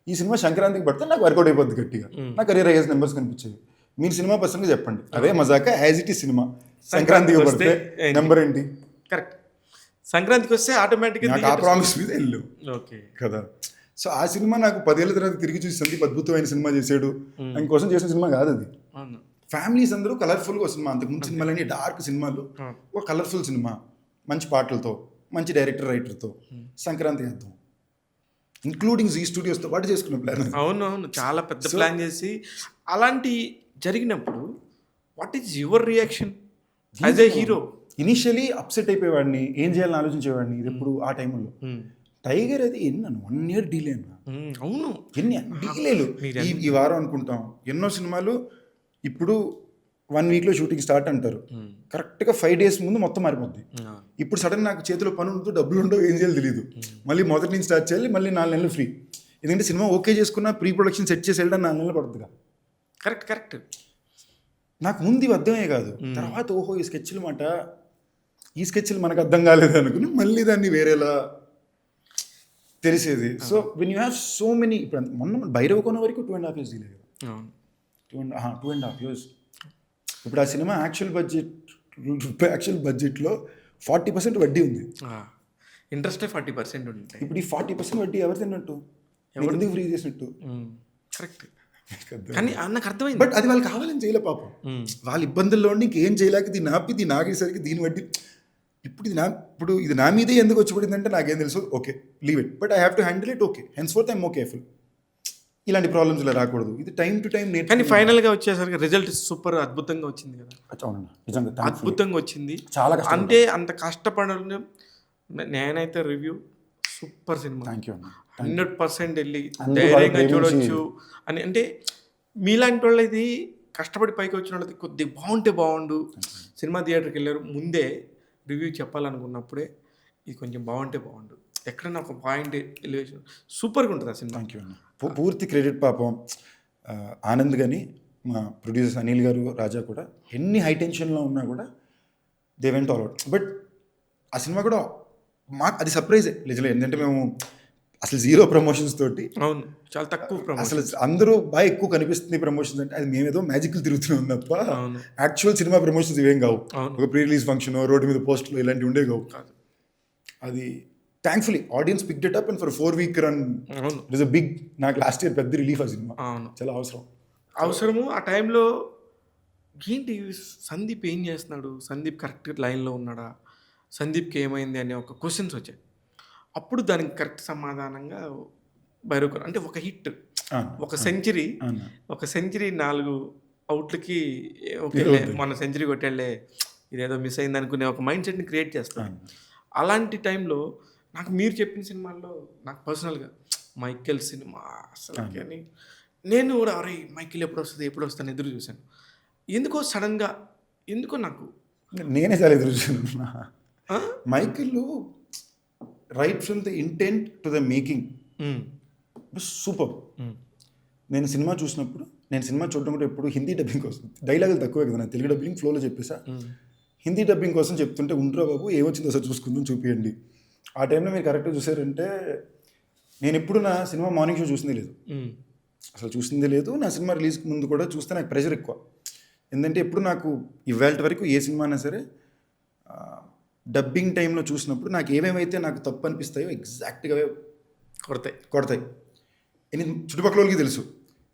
ఈ సినిమా సంక్రాంతికి పడితే నాకు వర్కౌట్ అయిపోద్ది గట్టిగా, నా కెరీర్ అయ్యేసి నెంబర్స్ కనిపించేవి. మీరు సినిమా పర్సన్గా చెప్పండి, అదే మజాక యాజ్ ఇట్ ఈ సినిమా సంక్రాంతికి పడితే నెంబర్ ఏంటి? కరెక్ట్, సంక్రాంతికి వస్తే ఆటోమేటిక్గా నాకు ఆ ప్రామిస్ మీద వెళ్ళు ఓకే కదా. సో ఆ సినిమా నాకు 10 ఏళ్ళ తర్వాత తిరిగి చూసి సందీప్ అద్భుతమైన సినిమా చేశాడు ఆయన కోసం చేసిన సినిమా కాదు అది. ఫ్యామిలీస్ అందరూ కలర్ఫుల్గా సినిమా, అంతకుముందు సినిమాలన్నీ డార్క్ సినిమాలు, ఒక కలర్ఫుల్ సినిమా మంచి పాటలతో మంచి డైరెక్టర్ రైటర్తో సంక్రాంతి చేద్దాం, ఇంక్లూడింగ్ జీ స్టూడియోస్తో పాటు చేసుకున్న ప్లాన్. అవును, చాలా పెద్ద ప్లాన్ చేసి అలాంటి జరిగినప్పుడు what is your reaction as a hero? Initially upset అయిపోయేవాడిని, ఏం చేయాలని ఆలోచించేవాడిని. ఇది ఎప్పుడు ఆ టైంలో టైగర్ అది ఎన్నాను 1 year డీలే అన్నా. అవును, ఎన్ని డీలేలు ఈ వారం అనుకుంటాం. ఎన్నో సినిమాలు ఇప్పుడు 1 weekలో షూటింగ్ స్టార్ట్ అంటారు, కరెక్ట్గా 5 days ముందు మొత్తం మారిపోద్ది. ఇప్పుడు సడన్ నాకు చేతిలో పని ఉండదు, డబ్బులు ఉండవు, ఏం చేయాలి తెలియదు, మళ్ళీ మొదటి నుంచి స్టార్ట్ చేయాలి, మళ్ళీ 4 నెలలు ఫ్రీ. ఎందుకంటే సినిమా ఓకే చేసుకున్న ప్రీ ప్రొడక్షన్ సెట్ చేసి వెళ్ళడం 4 నెలలు పడుతుందిగా. కరెక్ట్. నాకు ముందు ఇవి అర్థమే కాదు, తర్వాత ఓహో ఈ స్కెచ్లు మాట, ఈ స్కెచ్లు మనకు అర్థం కాలేదు అనుకుని మళ్ళీ దాన్ని వేరేలా తెలిసేది. So when you have so many, ఇప్పుడు మొన్న భైరవ కొన వరకు 2.5 years డీలే కదా, 2.5 years. ఇప్పుడు ఆ సినిమా యాక్చువల్ బడ్జెట్లో 40% వడ్డీ ఉంది, ఇంట్రెస్టే 40% ఉంటాయి. ఇప్పుడు ఈ 40% వడ్డీ ఎవరు తిన్నట్టు, ఎందుకు ఫ్రీ చేసినట్టు? కరెక్ట్, కానీ నాకు అర్థమైంది. బట్ అది వాళ్ళు కావాలని చేయలే పాపం, వాళ్ళ ఇబ్బందుల్లో ఉండి ఇంకేం చేయలేక దీన్ని ఆపి దీన్ని ఆగేసరికి దీని వడ్డీ ఇప్పుడు ఇది నా మీదే ఎందుకు వచ్చి పడిందంటే నాకేం తెలుసు, okay leave it, but I have to handle it, okay henceforth I'm oh careful. ఇలాంటి ప్రాబ్లమ్స్ ఇలా రాకూడదు, ఇది టైం టు టైం నేర్చు. కానీ ఫైనల్గా వచ్చేసరికి రిజల్ట్ సూపర్ అద్భుతంగా వచ్చింది కదా. అవునండి, నిజంగా అద్భుతంగా వచ్చింది. చాలా అంటే అంత కష్టపడడం, నేనైతే review super cinema, thank you 100% వెళ్ళి ధైర్యంగా చూడవచ్చు అని. అంటే మీలాంటి వాళ్ళు ఇది కష్టపడి పైకి వచ్చిన వాళ్ళది కొద్దిగా బాగుంటే బాగుండు, సినిమా థియేటర్కి వెళ్ళారు ముందే రివ్యూ చెప్పాలనుకున్నప్పుడే ఇది కొంచెం బాగుంటే బాగుండు, ఎక్కడైనా ఒక పాయింట్ ఎలివేషన్ సూపర్గా ఉంటుంది ఆ సినిమా. థ్యాంక్ యూ అన్న. పూర్తి క్రెడిట్ పాపం ఆనంద్ కానీ మా ప్రొడ్యూసర్స్ అనిల్ గారు, రాజా కూడా ఎన్ని హై టెన్షన్లో ఉన్నా కూడా they went all out. But ఆ సినిమా కూడా మాకు అది సర్ప్రైజే నిజలే, ఎందుకంటే మేము అసలు 0 ప్రమోషన్స్ తోటి, అవును చాలా తక్కువ ప్రమోషన్, అసలు అందరూ బాగా ఎక్కువ కనిపిస్తుంది ప్రమోషన్స్ అంటే అది మేమేదో మ్యాజికల్ తిరుగుతున్నాం తప్ప యాక్చువల్ సినిమా ప్రమోషన్స్ ఇవేం కావు. ఒక ప్రీ రిలీజ్ ఫంక్షన్, రోడ్డు మీద పోస్టులు ఇలాంటివి ఉండే కావు. అది thankfully audience picked it up and for 4 week run it is a big, నాకు లాస్ట్ ఇయర్ పెద్ద రిలీఫ్ ఆ సినిమా, చాలా అవసరము. ఆ టైంలో ఏంటి సందీప్ ఏం చేస్తున్నాడు, సందీప్ కరెక్ట్ లైన్లో ఉన్నాడా, సందీప్కి ఏమైంది అనే ఒక క్వశ్చన్స్ వచ్చాయి. అప్పుడు దానికి కరెక్ట్ సమాధానంగా భైరవ్ అంటే ఒక హిట్, ఒక సెంచరీ 4 అవుట్లకి మన సెంచరీ కొట్టాళ్లే, ఇదేదో మిస్ అయింది అనుకునే ఒక మైండ్ సెట్ని క్రియేట్ చేస్తాను. అలాంటి టైంలో నాకు మీరు చెప్పిన సినిమాల్లో నాకు పర్సనల్గా మైకేల్ సినిమా అసలు, కానీ నేను కూడా అరే మైకేల్ ఎప్పుడు వస్తాను ఎదురు చూశాను. ఎందుకో సడన్గా ఎందుకో నాకు నేనే చాలా ఎదురు చూసాను. Michael right from the intent to the making super. నేను సినిమా చూసినప్పుడు, నేను సినిమా చూడడం కూడా ఎప్పుడు హిందీ డబ్బింగ్ కోసం, డైలాగులు తక్కువే కదా, తెలుగు డబ్బింగ్ ఫ్లోలో చెప్పేసా, హిందీ డబ్బింగ్ కోసం చెప్తుంటే ఉండరా బాబు ఏమొచ్చిందో అసలు చూసుకుందాం చూపియండి. ఆ టైంలో మీరు కరెక్ట్గా చూసారంటే, నేను ఎప్పుడు నా సినిమా మార్నింగ్ షో చూసిందే లేదు, అసలు చూసిందే లేదు. నా సినిమా రిలీజ్ ముందు కూడా చూస్తే నాకు ప్రెషర్ ఎక్కువ, ఎందుకంటే ఎప్పుడు నాకు ఇవాళ వరకు ఏ సినిమా అయినా సరే డబ్బింగ్ టైంలో చూసినప్పుడు నాకు ఏమేమైతే నాకు తప్పు అనిపిస్తాయో ఎగ్జాక్ట్గా కొడతాయి. చుట్టుపక్కల వాళ్ళకి తెలుసు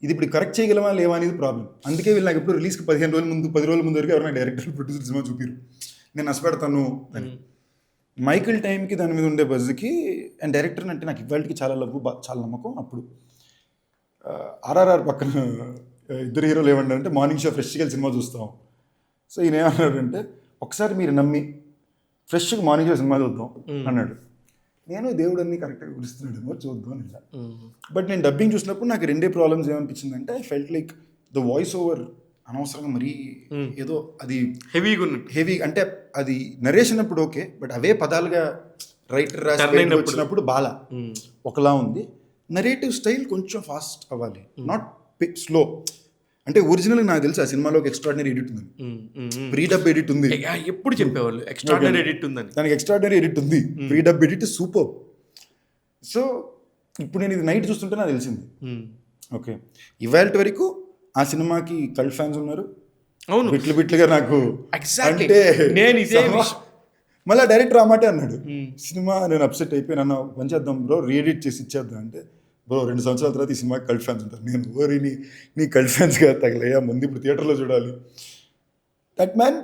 ఇది ఇప్పుడు కరెక్ట్ చేయగలమా లేవా అనేది ప్రాబ్లం. అందుకే వీళ్ళు నాకు ఎప్పుడు రిలీజ్కి 15 రోజుల ముందు 10 రోజుల ముందు వరకు ఎవరైనా డైరెక్టర్ ప్రొడ్యూసర్ సినిమా చూపిరు, నేను నష్టపెడతాను అని. మైకిల్ టైంకి దాని మీద ఉండే బజ్కి అండ్ డైరెక్టర్ అంటే నాకు ఇవాళకి చాలా చాలా నమ్మకం. అప్పుడు RRR పక్కన 2 హీరోలు ఏమన్నారంటే మార్నింగ్ షో ఫ్రెష్గా సినిమా చూస్తాం. సో ఈయన ఏమన్నాడంటే ఒకసారి మీరు నమ్మి ఫ్రెష్గా మార్నింగ్ షో సినిమా చూద్దాం అన్నాడు. నేను దేవుడు అన్ని కరెక్ట్గా గురిస్తున్నాడేమో చూద్దాం అని ఇలా. బట్ నేను డబ్బింగ్ చూసినప్పుడు నాకు 2 ప్రాబ్లమ్స్ ఏమనిపించిందంటే, I felt like the voice over అనవసరంగా మరీ ఏదో అది హెవీ అంటే అది నరేషన్ అప్పుడు ఓకే, బట్ అవే పదాలుగా రైటర్ రాసి వచ్చినప్పుడు బాలా ఒకలా ఉంది. నరేటివ్ స్టైల్ కొంచెం ఫాస్ట్ అవ్వాలి, నాట్ స్లో. అంటే ఒరిజినల్ నాకు తెలుసు ఆ సినిమాలో ఒక ఎక్స్ట్రాడినరీ ఎడిట్ ఉంది, ప్రీ డబ్ ఎడిట్ ఉంది, ఎప్పుడు చెప్పేవాళ్ళు ఎక్స్ట్రాడినరీ ఎడిట్ ఉందని. దానికి ఎక్స్ట్రాడినరీ ఎడిట్ ఉంది, pre dub edit super. So ఇప్పుడు నేను ఇది నైట్ చూస్తుంటే నాకు తెలిసింది. ఓకే, ఇవాళ వరకు ఆ సినిమాకి కల్ట్ ఫ్యాన్స్ ఉన్నారు. అవును, బిట్లుగా నాకు అంటే నేను ఇదే మళ్ళీ డైరెక్టర్ ఆ మాటే అన్నాడు, సినిమా నేను అప్సెట్ అయిపోయి నన్ను పని చేద్దాం బ్రో, రీఎడిట్ చేసి ఇచ్చేద్దాం అంటే, బ్రో 2 సంవత్సరాల తర్వాత ఈ సినిమాకి కల్ట్ ఫ్యాన్స్ ఉంటారు. నేను ఓరి నీ కల్ట్ ఫ్యాన్స్గా తగలయ్యా, ముందు ఇప్పుడు థియేటర్లో చూడాలి. దట్ మ్యాన్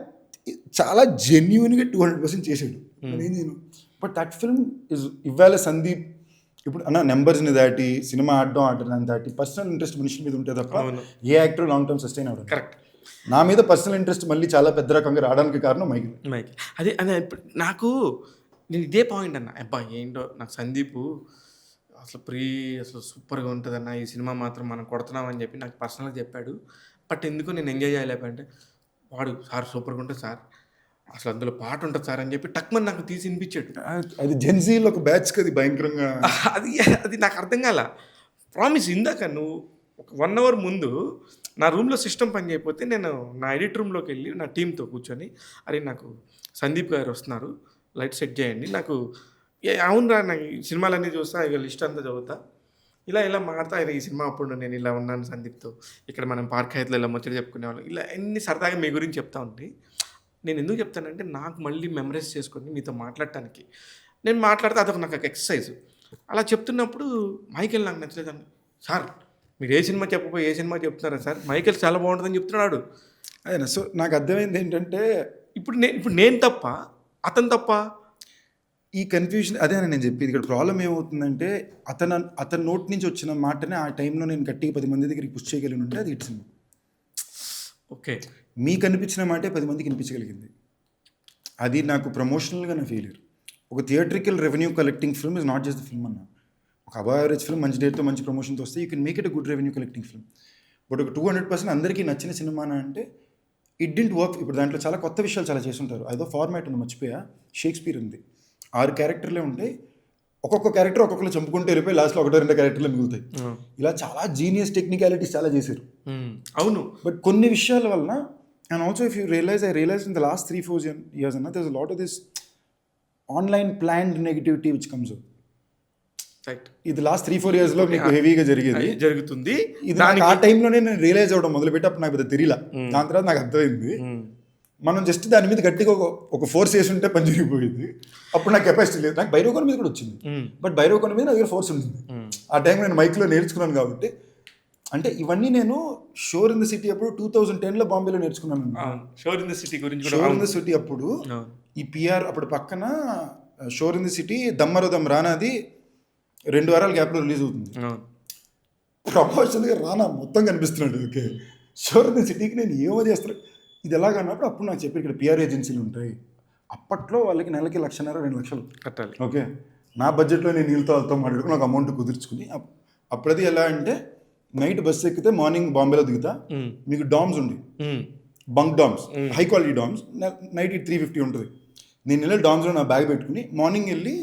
చాలా జెన్యున్గా 200% చేసాడు. నేను బట్ దట్ ఫిల్మ్ ఇస్ ఇవాళ సందీప్ ఇప్పుడు అన్న నెంబర్స్ని దాటి సినిమా ఆడడం దాటి పర్సనల్ ఇంట్రెస్ట్ మనిషి మీద ఉంటే తప్ప ఏ యాక్టర్ లాంగ్ టర్మ్ సస్టైన్ అవ్వడం. కరెక్ట్. నా మీద పర్సనల్ ఇంట్రెస్ట్ మళ్ళీ చాలా పెద్ద రకంగా రావడానికి కారణం మైకిల్. అదే అదే నాకు నేను ఇదే పాయింట్ అన్న, అబ్బా ఏంటో నాకు సందీప్ అసలు సూపర్గా ఉంటుంది అన్న, ఈ సినిమా మాత్రం మనం కొడుతున్నామని చెప్పి నాకు పర్సనల్గా చెప్పాడు. బట్ ఎందుకు నేను ఎంజాయ్ చేయలేకపోయింటే, వాడు సార్ సూపర్గా ఉంటుంది సార్, అసలు అందులో పాట ఉంటుంది సార్ అని చెప్పి టక్మని నాకు తీసి వినిపించాడు. అది జెన్జీలో ఒక బ్యాచ్కి అది భయంకరంగా అది నాకు అర్థం కాల. ప్రామిస్ ఇందాక నువ్వు ఒక 1 hour ముందు నా రూమ్లో సిస్టమ్ పని చేయకపోతే నేను నా ఎడిట్ రూమ్లోకి వెళ్ళి నా టీంతో కూర్చొని, అరే నాకు సందీప్ గారు వస్తున్నారు, లైట్ సెట్ చేయండి, నాకు అవునురా నాకు ఈ సినిమాలన్నీ చూస్తా, ఇక లిస్ట్ అంతా చదువుతా, ఇలా మాడతా, ఈ సినిమా అప్పుడు నేను ఇలా ఉన్నాను సందీప్తో, ఇక్కడ మనం పార్క్ హైత్లో ఇలా ముచ్చట చెప్పుకునేవాళ్ళం, ఇలా ఎన్ని సరదాగా మీ గురించి చెప్తా ఉంటే, నేను ఎందుకు చెప్తానంటే నాకు మళ్ళీ మెమరైజ్ చేసుకొని మీతో మాట్లాడటానికి, నేను మాట్లాడితే అదొక నాకు ఒక ఎక్సర్సైజ్. అలా చెప్తున్నప్పుడు మైకేల్ నాకు నచ్చలేదండి, సార్ మీరు ఏ సినిమా చెప్పబోయి ఏ సినిమా చెప్తున్నారా సార్, మైకేల్ చాలా బాగుంటుందని చెప్తున్నాడు. అయినా సో నాకు అర్థమైంది ఏంటంటే ఇప్పుడు నేను తప్ప అతను తప్ప, ఈ కన్ఫ్యూజన్ అదే నేను చెప్పేది. ఇక్కడ ప్రాబ్లం ఏమవుతుందంటే అతని నోట్ నుంచి వచ్చిన మాటనే ఆ టైంలో నేను గట్టిగా 10 మంది దగ్గరికి పుష్ చేయగలిగి ఉంటే అది హిట్ సినిమా. ఓకే, మీకు అనిపించిన మాటే 10 మందికి వినిపించగలిగింది. అది నాకు ప్రమోషనల్గా నా ఫెయిలియర్. ఒక theatrical revenue collecting film is not just the film అన్న. ఒక అబవ్ యావరేజ్ ఫిల్మ్ మంచి డేట్తో మంచి ప్రమోషన్తో వస్తే you can make it a good revenue collecting film. But ఒక 200% అందరికీ నచ్చిన సినిమానా అంటే ఇట్ డింట్ వర్క్. ఇప్పుడు దాంట్లో చాలా కొత్త విషయాలు చాలా చేస్తుంటారు. అదో ఫార్మాట్ ఉంది, మర్చిపోయా, షేక్స్పియర్ ఉంది, 6 క్యారెక్టర్లే ఉంటాయి, ఒక్కొక్క క్యారెక్టర్ ఒక్కొక్కరు చంపుకుంటూ వెళ్ళిపోయి లాస్ట్లో 1-2 క్యారెక్టర్లు మిగులుతాయి. ఇలా చాలా జీనియస్ టెక్నికాలిటీస్ చాలా చేశారు. అవును, బట్ కొన్ని విషయాల వలన and also if you realize in the last 3-4 years అన్న there's a lot of this online planned negativity which comes out. Right, ఇది లాస్ట్ 3-4 yearsలో మీకు హెవీగా జరుగుతుంది. ఇది నాకు ఆ టైంలోనే నేను రియలైజ్ అవ్వడం మొదలుపెట్టి అప్పుడు నాకు పెద్ద తెలియలా. దాని తర్వాత నాకు అర్థమైంది, మనం జస్ట్ దాని మీద గట్టిగా ఒక ఫోర్స్ వేసి ఉంటే పని జరిగిపోయింది. అప్పుడు నాకు కెపాసిటీ లేదు. నాకు భైరవకోన మీద కూడా వచ్చింది, బట్ భైరవకోన మీద నా దగ్గర ఫోర్స్ ఉంటుంది. ఆ టైంలో నేను మైక్లో నేర్చుకున్నాను కాబట్టి. అంటే ఇవన్నీ నేను షోర్ ఇన్ ద సిటీ అప్పుడు 2010లో బాంబేలో నేర్చుకున్నాను. షోర్ ఇన్ ద సిటీ గురించి, షోర్ ఇన్ ద సిటీ అప్పుడు ఈ పిఆర్ అప్పుడు పక్కన షోర్ ఇన్ ద సిటీ దమ్మరోదం రానాది 2 వారాల గ్యాప్లో రిలీజ్ అవుతుంది. ప్రమోషన్గా రానా మొత్తం కనిపిస్తున్నాడు. ఓకే, షోర్ ఇన్ ద సిటీకి నేను ఏమో చేస్తాను ఇది ఎలాగన్నప్పుడు అప్పుడు నాకు చెప్పి ఇక్కడ పిఆర్ ఏజెన్సీలు ఉంటాయి. అప్పట్లో వాళ్ళకి నెలకి 1,50,000-2 లక్షలు కట్టాలి. ఓకే, నా బడ్జెట్లో నేను నీళ్ళతో వాళ్ళతో మాట్లాడుకుని నాకు అమౌంట్ కుదుర్చుకుని అప్పుడది ఎలా అంటే నైట్ బస్సు ఎక్కితే మార్నింగ్ బాంబేలో దిగుతా, మీకు డామ్స్ ఉండి bunk DOMS, high quality DOMS, night 350 ఉంటుంది. నేను వెళ్ళి డామ్స్లో నా బ్యాగ్ పెట్టుకుని మార్నింగ్ వెళ్ళి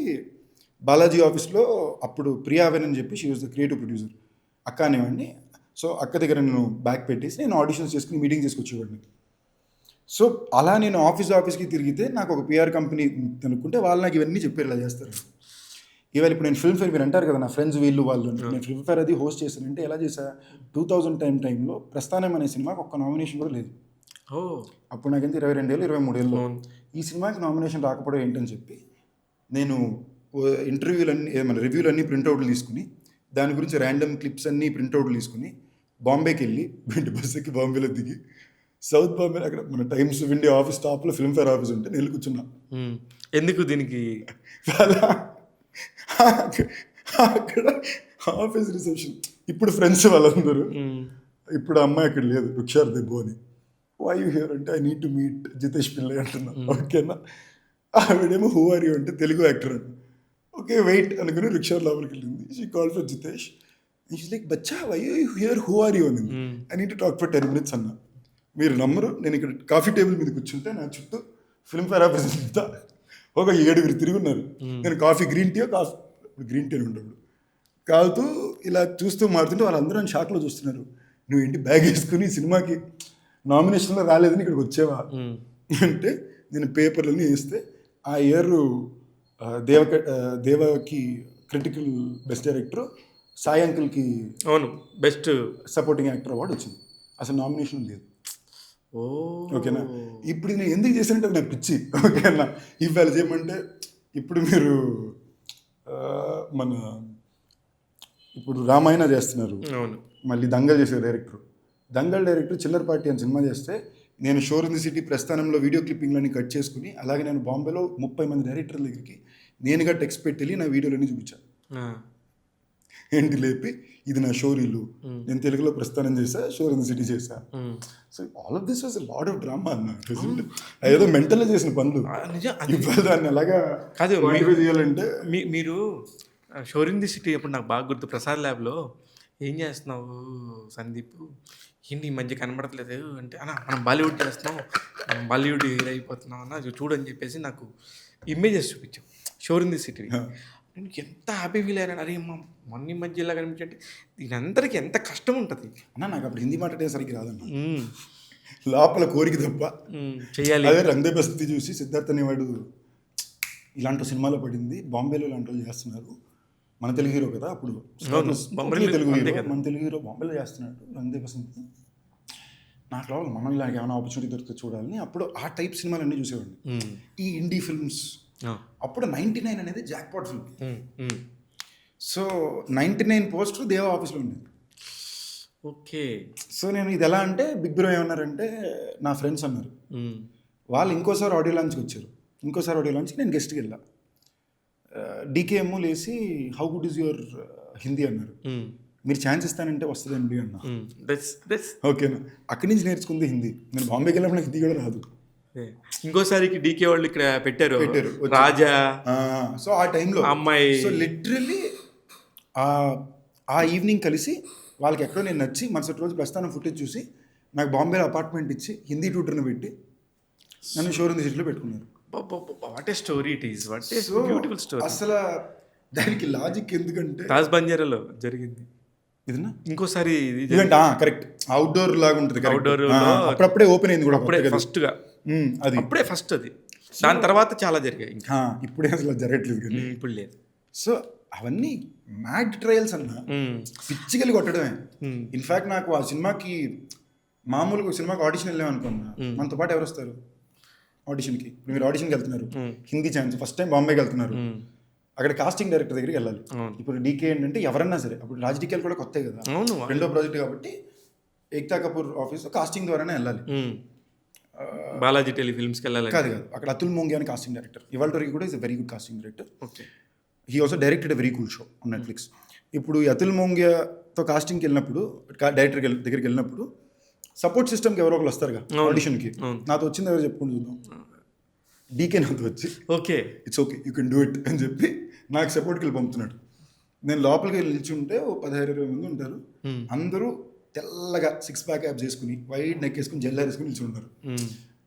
బాలాజీ ఆఫీస్లో అప్పుడు ప్రియా అవెన్ అని చెప్పి she was the creative producer, అక్క అనేవాడిని. సో అక్క దగ్గర నేను బ్యాగ్ పెట్టేసి నేను ఆడిషన్స్ చేసుకుని మీటింగ్ చేసుకొచ్చేవాడిని. సో అలా నేను ఆఫీస్కి తిరిగితే నాకు ఒక పిఆర్ కంపెనీ అనుకుంటే వాళ్ళు నాకు ఇవన్నీ చెప్పారు ఇలా చేస్తారు. ఇవాళ ఇప్పుడు నేను ఫిల్మ్ఫేర్ మీరు అంటారు కదా నా ఫ్రెండ్స్ వీళ్ళు వాళ్ళు, నేను ఫిల్మ్ఫేర్ అది హోస్ట్ చేశానంటే ఎలా చేశా, 2000 టైంలో ప్రస్థానం అనే సినిమాకి ఒక్క నామినేషన్ కూడా లేదు. అప్పుడు నాకెంత 22 ఏళ్ళు 23 ఏళ్ళు. ఈ సినిమాకి నామినేషన్ రాకపోవడం ఏంటని చెప్పి నేను రివ్యూలన్నీ ప్రింట్అవుట్లు తీసుకుని దాని గురించి ర్యాండమ్ క్లిప్స్ అన్నీ ప్రింట్అవుట్లు తీసుకుని బాంబేకి వెళ్ళి బస్ ఎక్కి బాంబేలో దిగి సౌత్ బాంబే అక్కడ మన టైమ్స్ ఆఫ్ ఇండియా ఆఫీస్ టాప్లో ఫిల్మ్ఫేర్ ఆఫీస్ ఉంటే నేను కూర్చున్నా. ఎందుకు దీనికి అక్కడ ఆఫీస్ రిసెప్షన్. ఇప్పుడు ఫ్రెండ్స్ వాళ్ళందరూ, ఇప్పుడు అమ్మాయి అక్కడ లేదు, రుక్షార్ దెబ్బో అని. వై యూ హియర్ అంటే I need to meet Jitesh Pillai అంటున్నా. ఓకేనా, ఆవిడేమో హూ ఆర్ యూ అంటే తెలుగు యాక్టర్ అంట. ఓకే వెయిట్ అనుకుని రిక్షార్ లోపలికి వెళ్ళింది. She call for Jitesh. She's like బచ్చా why you here who are you అని. I need to talk for 10 minutes అన్నా. మీరు నమ్మరు, నేను ఇక్కడ కాఫీ టేబుల్ మీద కూర్చుంటే నా చుట్టూ ఫిల్మ్ఫేర్ ఆఫీస్ అంతా ఒక 7 తిరిగి ఉన్నారు. నేను కాఫీ గ్రీన్ టీ అని ఉండేప్పుడు కాలుతూ ఇలా చూస్తూ మారుతుంటే వాళ్ళందరూ నన్ను షాక్లో చూస్తున్నారు. నువ్వేంటి బ్యాగ్ వేసుకుని సినిమాకి నామినేషన్లో రాలేదని ఇక్కడికి వచ్చావా అంటే నేను పేపర్లన్నీ వేస్తే ఆ ఇయర్ దేవకి క్రిటికల్ బెస్ట్ డైరెక్టర్, సాయి అంకుల్కి అవును బెస్ట్ సపోర్టింగ్ యాక్టర్ అవార్డు వచ్చింది. అసలు నామినేషన్ లేదు. ఓ ఓకేనా. ఇప్పుడు నేను ఎందుకు చేశానంటే నాకు పిచ్చి. ఓకేనా. ఇవాళ చేయమంటే ఇప్పుడు మీరు మన ఇప్పుడు రామాయణ చేస్తున్నారు, అవును మళ్ళీ దంగల్ చేసే డైరెక్టర్, దంగల్ డైరెక్టర్ చిల్లర్ పార్టీ అని సినిమా చేస్తే నేను షోర్ ఇన్ ది సిటీ ప్రస్థానంలో వీడియో క్లిప్పింగ్లన్నీ కట్ చేసుకుని, అలాగే నేను బాంబేలో 30 మంది డైరెక్టర్ల దగ్గరికి నేనుగా టెక్స్ట్ పెట్టి నా వీడియోలన్నీ చూపించాను. ఏంటి లేపి ఇది నా షో రీలు, నేను తెలుగులో ప్రస్థానం చేశా, షోర్ ఇన్ ది సిటీ చేశా. So all of this was a lot of drama అన్న. ఏదో మెంటల్లో చేసిన పనులు ఇవాళ దాన్ని ఎలాగా కాదు చేయాలంటే మీరు షోర్ ఇన్ ది సిటీ అప్పుడు నాకు బాగా గుర్తు, ప్రసాద్ ల్యాబ్లో ఏం చేస్తున్నావు సందీప్, ఏంటి ఈ మధ్య కనబడట్లేదు అంటే, అన్న మనం బాలీవుడ్ చేస్తున్నాం, మనం బాలీవుడ్ హీరో అయిపోతున్నాం అన్న చూడని చెప్పేసి నాకు ఇమేజెస్ చూపించాం షోర్ ఇన్ ది సిటీ. నేను ఎంత హ్యాపీ ఫీల్ అయినా, అరే మొన్న మధ్య ఇలా కనిపించంటే దీని అందరికీ ఎంత కష్టం ఉంటుంది అన్న. నాకు అప్పుడు హిందీ మాట్లాడే సరికి రాదన్న, లోపల కోరిక తప్ప చేయాలి. అదే రంగ్ దే బస్తీ చూసి సిద్ధార్థ్ అనేవాడు ఇలాంటి సినిమాలో పడింది, బాంబేలో ఇలాంటి వాళ్ళు చేస్తున్నారు, మన తెలుగు హీరో కదా అప్పుడు, తెలుగు హీరో, మన తెలుగు హీరో బాంబేలో చేస్తున్నాడు రంగ్ దే బసంతి. నాకు లోపల మనం ఇలా ఏమైనా ఆపర్చునిటీ దొరికితే చూడాలని అప్పుడు ఆ టైప్ సినిమాలు అన్నీ చూసేవాడిని. ఈ ఇండీ ఫిల్మ్స్ అప్పుడు 99 అనేది జాక్పాట్ ఫిల్మ్. సో 99 పోస్టర్ దేవా ఆఫీస్లో ఉండేది. ఓకే. సో నేను ఇది ఎలా అంటే బిగ్ బ్రో ఏమన్నారంటే నా ఫ్రెండ్స్ అన్నారు, వాళ్ళు ఇంకోసారి ఆడియో లాంచ్కి వచ్చారు, ఇంకోసారి ఆడియో లాంచ్కి నేను గెస్ట్కి వెళ్ళా. డీకేఎం లేసి how good is your Hindi అన్నారు. మీరు ఛాన్స్ ఇస్తానంటే వస్తుందండి అన్న. ఓకేనా. అక్కడి నుంచి నేర్చుకుంది హిందీ. నేను బాంబేకి వెళ్ళినప్పుడు హిందీ కూడా రాదు. ఇంకోసారికి డీకే వాళ్ళు ఇక్కడ పెట్టారు రాజా. సో ఆ టైంలో అమ్మాయి, సో లిటరల్లీ ఆ ఈవినింగ్ కలిసి వాళ్ళకి ఎక్కడో నేను నచ్చి మరుసటి రోజు ప్రస్థానం ఫుటేజ్ చూసి నాకు బాంబేలో అపార్ట్మెంట్ ఇచ్చి హిందీ ట్యూటర్ని పెట్టి నన్ను షోర్ ఇన్ ది సిటీలో పెట్టుకున్నారు. What a story it is, what a beautiful story. అసలు దానికి లాజిక్ ఎందుకంటే తాజ్ బంజారాలో జరిగింది ఇదన్నా. ఇంకోసారి కరెక్ట్ అవుట్డోర్ లాగా ఉంటుంది. అవుట్డోర్ అప్పుడప్పుడే ఓపెన్ అయింది కూడా, అప్పుడే ఫస్ట్గా అది అప్పుడే ఫస్ట్ అది. దాని తర్వాత చాలా జరిగాయి ఇంకా. ఇప్పుడే అసలు జరగట్లేదు కానీ ఇప్పుడు లేదు. సో అవన్నీ మ్యాడ్ ట్రయల్స్ అన్న, పిచ్చికెళ్ళి కొట్టడమే. ఇన్ఫాక్ట్ నాకు ఆ సినిమాకి మామూలుగా సినిమాకి ఆడిషన్ వెళ్ళామనుకున్నా, మనతో పాటు ఎవరు వస్తారు ఆడిషన్కి? మీరు ఆడిషన్కి వెళ్తున్నారు, హిందీ ఛాన్స్, ఫస్ట్ టైం బాంబేకి వెళ్తున్నారు, అక్కడ కాస్టింగ్ డైరెక్టర్ దగ్గరికి వెళ్ళాలి. ఇప్పుడు డీకే ఏంటంటే ఎవరన్నా సరే, అప్పుడు రాజకీయాలు కూడా కొత్త కదా, రెండో ప్రాజెక్ట్ కాబట్టి ఏక్తా కపూర్ ఆఫీస్ కాస్టింగ్ ద్వారానే వెళ్ళాలి. బాలాజీ టెలిఫిల్మ్స్కి వెళ్ళాలి కాదు, అక్కడ అతుల్ మోంగి అని కాస్టింగ్ డైరెక్టర్, ఇవాళ వరకు కూడా is a very good casting director. He also directed a very cool show on Netflix. ఇప్పుడు ఈ అతుల్ మోంగియాతో కాస్టింగ్కి వెళ్ళినప్పుడు, డైరెక్టర్ దగ్గరికి వెళ్ళినప్పుడు సపోర్ట్ సిస్టమ్కి ఎవరో ఒకరు వస్తారుగా ఆడిషన్కి. నాతో వచ్చింది ఎవరు చెప్పుకుంటూ చూద్దాం, డీకే నాతో వచ్చి okay it's okay you can do it అని చెప్పి నాకు సపోర్ట్కి వెళ్ళి పంపుతున్నాడు. నేను లోపలికి వెళ్ళి నిల్చుంటే 15-20 మంది ఉంటారు, అందరూ తెల్లగా 6-ప్యాక్ యాప్ చేసుకుని వైడ్ నెక్ వేసుకుని జెల్లర్ వేసుకుని నిల్చుంటారు.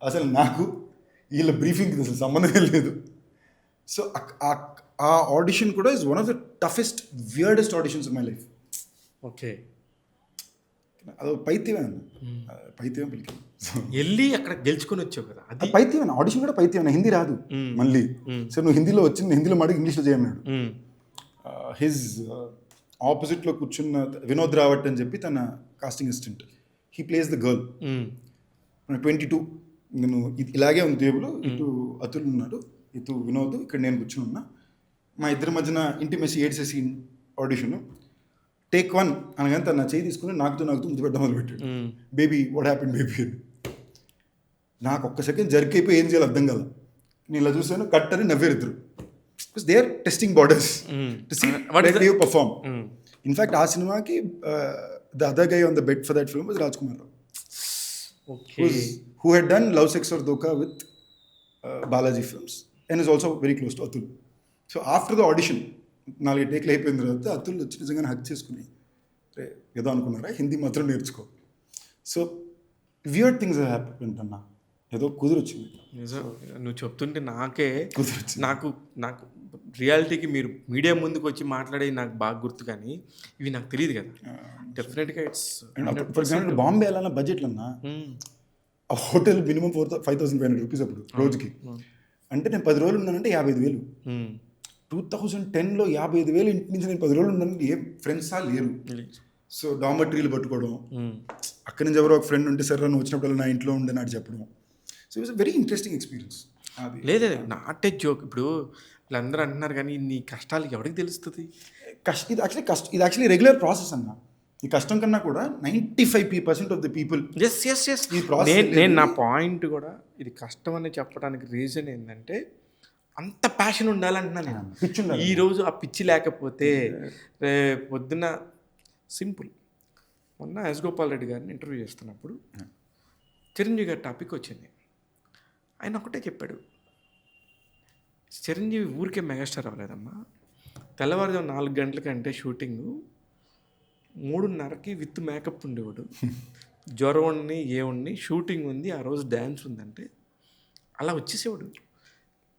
అసలు నాకు వీళ్ళ బ్రీఫింగ్కి అసలు సంబంధమే లేదు. సో ఆ ఆడిషన్ కూడా is one of the toughest weirdest auditions in my life. Okay. అదో పైత్యమే పైత్యం పిలికి వెళ్ళి అక్కడ గెలుచుకొని వచ్చావు కదా, అది పైత్యమే. ఆడిషన్ కూడా పైత్యమే, హిందీ రాదు మళ్ళీ. సో నువ్వు హిందీలో వచ్చింది, హిందీలో మాడికి ఇంగ్లీష్లో చేయమన్నాడు. హిజ్ ఆపోజిట్లో కూర్చున్న వినోద్ రావట్ అని చెప్పి తన casting assistant, he plays the girl. 22 నేను ఇలాగే ఉంది టేబుల్, ఇటు అతుల్ ఉన్నాడు, ఇటు వినోద్, ఇక్కడ నేను కూర్చుని ఉన్నా. మా ఇద్దరి మధ్యన ఇంటిమేసి ఏడ్చేసి ఆడిషన్. టేక్ 1 అనగానే తను నా చేయి తీసుకుని నాకుతూ ముద్దు పెట్టడం మొదలుపెట్టాడు. బేబీ వాట్ హ్యాపెండ్ బేబీ అని. నాకు ఒక్క సెకండ్ జరికైపోయి ఏం చేయాలి అర్థం కాదు. నేను ఇలా చూసాను, కట్ అని నవ్వేరు ఇద్దరు. They are testing borders to see what do you perform. In fact ఆ సినిమాకి the other guy on the bed for that film was Raj Kumar Rao, who had done Love, Sex or Dhokha with Balaji Films and is also very close to Atul. So after the audition 4 టేక్లు అయిపోయిన తర్వాత అతుల్ వచ్చి నిజంగానే హక్ చేసుకుని, రే ఏదో అనుకున్నారా, హిందీ మాత్రం నేర్చుకో. So weird things happen అన్న. ఏదో కుదిరొచ్చింది. నువ్వు చెప్తుంటే నాకే కుదిరొచ్చింది. నాకు రియాలిటీకి మీరు మీడియా ముందుకు వచ్చి మాట్లాడేది నాకు బాగా గుర్తు, కానీ ఇవి నాకు తెలియదు కదా. డెఫినెట్గా ఇట్స్ ఫర్ ఎగ్జాంపుల్ బాంబే వెళ్ళాలన్న బడ్జెట్లో అన్నా ఆ హోటల్ మినిమం 5,500 రూపీస్ అప్పుడు రోజుకి. అంటే నేను 10 రోజులు ఉన్నానంటే 55,000. 2010లో 55,000 ఇంటి నుంచి నేను 10 రోజులు ఉన్నానంటే ఏ ఫ్రెండ్స్ లేరు. సో డామట్రీలు పట్టుకోవడం, అక్కడి నుంచి ఎవరో ఒక ఫ్రెండ్ ఉంటే సరే నువ్వు వచ్చినప్పుడు నా ఇంట్లో ఉండే నాటి చెప్పడం. So it's very interesting experience. లేదు నాట్ ఏ జోక్. ఇప్పుడు వీళ్ళందరూ అంటున్నారు కానీ నీ కష్టాలు ఎవరికి తెలుస్తుంది? ఇది యాక్చువల్లీ రెగ్యులర్ ప్రాసెస్ అన్న. ఈ కష్టం కన్నా కూడా 95% ఆఫ్ ద పీపుల్ నేను నా పాయింట్ కూడా ఇది కష్టం అని చెప్పడానికి రీజన్ ఏంటంటే అంత ప్యాషన్ ఉండాలంటున్నాను నేను. ఈరోజు ఆ పిచ్చి లేకపోతే పొద్దున్న సింపుల్. మొన్న ఎస్ గోపాల్ రెడ్డి గారిని ఇంటర్వ్యూ చేస్తున్నప్పుడు చిరంజీవి గారి టాపిక్ వచ్చింది. ఆయన ఒకటే చెప్పాడు, చిరంజీవి ఊరికే మెగాస్టార్ అవ్వలేదమ్మా, తెల్లవారుజాము 4 గంటలకంటే షూటింగు 3:30కి విత్ మేకప్ ఉండేవాడు. జ్వరం ఉండి ఏముండి షూటింగ్ ఉంది, ఆ రోజు డ్యాన్స్ ఉందంటే అలా వచ్చేసేవాడు.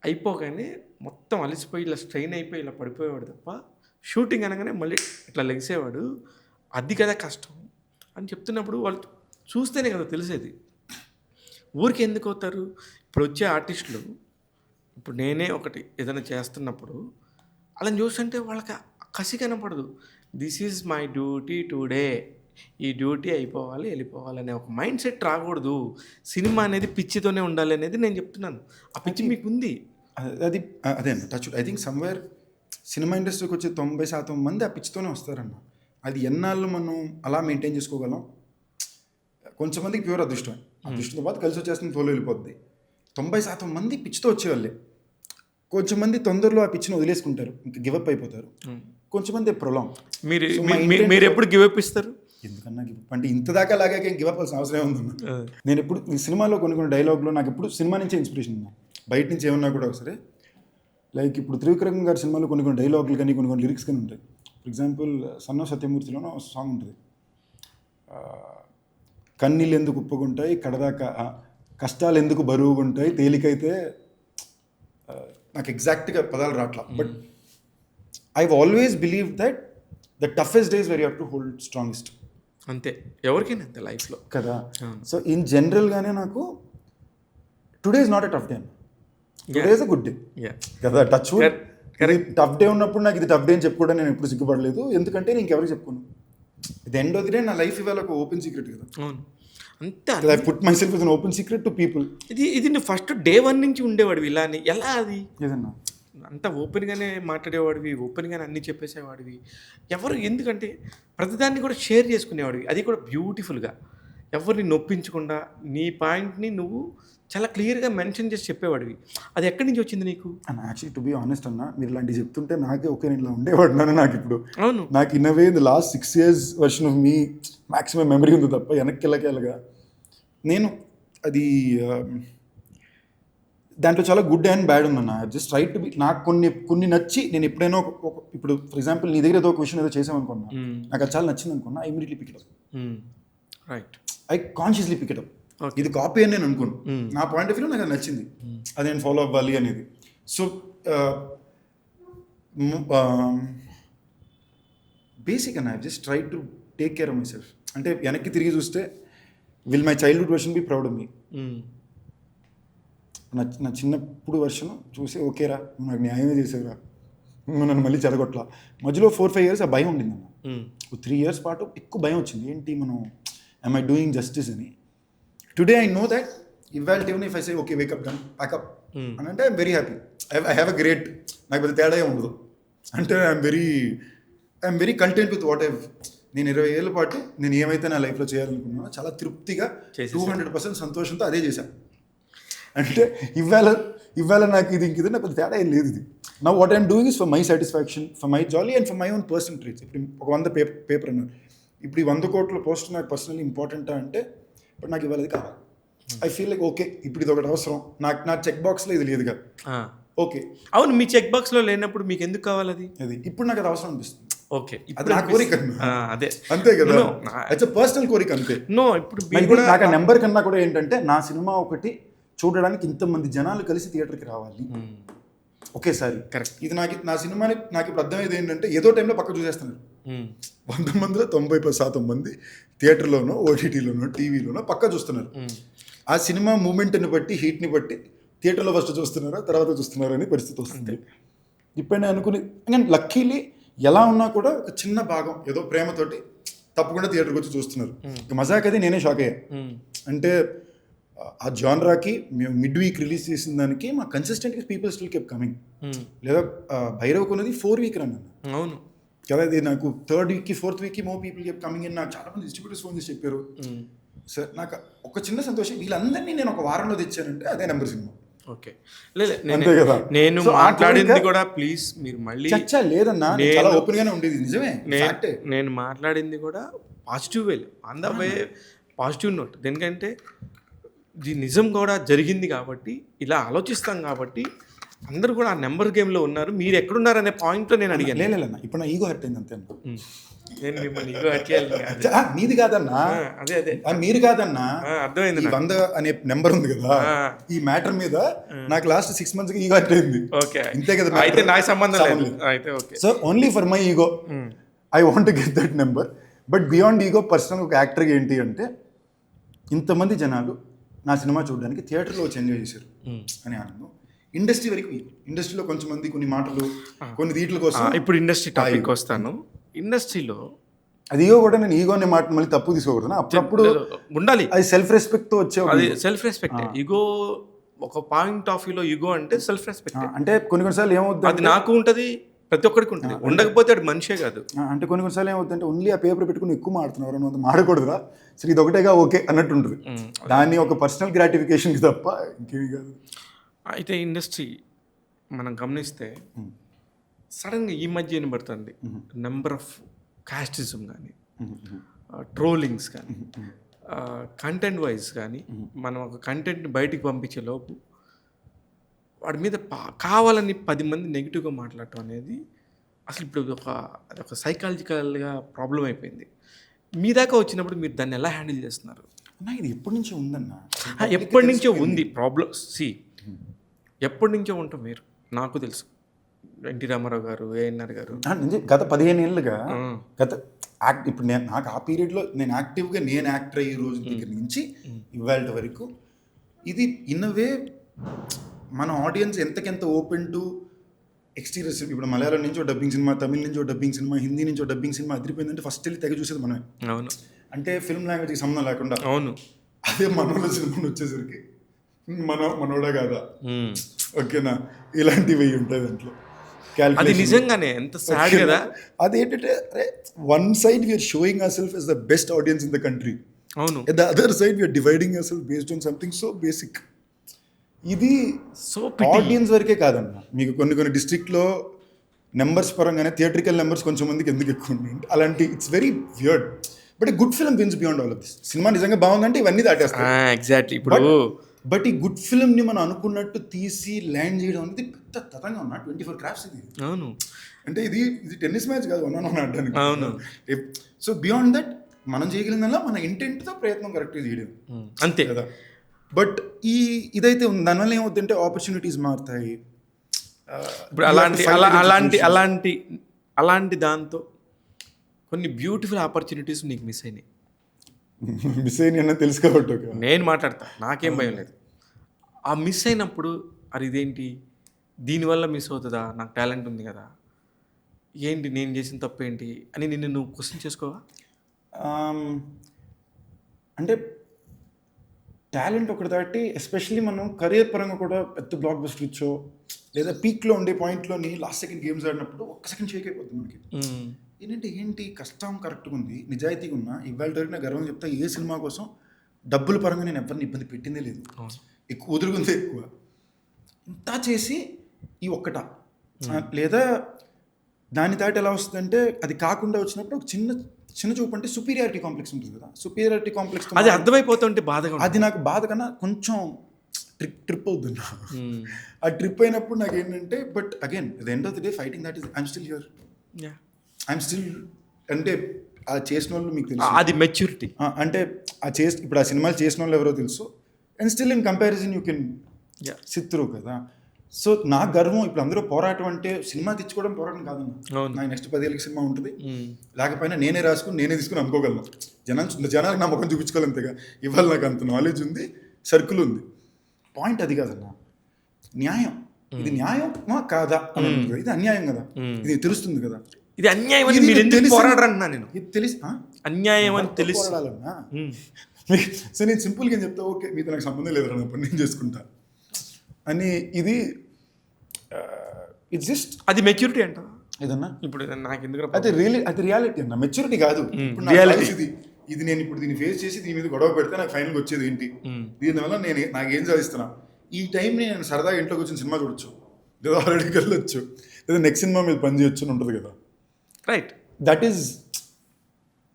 అయిపోగానే మొత్తం అలసిపోయి ఇలా స్ట్రెయిన్ అయిపోయి ఇలా పడిపోయేవాడు తప్ప షూటింగ్ అనగానే మళ్ళీ ఇట్లా లెగిసేవాడు. అది కదా కష్టం అని చెప్తున్నప్పుడు వాళ్ళు చూస్తేనే కదా తెలిసేది. ఊరికి ఎందుకు అవుతారు? ఇప్పుడు వచ్చే ఆర్టిస్టులు, ఇప్పుడు నేనే ఒకటి ఏదైనా చేస్తున్నప్పుడు అలా చూస్తుంటే వాళ్ళకి కసి కనపడదు. This is my duty today, ఈ డ్యూటీ అయిపోవాలి వెళ్ళిపోవాలి అనే ఒక మైండ్ సెట్ రాకూడదు. సినిమా అనేది పిచ్చితోనే ఉండాలి అనేది నేను చెప్తున్నాను. ఆ పిచ్చి మీకు ఉంది. అదే అన్న touch. I think somewhere cinema ఇండస్ట్రీకి వచ్చే 90% మంది ఆ పిచ్చితోనే వస్తారన్న. అది ఎన్నాళ్ళు మనం అలా మెయింటైన్ చేసుకోగలం? కొంచెం మందికి ప్యూర్ అదృష్టం, అదృష్టంతో పాటు కలిసి వచ్చేస్తుంది, తోలు వెళ్ళిపోద్ది. 90% మంది పిచ్చితో వచ్చేవాళ్ళే. కొంచెం మంది తొందరలో ఆ పిచ్చిని వదిలేసుకుంటారు, ఇంకా గివప్ అయిపోతారు. కొంచెం మంది ప్రొలాంగ్. మీరు ఎప్పుడు గివప్ ఇస్తారు? ఎందుకన్నా గివప్ అంటే ఇంత దాకా లాగా గివప్ అవ్వాల్సిన అవసరం ఉందన్న. నేను ఎప్పుడు ఈ సినిమాలో కొన్ని డైలాగ్లో నాకు ఎప్పుడు సినిమా నుంచే ఇన్స్పిరేషన్ ఉన్నా, బయట నుంచి ఏమన్నా కూడా ఒకసారి. లైక్ ఇప్పుడు త్రివిక్రమ్ గారి సినిమాలో కొన్ని డైలాగులు కానీ కొన్ని లిరిక్స్ కానీ ఉంటాయి. ఫర్ ఎగ్జాంపుల్ సన్న సత్యమూర్తిలోనో సాంగ్ ఉంటుంది, కన్నీళ్ళు ఎందుకు ఉప్పుకుంటాయి కడదాకా, కష్టాలు ఎందుకు బరువుగుంటాయి తేలికైతే. నాకు ఎగ్జాక్ట్గా పదాలు రాట్లా, but I always believe that the toughest days were you have to hold strongest. అంతే, ఎవరికైనా అంతే లైఫ్లో కదా. సో ఇన్ జనరల్గానే నాకు today is not a tough day, today is a good day కదా. టచ్ టఫ్ డే ఉన్నప్పుడు నాకు ఇది టఫ్ డే అని చెప్పుకోవడం నేను ఎప్పుడు సిగ్గుపడలేదు, ఎందుకంటే నేను ఇంకెవరికి చెప్పుకోను. The end of the day నా లైఫ్ ఇవాళ ఒక ఓపెన్ సీక్రెట్ కదా. అవును అంతే. I put myself as an open secret to people. ఇది నువ్వు ఫస్ట్ డే 1 నుంచి ఉండేవాడివి ఇలానే? ఎలా అది ఏదన్నా అంత ఓపెన్గానే మాట్లాడేవాడివి, ఓపెన్గానే అన్నీ చెప్పేసేవాడివి. ఎవరు ఎందుకంటే ప్రతిదాన్ని కూడా షేర్ చేసుకునేవాడివి, అది కూడా బ్యూటిఫుల్గా, ఎవరిని నొప్పించకుండా నీ పాయింట్ని నువ్వు చాలా క్లియర్గా మెన్షన్ చేసి చెప్పేవాడివి. అది ఎక్కడి నుంచి వచ్చింది నీకు? యాక్చువల్లీ టు బీ ఆనెస్ట్ అన్న, మీరు ఇలాంటివి చెప్తుంటే నాకే ఓకే నేను ఇలా ఉండేవాడినాను. నాకు ఇప్పుడు అవును, నాకు ఇన్నవే the last 6 years version of me maximum memory ఉంది తప్ప వెనక్కి నేను అది దాంట్లో చాలా గుడ్ అండ్ బ్యాడ్ ఉందన్న. Just right to be. నాకు కొన్ని నచ్చి నేను ఎప్పుడైనా ఇప్పుడు ఫర్ ఎగ్జాంపుల్ నీ దగ్గర ఏదో ఒక విషయం ఏదో చేసామనుకున్నా, నాకు అది చాలా నచ్చింది అనుకున్నా, I immediately pick it up. Right, I consciously pick it up. ఇది కాపీ అని నేను అనుకోను, నా పాయింట్ ఆఫ్ వ్యూ నాకు అది నచ్చింది, అది నేను ఫాలో అవ్వాలి అనేది. సో బేసిక్ అన్న I just try to take care of myself. అంటే వెనక్కి తిరిగి చూస్తే will my childhood version be proud of me. నా చిన్నప్పుడు వర్షన్ చూసి ఓకేరా నువ్వు నాకు న్యాయమే చేసేవరా, నువ్వు నన్ను మళ్ళీ చెడగొట్లా. మధ్యలో 4-5 years ఆ భయం ఉండింది అన్న. 3 years పాటు ఎక్కువ భయం వచ్చింది, ఏంటి మనం am I doing justice అని. టుడే ఐ నో దట్ ఇవాళ even if I say okay wake up done pack up అని అంటే I'm very happy. I have a great, నాకు పెద్ద తేడా ఉండదు. అంటే I'm very content with what I've. నేను 20 ఏళ్ళ పాటు నేను ఏమైతే నా లైఫ్లో చేయాలనుకున్నానో చాలా తృప్తిగా 200% సంతోషంతో అదే చేశాను. అంటే ఇవాళ నాకు ఇది నాకు పెద్ద తేడా ఏం లేదు. ఇది నా what I'm doing is for my satisfaction, for my jolly and for my own personal treats. ఇప్పుడు ఒక 100 పేపర్ అన్నారు, ఇప్పుడు ఈ 100 కోట్ల పోస్ట్ నాకు పర్సనల్లీ ఇంపార్టెంటా అంటే బట్ నాకు ఇవాళ అది కావాలి. ఐ ఫీల్ లైక్ ఓకే ఇప్పుడు ఇది ఒకటి అవసరం నాకు, నా చెక్ బాక్స్లో ఇది లేదుగా. ఓకే అవును, మీ చెక్ బాక్స్లో లేనప్పుడు మీకు ఎందుకు కావాలి అది? ఇప్పుడు నాకు అది అవసరం అనిపిస్తుంది. ఓకే, అది నా కోరిక, అదే అంతే కదా, ఇట్స్ పర్సనల్ కోరిక అంతే. నో ఇప్పుడు నాకు ఆ నెంబర్ కన్నా కూడా ఏంటంటే నా సినిమా ఒకటి చూడడానికి ఇంతమంది జనాలు కలిసి థియేటర్కి రావాలి, ఒకేసారి. Correct. ఇది నా సినిమాని నాకు ఇప్పుడు అర్థమయ్యేది ఏంటంటే ఏదో టైంలో పక్క చూసేస్తున్నారు. 100 మందిలో 90% మంది థియేటర్లోనో, ఓటీటీలోనో, టీవీలోనో పక్క చూస్తున్నారు. ఆ సినిమా మూమెంట్ని బట్టి, హీట్ని బట్టి థియేటర్లో ఫస్ట్ చూస్తున్నారా, తర్వాత చూస్తున్నారా అనే పరిస్థితి వస్తుంది. ఇప్పుడు నేను అనుకుని లక్కీలీ ఎలా ఉన్నా కూడా ఒక చిన్న భాగం ఏదో ప్రేమతోటి తప్పకుండా థియేటర్కి వచ్చి చూస్తున్నారు. మజాక్ అది నేనే షాక్ అయ్యా. అంటే ఆ జానరాకి మేము మిడ్ వీక్ రిలీజ్ చేసిన దానికి మా కన్సిస్టెంట్గా పీపుల్ స్టిల్ కెప్ కమింగ్. లేదా భైరవ్ కొన్నది 4 వీక్ రన్ అన్న. అవును కదా, ఇది నాకు 3rd వీక్కి 4th వీక్కి మో పీపుల్ కెప్ కమింగ్ అని నాకు చాలా మంది డిస్ట్రిబ్యూటర్స్ ఫోన్ చేసి చెప్పారు. సార్ నాకు ఒక చిన్న సంతోషం, వీళ్ళందరినీ నేను ఒక వారంలో తెచ్చానంటే అదే నెంబర్ సినిమా. ఓకే లేదు అంతే కదా. నేను మాట్లాడింది కూడా ప్లీజ్ మీరు మళ్ళీ చచ్చా లేదన్నా, చాలా ఓపెన్ గానే ఉండేది. నిజమే, నేను మాట్లాడింది కూడా positive way, on the way positive note. ఎందుకంటే ఇది నిజం కూడా జరిగింది కాబట్టి ఇలా ఆలోచిస్తాం కాబట్టి అందరూ కూడా ఆ నెంబర్ గేమ్లో ఉన్నారు. మీరు ఎక్కడున్నారు అనే పాయింట్లో నేను అడిగాను. లేదన్నా, ఇప్పుడు నా ఈగో హర్ట్ అయింది అంతే. నేను మిమ్మల్ని ఈగో హర్ట్ చేయాలి. నీది కాదన్నా, అదే మీరు కాదన్నా, అర్థమైంది. 100 అనే నెంబర్ ఉంది కదా, ఈ మ్యాటర్ మీద నాకు లాస్ట్ 6 months ఈగో హర్ట్ అయింది. ఓకే ఇంతే కదా. అయితే నాకు సంబంధం లేదు. అయితే okay. So only for my ego I want get that number. But beyond ego personal ఒక యాక్టర్గా ఏంటి అంటే, ఇంతమంది జనాలు నా సినిమా చూడడానికి థియేటర్లో వచ్చి ఎంజాయ్ చేశారు అని ఆనందం. ఇండస్ట్రీ వరకు, ఇండస్ట్రీలో కొంచెం మంది కొన్ని మాటలు, కొన్ని వీటి కోసం. ఇప్పుడు ఇండస్ట్రీ టాపిక్ వస్తాను. ఇండస్ట్రీలో అది ఈగో కూడా, నేను ఈగో అనే మాట మళ్ళీ తప్పు తీసుకోకూడదు. అప్పుడప్పుడు ఉండాలి, అది సెల్ఫ్ రెస్పెక్ట్తో వచ్చే. అది సెల్ఫ్ రెస్పెక్ట్. ఈగో ఒక పాయింట్ ఆఫ్ వ్యూలో ఈగో అంటే సెల్ఫ్ రెస్పెక్ట్. అంటే కొన్నిసార్లు ఏమవుతుంది, అది నాకు ఉంటుంది, ప్రతి ఒక్కరికి ఉంటుంది. ఉండకపోతే అది మనిషే కాదు. అంటే కొన్నిసార్లు ఏమవుతుందంటే ఓన్లీ ఆ పేపర్ పెట్టుకుని ఎక్కువ మాడుతున్నారు, అంత మాడకూడదురా, సరే ఇది ఒకటేగా ఓకే అన్నట్టు ఉంటుంది. దాన్ని ఒక పర్సనల్ గ్రాటిఫికేషన్కి తప్ప ఇంకేమి కాదు. అయితే ఇండస్ట్రీ మనం గమనిస్తే సడన్గా ఈ మధ్య వినబడుతుంది నెంబర్ ఆఫ్ కాస్టిజం కానీ, ట్రోలింగ్స్ కానీ, కంటెంట్ వైజ్ కానీ, మనం ఒక కంటెంట్ని బయటికి పంపించే లోపు వాడి మీద కావాలని 10 మంది నెగిటివ్గా మాట్లాడటం అనేది అసలు ఇప్పుడు అదొక సైకాలజికల్గా ప్రాబ్లం అయిపోయింది. మీ దాకా వచ్చినప్పుడు మీరు దాన్ని ఎలా హ్యాండిల్ చేస్తున్నారు? ఇది ఎప్పటి నుంచో ఉందన్నా, ఎప్పటి నుంచో ఉంది ప్రాబ్లం. ఎప్పటి నుంచో ఉంటాం మీరు, నాకు తెలుసు. ఎన్టీ రామారావు గారు, ఏఎన్ఆర్ గారు గత 15 ఏళ్ళుగా ఇప్పుడు నాకు ఆ పీరియడ్లో నేను యాక్టివ్గా నేను యాక్టర్ అయ్యే రోజు దగ్గర నుంచి ఇవాళ వరకు ఇది ఇన్ అ వే మన ఆడియన్స్ ఎంతకెంత ఓపెన్ టు ఎక్స్టీరియర్స్. ఇప్పుడు మలయాళం నుంచి డబ్బింగ్ సినిమా, తమిళ నుంచి డబ్బింగ్ సినిమా, హిందీ నుంచి డబ్బింగ్ సినిమా అదిరిపోయిందంటే ఫస్ట్ వెళ్ళి తెగ చూసేది మనమే. అవును, అంటే ఫిల్మ్ లాంగ్వేజ్కి సంబంధం లేకుండా. అవును. అదే మనోళ్ళ సినిమా వచ్చేసరికి మనోడా కాదా, ఓకేనా, ఇలాంటివి ఉంటాయి దాంట్లో. అది నిజంగానే ఎంత సాడ్ కదా. అదేంటంటే one side we are showing our self as the best audience in the country. అవును. At the other side we are dividing ourselves based on something so basic. ఇది ఆడియన్స్ వరకే కాదన్న, మీకు కొన్ని డిస్ట్రిక్ట్లో నెంబర్స్ పరంగానే థియేట్రికల్ నెంబర్స్ కొంచెం మందికి ఎందుకు ఎక్కువ ఉన్నాయి అలాంటి. It's very weird. But good film wins beyond all of this. సినిమా నిజంగా బాగుందంటే ఇవన్నీ దాటేస్తాయి. ఎగ్జాక్ట్లీ. ఇప్పుడు బట్ ఈ గుడ్ ఫిల్మ్ని మనం అనుకున్నట్టు తీసి ల్యాండ్ చేయడం అనేది పెద్ద తతంగా ఉన్నా 24 crafts ఇది. అవును. అంటే ఇది టెన్నిస్ మ్యాచ్ కాదు, అన్నాను ఆడడానికి. అవును. సో బియాండ్ దట్ మనం చేయగలిగిందల్లా మన ఇంటెంట్తో ప్రయత్నం కరెక్ట్గా చేయడం అంతే కదా. బట్ ఇదైతే ఉంది, దానివల్ల ఏమవుతుందంటే ఆపర్చునిటీస్ మారుతాయి. ఇప్పుడు అలాంటి దాంతో కొన్ని బ్యూటిఫుల్ ఆపర్చునిటీస్ నీకు మిస్ అయినాయి. మిస్ అయినా తెలుసు కాబట్టి నేను మాట్లాడతా, నాకేం భయం లేదు. ఆ మిస్ అయినప్పుడు అది ఇదేంటి, దీనివల్ల మిస్ అవుతుందా, నాకు టాలెంట్ ఉంది కదా, ఏంటి నేను చేసిన తప్పు ఏంటి అని నిన్ను నువ్వు క్వశ్చన్ చేసుకోవా? అంటే టాలెంట్ ఒకటి దాటి ఎస్పెషల్లీ మనం కెరియర్ పరంగా కూడా పెద్ద బ్లాక్ బస్టర్ ఇచ్చో లేదా పీక్లో ఉండే పాయింట్లోని లాస్ట్ సెకండ్ గేమ్స్ ఆడినప్పుడు ఒక్క సెకండ్ షేక్ అయిపోతుంది మనకి. ఏంటి కష్టం కరెక్ట్గా ఉంది, నిజాయితీగా ఉన్నా, ఇవాళ వరకు నా గర్వం చెప్తా ఏ సినిమా కోసం డబ్బుల పరంగా నేను ఎవరిని ఇబ్బంది పెట్టిందే లేదు, ఎక్కువ వదులుకుందే ఎక్కువ. ఇంత చేసి ఈ ఒక్కట లేదా దాని దాటి ఎలా వస్తుందంటే అది కాకుండా వచ్చినప్పుడు ఒక చిన్న చూపు అంటే సుపీరియారిటీ కాంప్లెక్స్ ఉంటుంది కదా. సుపీరియారిటీ కాంప్లెక్స్ అది అర్థమైపోతుంటే బాధగా, అది నాకు బాధ కన్నా కొంచెం ట్రిప్ అవుతుంది. ఆ ట్రిప్ అయినప్పుడు నాకు ఏంటంటే but again the end of the day fighting that is I'm still here, I'm still. అంటే ఆ చేసిన వాళ్ళు మీకు తెలుసు, అది మెచ్యూరిటీ. అంటే ఇప్పుడు ఆ సినిమాలు చేసిన వాళ్ళు ఎవరో తెలుసు. And still in comparison you can SIT through కదా. సో నా గర్వం ఇప్పుడు అందరూ పోరాటం అంటే సినిమా తెచ్చుకోవడం పోరాటం కాదన్న. అవును. నాకు నెక్స్ట్ 10 ఏళ్ళకి సినిమా ఉంటుంది, లేకపోయినా నేనే రాసుకుని నేనే తీసుకుని అమ్ముకోగలను. జనాలకు నా ముఖం చూపించుకోవాలి అంతేగా. ఇవాళ నాకు అంత నాలెడ్జ్ ఉంది, సర్కిల్ ఉంది. పాయింట్ అది కాదన్న, న్యాయం. ఇది న్యాయమా కాదా అని ఉంటుంది కదా. ఇది అన్యాయం కదా, ఇది తెలుస్తుంది కదా. ఇది అన్యాయం అని మీరు ఎందుకు పోరాడరంటున్నా నేను. ఇది తెలిసి అన్యాయం అని తెలిసి పోరాడాలన్నా. సో నేను సింపుల్గా ఏం చెప్తా, ఓకే మీతో నాకు సంబంధం లేదు అన్నప్పుడు నేను చేసుకుంటా అని. ఇది ఇట్స్ జస్ట్ అది మెచ్యూరిటీ అంట. ఏదన్నా ఇప్పుడు నాకు ఎందుకు అది రియాలిటీ అన్న, మెచ్యూరిటీ కాదు. ఇప్పుడు నా reality. life ఇది నేను ఇప్పుడు దీన్ని ఫేస్ చేసి దీని మీద గొడవ పెడితే నాకు ఫైనల్గా వచ్చేది ఏంటి, దీనివల్ల నేను నాకేం సాధిస్తున్నా. ఈ టైంని నేను సరదాగా ఇంట్లోకి వచ్చిన సినిమా చూడొచ్చు, లేదా ఆల్రెడీ వెళ్ళొచ్చు, లేదా నెక్స్ట్ సినిమా మీద పని చేయొచ్చు అని ఉంటుంది కదా. Right. That is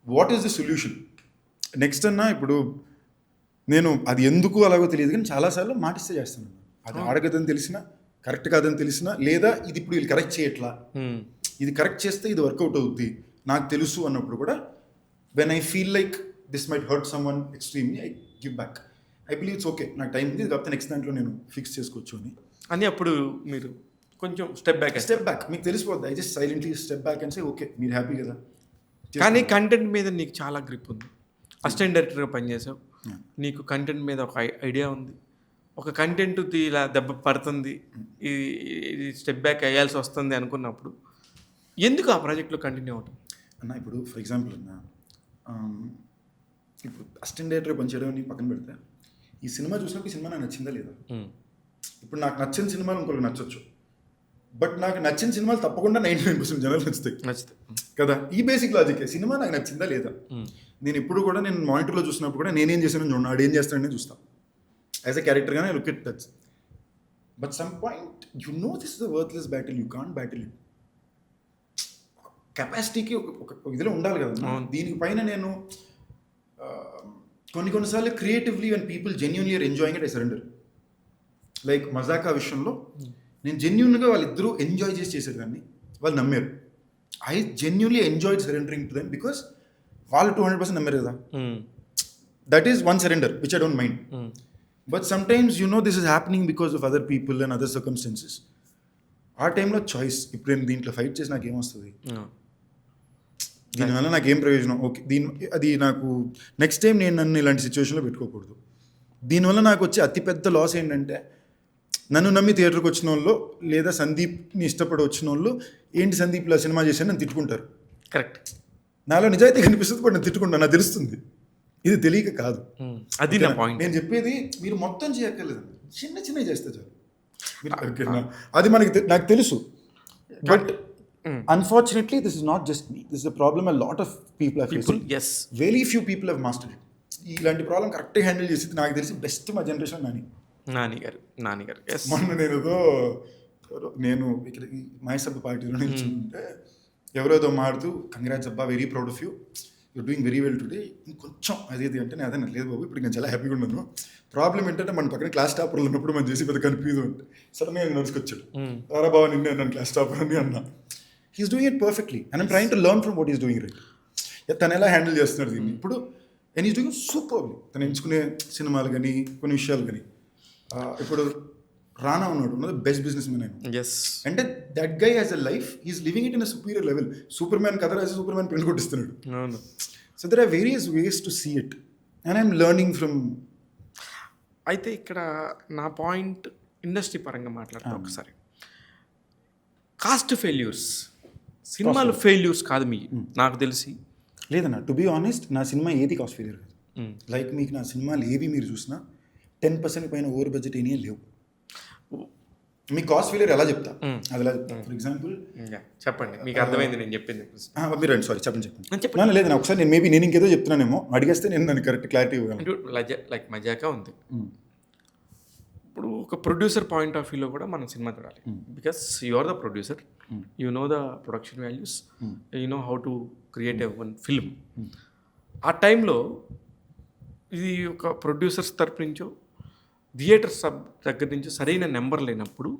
what is the solution. Next అన్నా ఇప్పుడు నేను అది ఎందుకు అలాగో తెలియదు కానీ చాలాసార్లు మాటిస్తే చేస్తాను. అది ఆడగదని తెలిసినా, కరెక్ట్ కాదని తెలిసినా, లేదా ఇది ఇప్పుడు వీళ్ళు కరెక్ట్ చేయట్లా, ఇది కరెక్ట్ చేస్తే ఇది వర్కౌట్ అవుద్ది నాకు తెలుసు అన్నప్పుడు కూడా, when I feel like this might hurt some one extremely, I give back. I believe it's okay, నాకు టైం ఉంది, కాకపోతే నెక్స్ట్ దాంట్లో నేను ఫిక్స్ చేసుకోవచ్చు అని అప్పుడు మీరు కొంచెం స్టెప్ బ్యాక్ మీకు తెలిసిపోద్ది. I just silently step back and say okay మీరు హ్యాపీ కదా. కానీ కంటెంట్ మీద నీకు చాలా గ్రిప్ ఉంది. అసిస్టెంట్ డైరెక్టర్గా పనిచేసావు, నీకు కంటెంట్ మీద ఒక ఐడియా ఉంది. ఒక కంటెంట్ ఇలా దెబ్బ పడుతుంది, ఇది స్టెప్ బ్యాక్ అయ్యాల్సి వస్తుంది అనుకున్నప్పుడు ఎందుకు ఆ ప్రాజెక్ట్లో కంటిన్యూ అవటం అన్న? ఇప్పుడు ఫర్ ఎగ్జాంపుల్ అన్న, ఇప్పుడు అసిస్టెంట్ డైరెక్టర్ పనిచేయడం అని పక్కన పెడితే, ఈ సినిమా చూసినప్పుడు ఈ సినిమా నాకు నచ్చిందా లేదా. ఇప్పుడు నాకు నచ్చిన సినిమాలు ఇంకొకరికి నచ్చొచ్చు, బట్ నాకు నచ్చిన సినిమాలు తప్పకుండా 99% జనాలు నచ్చుతాయి కదా. ఈ బేసిక్ లాజికే, సినిమా నాకు నచ్చిందా లేదా. నేను ఎప్పుడు కూడా నేను మానిటర్లో చూసినప్పుడు కూడా నేనేం చేశానని చూడండి, ఆడు ఏం చేస్తానని చూస్తాను. యాజ్ ఎ క్యారెక్టర్గానే look it that's. But some point you know this is the worthless battle, you can't battle it. కెపాసిటీకి ఒక ఇదిలో ఉండాలి కదా. దీనికి పైన నేను కొన్నిసార్లు creatively and people genuinely are enjoying it, I surrender. Like Mazaka విషయంలో నేను జెన్యున్గా వాళ్ళిద్దరూ ఎంజాయ్ చేసేదాన్ని, వాళ్ళు నమ్మారు. I genuinely enjoyed surrendering to them because వాళ్ళు 200% నమ్మారు కదా. That is one surrender which I don't mind. But sometimes you know this is happening because of other people and other circumstances. ఆ టైంలో చాయిస్, ఇప్పుడు నేను దీంట్లో ఫైట్ చేసి నాకు ఏమొస్తుంది, దీనివల్ల నాకు ఏం ప్రయోజనం, ఓకే అది నాకు నెక్స్ట్ టైం నేను నన్ను ఇలాంటి సిచ్యువేషన్లో పెట్టుకోకూడదు. దీనివల్ల నాకు వచ్చే అతిపెద్ద లాస్ ఏంటంటే, నన్ను నమ్మి థియేటర్కి వచ్చిన వాళ్ళు లేదా సందీప్ని ఇష్టపడి వచ్చిన వాళ్ళు, ఏంటి సందీప్ ఇలా సినిమా చేశాను నన్ను తిట్టుకుంటారు. కరెక్ట్. నాలో నిజాయితీ కనిపిస్తుంది, బట్ నేను తిట్టుకుంటాను, నాకు తెలుస్తుంది ఇది తెలియక కాదు. అది నా పాయింట్. నేను చెప్పేది మీరు మొత్తం చేయక్కర్లేదు, చిన్న చిన్నవి చేస్తే చాలు. అది నాకు తెలుసు. But unfortunately this is not just me, this is the problem a lot of people are facing. Very few people have mastered it. ఇలాంటి ప్రాబ్లం కరెక్ట్గా హ్యాండిల్ చేసి నాకు తెలిసి బెస్ట్ మా జనరేషన్ నానిగారు. మొన్న నేను ఇక్కడ మహేసభ పార్టీలో నిల్చుంటే ఎవరోదో మాడుతూ, కంగ్రాట్స్ అబ్బా, very proud of you, you're doing very well today, ఇంకొంచెం అదేది అంటే నేను అదే లేదు బాబు, ఇప్పుడు నేను చాలా హ్యాపీగా ఉన్నాను. ప్రాబ్లం ఏంటంటే మన పక్కన క్లాస్ టాపర్లు ఉన్నప్పుడు మనం చేసి పెద్ద కన్ఫ్యూజ్ అంటే సడన్గా నేను నడుచుకొచ్చాడు, రారా బాబా నిన్నే అన్నాను క్లాస్ టాపర్ అని అన్నా. He's doing it perfectly and I'm trying to learn from what is doing right. తను ఎలా హ్యాండిల్ చేస్తున్నాడు దీన్ని ఇప్పుడు, అండ్ ఈస్ డూయింగ్ సూపర్లీ. తను ఎంచుకునే సినిమాలు కానీ కొన్ని విషయాలు కానీ. ఇప్పుడు రానా ఉన్నాడు, బెస్ట్ బిజినెస్ మ్యాన్ ఆయన. అంటే that guy has a life, he's living it in a superior level. Superman కథ రాసి సూపర్ మ్యాన్ పెళ్లి కొట్టిస్తున్నాడు. So there are various ways to see it and I'm learning from. అయితే ఇక్కడ నా point industry పరంగా మాట్లాడతాను ఒకసారి. కాస్ట్ ఫెయిల్యూర్స్, సినిమాలు ఫెయిల్యూర్స్ కాదు మీ నాకు తెలిసి. లేదన్నా, టు బీ ఆనెస్ట్ నా సినిమా ఏది కాస్ట్ ఫెయిల్యూర్ కాదు. లైక్ మీకు నా సినిమాలు ఏవి మీరు చూసినా 10% పైన ఓవర్ బడ్జెట్ ఏమీ లేవు. మీకు కాస్ట్ ఫెయిల్యూర్ ఎలా చెప్తా, అది ఎలా చెప్తా. ఫర్ ఎగ్జాంపుల్ చెప్పండి, మీకు అర్థమైంది నేను చెప్పింది. మీరు రండి, సారీ చెప్పండి. లేదు ఒకసారి నేను ఇంకేదో చెప్తున్నానేమో, అడిగేస్తే నేను దాన్ని కరెక్ట్ క్లారిటీ ఇవ్వగలను. లైక్ మజాకా ఉంది. ఇప్పుడు ఒక ప్రొడ్యూసర్ పాయింట్ ఆఫ్ వ్యూలో కూడా మనం సినిమా చూడాలి. Because you are the producer, you know the production values, you know how to create a one film. ఆ టైంలో ఇది ఒక ప్రొడ్యూసర్స్ తరపు నుంచో థియేటర్స్ దగ్గర నుంచి సరైన నెంబర్ లేనప్పుడు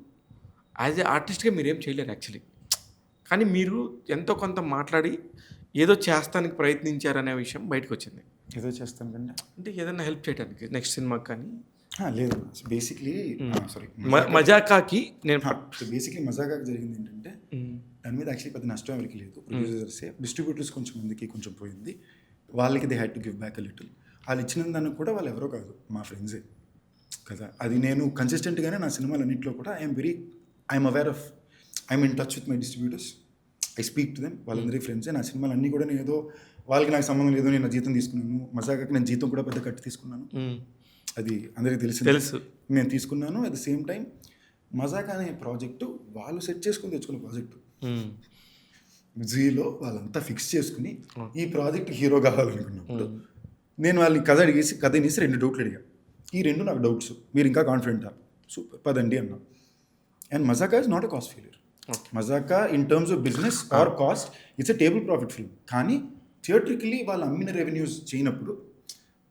యాజ్ ఏ ఆర్టిస్ట్గా మీరేం చేయలేరు యాక్చువల్లీ. కానీ మీరు ఎంతో కొంత మాట్లాడి ఏదో చేస్తానికి ప్రయత్నించారనే విషయం బయటకు వచ్చింది. ఏదో చేస్తాను అంటే ఏదైనా హెల్ప్ చేయడానికి నెక్స్ట్ సినిమాకి కానీ లేదు బేసిక్లీ సారీ మజాకాకి నేను బేసిక్లీ మజాకాకి జరిగింది ఏంటంటే దాని మీద యాక్చువల్లీ పెద్ద నష్టం ఎవరికి లేదు. ప్రొడ్యూసర్సే, డిస్ట్రిబ్యూటర్స్ కొంచెం మందికి కొంచెం పోయింది, వాళ్ళకి they had to give back a little. వాళ్ళు ఇచ్చిన దానికి కూడా వాళ్ళు ఎవరో కాదు, మా ఫ్రెండ్సే కదా. అది నేను కన్సిస్టెంట్గానే నా సినిమాలన్నింటిలో కూడా I'm aware of, I'm in touch with my distributors, I speak to them. వాళ్ళందరి ఫ్రెండ్సే. నా సినిమాలన్నీ కూడా నేను ఏదో వాళ్ళకి నాకు సంబంధం లేదు, నేను నా జీతం తీసుకున్నాను. మజాకాకి నేను జీతం కూడా పెద్ద కట్టి తీసుకున్నాను, అది అందరికీ తెలుసు నేను తీసుకున్నాను. అట్ ద సేమ్ టైం మజాక్ అనే ప్రాజెక్టు వాళ్ళు సెట్ చేసుకుని తెచ్చుకున్న ప్రాజెక్టు. జీలో వాళ్ళంతా ఫిక్స్ చేసుకుని ఈ ప్రాజెక్ట్ హీరో కావాలనుకున్నప్పుడు నేను వాళ్ళని కథ వినేసి 2 డౌట్లు అడిగా. ఈ 2 నాకు డౌట్స్, మీరు ఇంకా కాన్ఫిడెంటా? సూపర్, పదండి అన్నా. And Mazaka is not a cost failure. Mazaka in terms of business or cost it's a table profit film. కానీ థియేట్రికలీ వాళ్ళు అమ్మిన రెవెన్యూస్ చేయనప్పుడు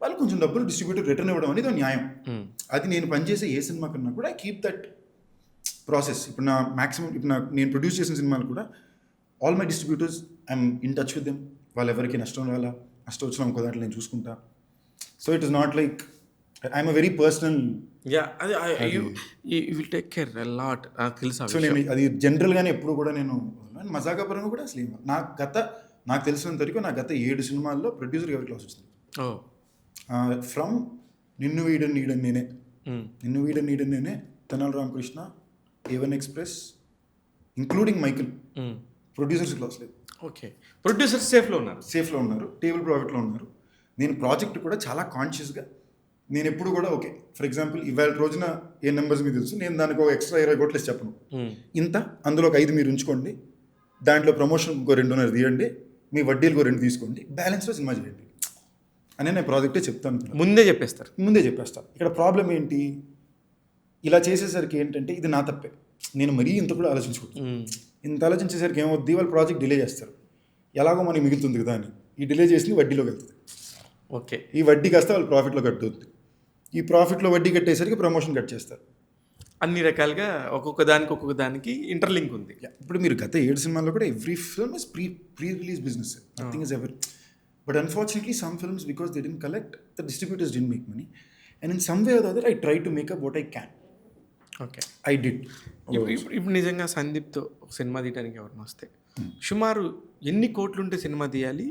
వాళ్ళు కొంచెం డబ్బులు డిస్ట్రిబ్యూటర్ రిటర్న్ ఇవ్వడం అనేది న్యాయం. అది నేను పనిచేసే ఏ సినిమా కన్నా కూడా ఐ కీప్ దట్ ప్రాసెస్. ఇప్పుడు నా మ్యాక్సిమం నేను ప్రొడ్యూస్ చేసిన సినిమాలు కూడా all my distributors I'm in touch with them. వాళ్ళు ఎవరికి నష్టం వచ్చినా ఇంకో దాంట్లో నేను చూసుకుంటా. So it is not like I'm a very personal. Will take care a lot, నాకు తెలుసు. సో నేను అది జనరల్గానే ఎప్పుడు కూడా నేను మజాకా పరంగా కూడా అసలు నాకు తెలిసినంత వరకు నా గత 7 సినిమాల్లో ప్రొడ్యూసర్ ఎవరికి లాస్ వచ్చింది. ఫ్రమ్ నిన్ను వీడని నీడని నేనే, Tenali Ramakrishna, A1 express, including Michael, ప్రొడ్యూసర్స్కి లాస్ లేదు. ఓకే, ప్రొడ్యూసర్స్ సేఫ్లో ఉన్నారు, టేబుల్ ప్రాఫిట్లో ఉన్నారు. నేను ప్రాజెక్ట్ కూడా చాలా కాన్షియస్గా నేను ఎప్పుడు కూడా ఓకే, ఫర్ ఎగ్జాంపుల్ ఇవాళ రోజున ఏ నెంబర్స్ మీకు తెలుసు, నేను దానికి ఒక ఎక్స్ట్రా 20 కోట్లు వేసి చెప్పను. ఇంత అందులో ఒక 5 మీరు ఉంచుకోండి, దాంట్లో ప్రమోషన్ ఇంకో 2.5 తీయండి, మీ వడ్డీలు 2 తీసుకోండి, బ్యాలెన్స్లో సినిమా చేయండి అని నేను ప్రాజెక్టే చెప్తాను. ముందే చెప్పేస్తాను. ఇక్కడ ప్రాబ్లం ఏంటి, ఇలా చేసేసరికి ఏంటంటే ఇది నా తప్పే, నేను మరీ ఇంత కూడా ఆలోచించుకుంటాను. ఇంత ఆలోచించేసరికి ఏమవుద్ది, వాళ్ళు ప్రాజెక్ట్ డిలే చేస్తారు. ఎలాగో మనకి మిగులుతుంది కదా అని ఈ డిలే చేసి వడ్డీలోకి వెళ్తుంది. ఓకే, ఈ వడ్డీ కాస్త వాళ్ళు ప్రాఫిట్లో కట్టుద్ది. ఈ ప్రాఫిట్లో వడ్డీ కట్టేసరికి ప్రమోషన్ కట్ చేస్తారు. అన్ని రకాలుగా ఒక్కొక్క దానికి ఇంటర్లింక్ ఉంది. ఇప్పుడు మీరు గత 7 సినిమాల్లో కూడా every film is pre release business, nothing is ever. But unfortunately, some films, because they didn't collect, the distributors didn't make money. And in some way or the other, I tried to make up what I can. Okay. I did. ఇప్పుడు నిజంగా సందీప్తో ఒక cinema తీయడానికి ఎవరిని వస్తే సుమారు ఎన్ని కోట్లు ఉంటే సినిమా తీయాలి,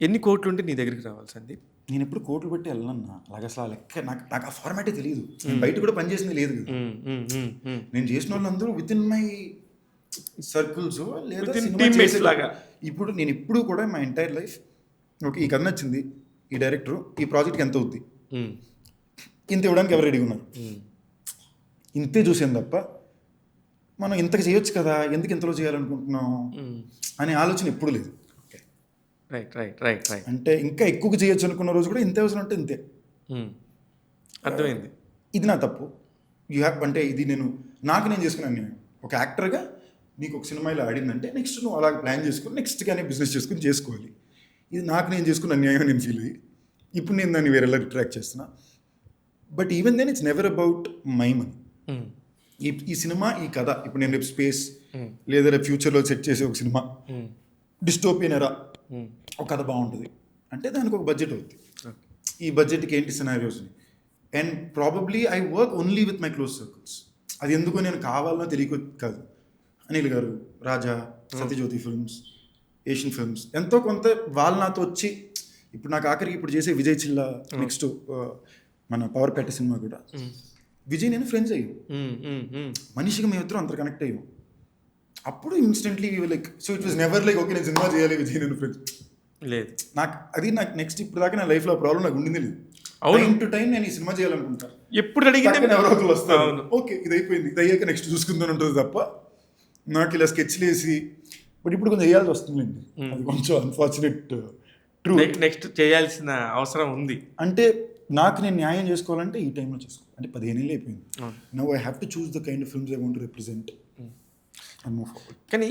ఎన్ని కోట్లు ఉంటే నీ దగ్గరికి రావాలి సందీప్? నేను ఎప్పుడు కోట్లు పెట్టి వెళ్ళనన్నా, అలాగే అసలు లెక్క నాకు ఆ ఫార్మాటే తెలియదు. బయట కూడా పనిచేసింది లేదు కదా. నేను చేసిన వాళ్ళందరూ విత్ ఇన్ మై సర్కిల్స్ లేదా ఇప్పుడు నేను ఎప్పుడు కూడా మై ఎంటైర్ లైఫ్ ఓకే, ఈ కథ నచ్చింది, ఈ డైరెక్టరు ఈ ప్రాజెక్ట్కి ఎంత అవుద్ది, ఇంత ఇవ్వడానికి ఎవరు రెడీగా ఉన్నారు, ఇంతే చూసాను తప్ప మనం ఇంతకు చేయొచ్చు కదా, ఎందుకు ఇంతలో చేయాలనుకుంటున్నాం అనే ఆలోచన ఎప్పుడు లేదు. రైట్. అంటే ఇంకా ఎక్కువ చేయొచ్చు అనుకున్న రోజు కూడా ఇంతే అవసరం అంటే ఇంతే. అర్థమైంది. ఇది నా తప్పు. అంటే ఇది నేను చేసుకున్నాను. నేను ఒక యాక్టర్గా నీకు ఒక సినిమా ఇలా ఆడిందంటే నెక్స్ట్ నువ్వు అలా ప్లాన్ చేసుకుని నెక్స్ట్ కానీ బిజినెస్ చేసుకోవాలి. ఇది నేను చేసుకున్న అన్యాయం నేను ఫీల్ అయ్యి ఇప్పుడు నేను దాన్ని వేరేలా రిట్రాక్ట్ చేస్తున్నా. But even then it's never about my money. ఈ సినిమా, ఈ కథ, ఇప్పుడు నేను రేపు స్పేస్ లేదా రేపు ఫ్యూచర్లో సెట్ చేసే ఒక సినిమా డిస్టోపియన్ ఎరా ఒక కథ బాగుంటుంది అంటే దానికి ఒక బడ్జెట్ అవుతుంది. ఈ బడ్జెట్కి ఏంటి సినారియోస్ని, and probably I work only with my close circles. అది ఎందుకో నేను కావాలనో తెలియక కాదు. Anil garu, Raja, Satyajyoti films, Asian films, ఎంతో కొంత వాళ్ళు నాతో వచ్చి, ఇప్పుడు నాకు ఆఖరికి ఇప్పుడు చేసే విజయ్ చిల్లా, నెక్స్ట్ మన పవర్ పెట్ట సినిమా కూడా విజయ్ నేను ఫ్రెండ్స్ అయ్యాం. మనిషిగా మేము ఇద్దరం అంత కనెక్ట్ అయ్యాం. అప్పుడు instantly like, so it was never like okay నేను సినిమా చేయాలి విజయ్ నేను ఫ్రెండ్స్ లేదు. నాకు నెక్స్ట్ ఇప్పుడు దాకా నా లైఫ్లో ప్రాబ్లం నాకు ఉండింది లేదు. టైం టు టైం నేను ఈ సినిమా చేయాలనుకుంటా, ఎప్పుడు అడిగితే ఎవరో ఒకరు వస్తారు, ఓకే ఇది అయిపోయింది, ఇది అయ్యాక నెక్స్ట్ చూసుకుందని ఉంటుంది తప్ప నాకు ఇలా స్కెచ్లు వేసి. బట్ ఇప్పుడు కొంచెం వేయాల్సి వస్తుందండి, అది కొంచెం అన్ఫార్చునేట్ ట్రూ. నెక్స్ట్ చేయాల్సిన అవసరం ఉంది. అంటే నాకు నేను న్యాయం చేసుకోవాలంటే ఈ టైంలో చేసుకోవాలి. అంటే 15 ఏళ్ళు అయిపోయింది. Now I have to choose the kind of films I want to represent and move forward. కానీ